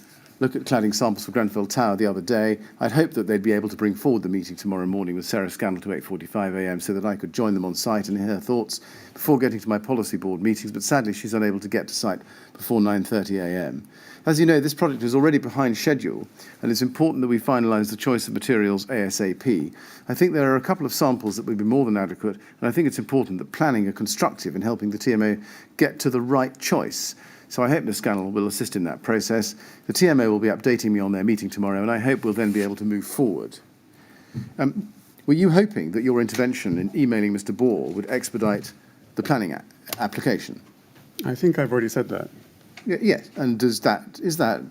look at cladding samples for Grenfell Tower the other day. I'd hoped that they'd be able to bring forward the meeting tomorrow morning with Sarah Scannell to 8:45 a.m. so that I could join them on site and hear her thoughts before getting to my policy board meetings, but sadly she's unable to get to site before 9:30 a.m. As you know, this project is already behind schedule, and it's important that we finalise the choice of materials ASAP. I think there are a couple of samples that would be more than adequate, and I think it's important that planning are constructive in helping the TMO get to the right choice. So I hope Ms Scannell will assist in that process. The TMO will be updating me on their meeting tomorrow, and I hope we'll then be able to move forward. Were you hoping that your intervention in emailing Mr Bohr would expedite the planning application? I think I've already said that. Yes, and is that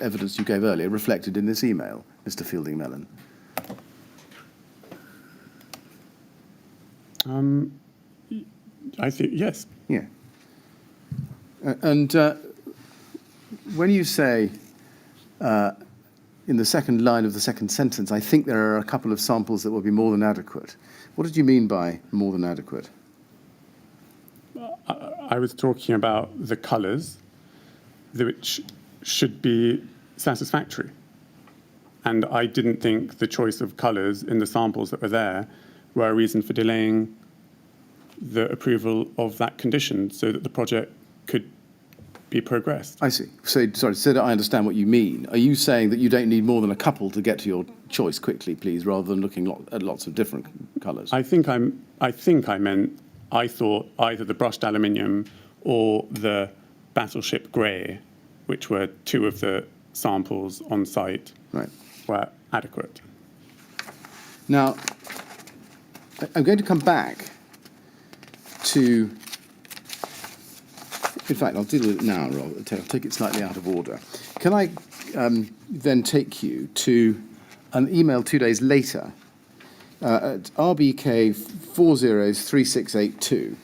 evidence you gave earlier reflected in this email, Mr Feilding-Mellen? I think, yes. Yeah. And when you say in the second line of the second sentence, I think there are a couple of samples that will be more than adequate, what did you mean by more than adequate? I was talking about the colours, which should be satisfactory. And I didn't think the choice of colours in the samples that were there were a reason for delaying the approval of that condition so that the project could be progressed. I see. So, sorry, so that I understand what you mean. Are you saying that you don't need more than a couple to get to your choice quickly, please, rather than looking at lots of different colours? I thought either the brushed aluminium or the battleship grey, which were two of the samples on site, right, were adequate. Now, I'm going to come back to, in fact, I'll deal with it now, Rob. I'll take it slightly out of order. Can I then take you to an email 2 days later at RBK 403682.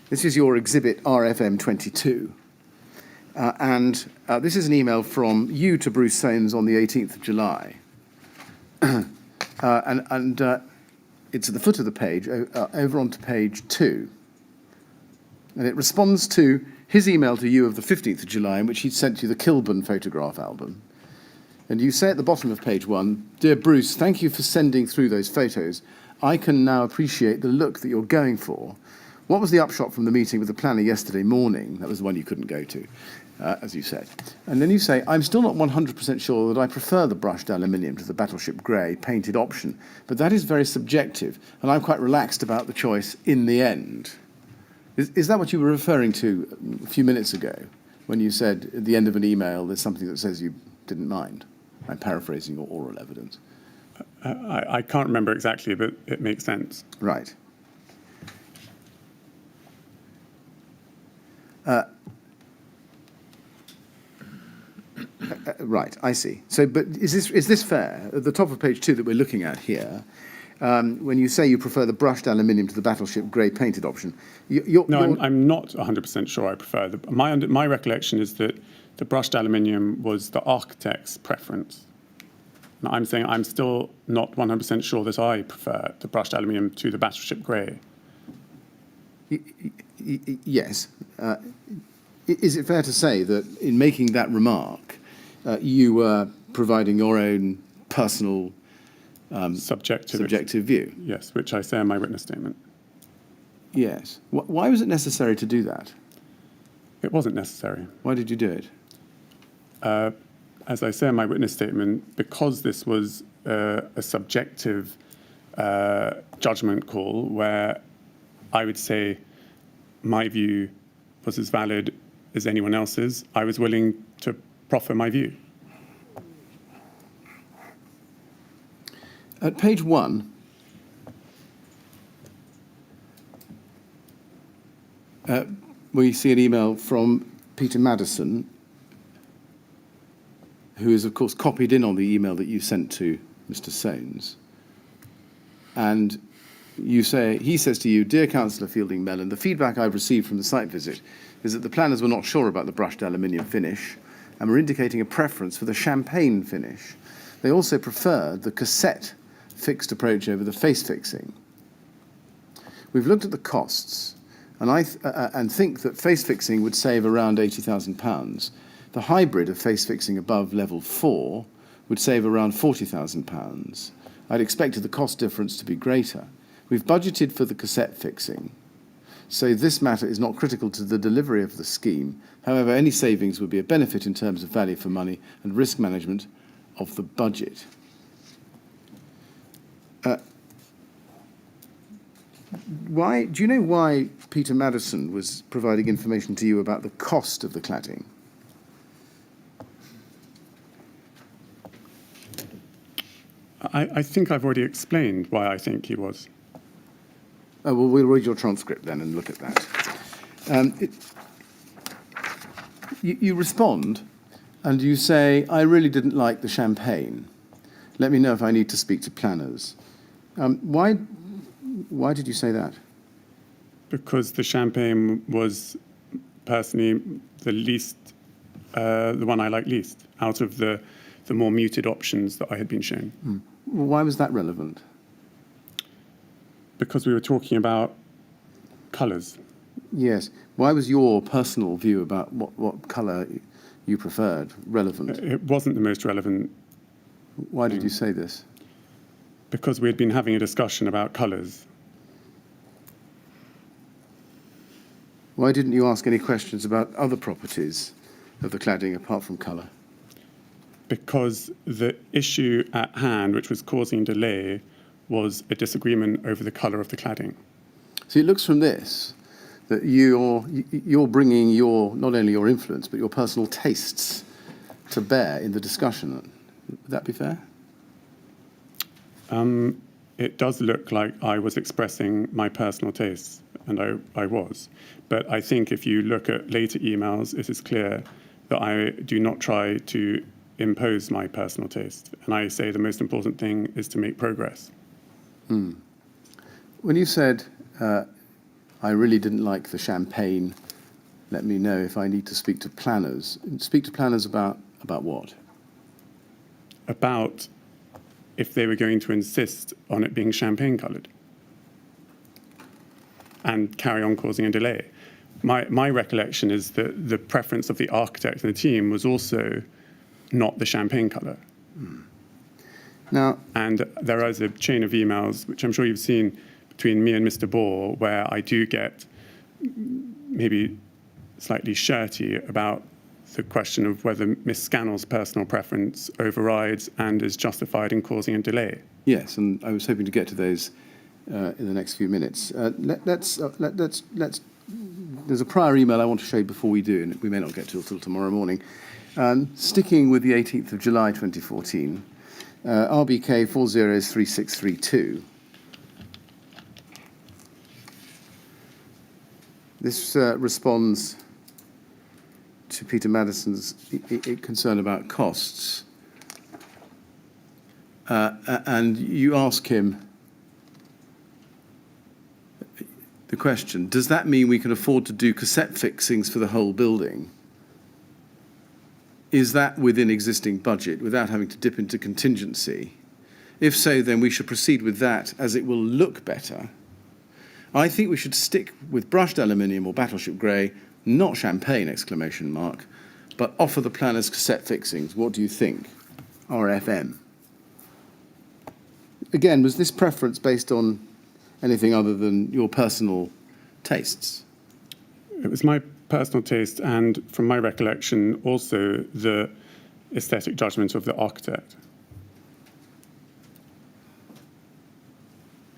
This is your exhibit RFM 22. And this is an email from you to Bruce Soames on the 18th of July. And it's at the foot of the page, over onto page 2. And it responds to his email to you of the 15th of July, in which he'd sent you the Kilburn photograph album. And you say at the bottom of page 1, Dear Bruce, thank you for sending through those photos. I can now appreciate the look that you're going for. What was the upshot from the meeting with the planner yesterday morning? That was the one you couldn't go to, as you said. And then you say, I'm still not 100% sure that I prefer the brushed aluminium to the battleship grey painted option, but that is very subjective, and I'm quite relaxed about the choice in the end. Is that what you were referring to a few minutes ago, when you said at the end of an email there's something that says you didn't mind? I'm paraphrasing your oral evidence. I can't remember exactly, but it makes sense. Right. Right, I see. So, but is this fair? At the top of page 2 that we're looking at here, when you say you prefer the brushed aluminium to the battleship grey painted option, I'm not 100% sure I prefer. My recollection is that the brushed aluminium was the architect's preference. And I'm saying I'm still not 100% sure that I prefer the brushed aluminium to the battleship grey. Yes. Is it fair to say that in making that remark, you were providing your own personal subjective view? Yes, which I say in my witness statement. Yes. Why was it necessary to do that? It wasn't necessary. Why did you do it? As I say in my witness statement, because this was a subjective judgment call where I would say my view was as valid as anyone else's, I was willing to proffer my view. At page 1, we see an email from Peter Madison, who is, of course, copied in on the email that you sent to Mr. Soanes. And he says to you, "Dear Councillor Feilding-Mellen, the feedback I've received from the site visit is that the planners were not sure about the brushed aluminium finish and were indicating a preference for the champagne finish. They also preferred the cassette fixed approach over the face fixing. We've looked at the costs and think that face fixing would save around £80,000. The hybrid of face fixing above level 4 would save around £40,000. I'd expected the cost difference to be greater. We've budgeted for the cassette fixing, so this matter is not critical to the delivery of the scheme. However, any savings would be a benefit in terms of value for money and risk management of the budget." Do you know why Peter Madison was providing information to you about the cost of the cladding? I think I've already explained why I think he was. Oh, well, we'll read your transcript then and look at that. You respond and you say, "I really didn't like the champagne. Let me know if I need to speak to planners." Why did you say that? Because the champagne was personally the one I liked least out of the more muted options that I had been shown. Well, why was that relevant? Because we were talking about colours. Yes. Why was your personal view about what colour you preferred relevant? It wasn't the most relevant. Why did you say this? Because we had been having a discussion about colours. Why didn't you ask any questions about other properties of the cladding apart from colour? Because the issue at hand, which was causing delay, was a disagreement over the colour of the cladding. So it looks from this that you're bringing not only your influence but your personal tastes to bear in the discussion. Would that be fair? It does look like I was expressing my personal tastes, and I was. But I think if you look at later emails, it is clear that I do not try to impose my personal taste. And I say the most important thing is to make progress. When you said, "I really didn't like the champagne, let me know if I need to speak to planners," speak to planners about what? About if they were going to insist on it being champagne coloured and carry on causing a delay. My recollection is that the preference of the architect and the team was also not the champagne colour. Now, and there is a chain of emails, which I'm sure you've seen, between me and Mr. Ball, where I do get maybe slightly shirty about the question of whether Miss Scannell's personal preference overrides and is justified in causing a delay. yes, and I was hoping to get to those in the next few minutes. There's a prior email I want to show you before we do, and we may not get to it till tomorrow morning. Sticking with the 18th of July 2014, RBK 403632. This responds to Peter Madison's concern about costs. And you ask him the question, does that mean we can afford to do cassette fixings for the whole building? is that within existing budget without having to dip into contingency? If so, then we should proceed with that as it will look better. I think we should stick with brushed aluminium or battleship grey, not champagne, ! But offer the planners cassette fixings. What do you think? RFM. Again, was this preference based on anything other than your personal tastes? It was my personal taste and, from my recollection, also the aesthetic judgment of the architect.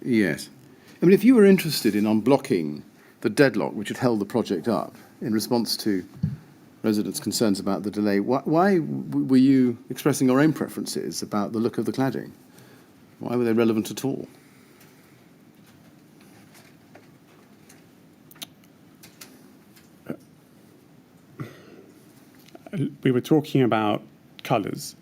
Yes. I mean, if you were interested in unblocking the deadlock which had held the project up in response to residents' concerns about the delay, why were you expressing your own preferences about the look of the cladding? Why were they relevant at all? We were talking about colours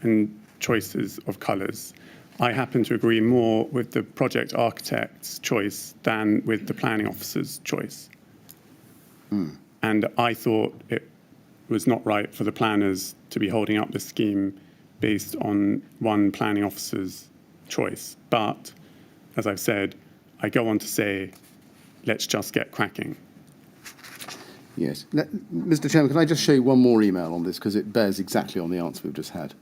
and choices of colours. I happen to agree more with the project architect's choice than with the planning officer's choice. And I thought it was not right for the planners to be holding up the scheme based on one planning officer's choice. But, as I've said, I go on to say, let's just get cracking. Yes. Mr. Chairman, can I just show you one more email on this because it bears exactly on the answer we've just had?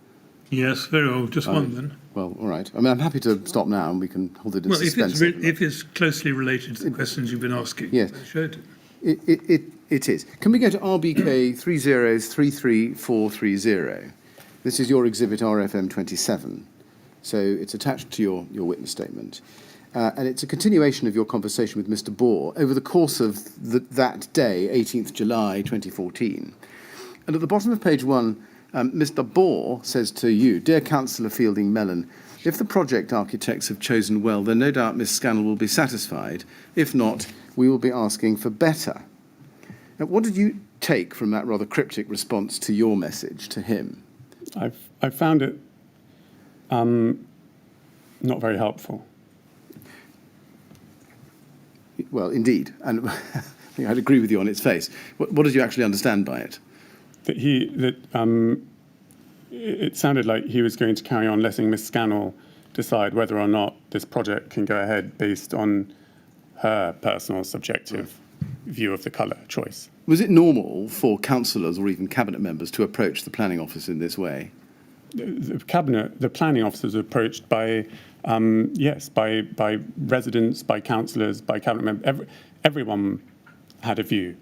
Yes, very well. Just one then. Well, all right. I mean, I'm happy to stop now and we can hold it in Well, suspense. if it's closely related to the questions you've been asking, Yes. show it. It is. Can we go to RBK 3033430? This is your exhibit RFM 27. So it's attached to your witness statement. And it's a continuation of your conversation with Mr. Bohr over the course of that day, 18th July 2014. And at the bottom of page 1, Mr. Bohr says to you, "Dear Councillor Feilding-Mellen, if the project architects have chosen well, then no doubt Miss Scannell will be satisfied. If not, we will be asking for better." Now, what did you take from that rather cryptic response to your message to him? I found it not very helpful. Well, indeed, and I think I'd agree with you on its face. What did you actually understand by it? It sounded like he was going to carry on letting Miss Scannell decide whether or not this project can go ahead based on her personal subjective view of the colour choice. Was it normal for councillors or even cabinet members to approach the planning office in this way? The planning officers were approached by residents, by councillors, by cabinet members. Everyone had a view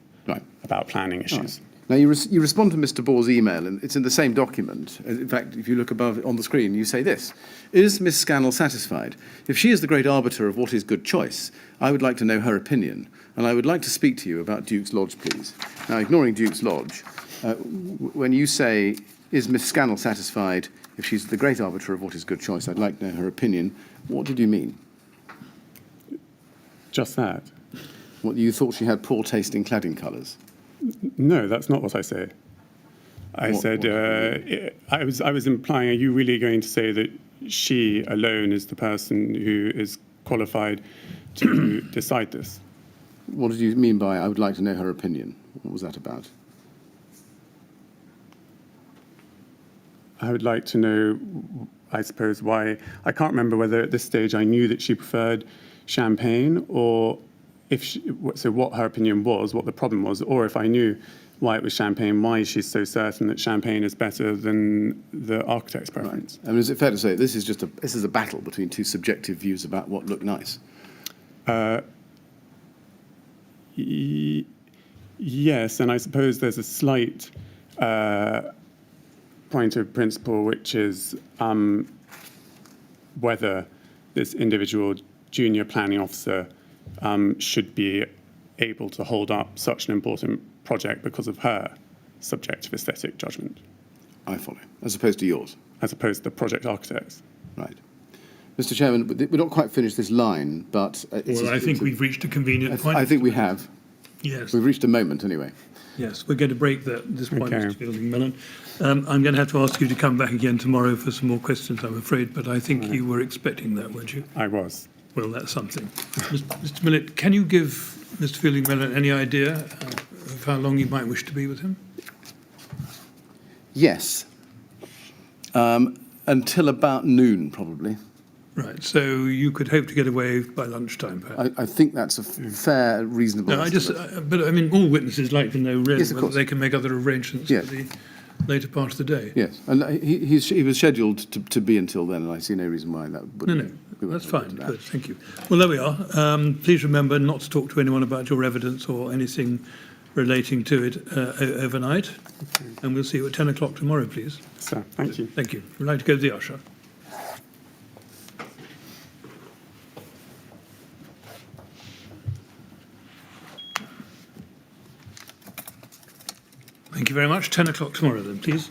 about planning issues. Right. Now, you respond to Mr. Bohr's email, and it's in the same document. In fact, if you look above on the screen, you say this: "Is Miss Scannell satisfied? If she is the great arbiter of what is good choice, I would like to know her opinion, and I would like to speak to you about Duke's Lodge, please." Now, ignoring Duke's Lodge, when you say, "Is Miss Scannell satisfied? If she's the great arbiter of what is good choice, I'd like to know her opinion," what did you mean? Just that. What, you thought she had poor taste in cladding colours? No, that's not what I say. I was implying, are you really going to say that she alone is the person who is qualified to decide this? What did you mean by "I would like to know her opinion"? What was that about? I would like to know, I suppose, why. I can't remember whether at this stage I knew that she preferred champagne, or what her opinion was, what the problem was, or if I knew why it was champagne, why she's so certain that champagne is better than the architect's preference. Right. I mean, is it fair to say this is a battle between two subjective views about what looked nice? Yes, and I suppose there's a slight point of principle, which is whether this individual junior planning officer should be able to hold up such an important project because of her subjective aesthetic judgment. I follow, as opposed to yours. As opposed to the project architects. Right. Mr. Chairman, we're not quite finished this line, but... I think we've reached a convenient point. I think we have. Yes. We've reached a moment, anyway. Yes, we're going to break this point, Okay. Mr. Feilding-Mellen. I'm going to have to ask you to come back again tomorrow for some more questions, I'm afraid, but I think you were expecting that, weren't you? I was. Well, that's something. Mr. Millett, can you give Mr. Feilding-Mellen any idea of how long you might wish to be with him? Yes. Until about noon, probably. Right, so you could hope to get away by lunchtime, perhaps? I think that's a fair, reasonable No, estimate. but I mean, all witnesses like to know really Yes, of whether course. they can make other arrangements Yes. for the later part of the day. Yes, and he was scheduled to be until then, and I see no reason why that No, wouldn't. no, that's fine. Good, thank you. Well, there we are. Please remember not to talk to anyone about your evidence or anything relating to it overnight. And we'll see you at 10 o'clock tomorrow, please. So, thank you. Thank you. We'd like to go to the usher. Thank you very much. 10 o'clock tomorrow then, please.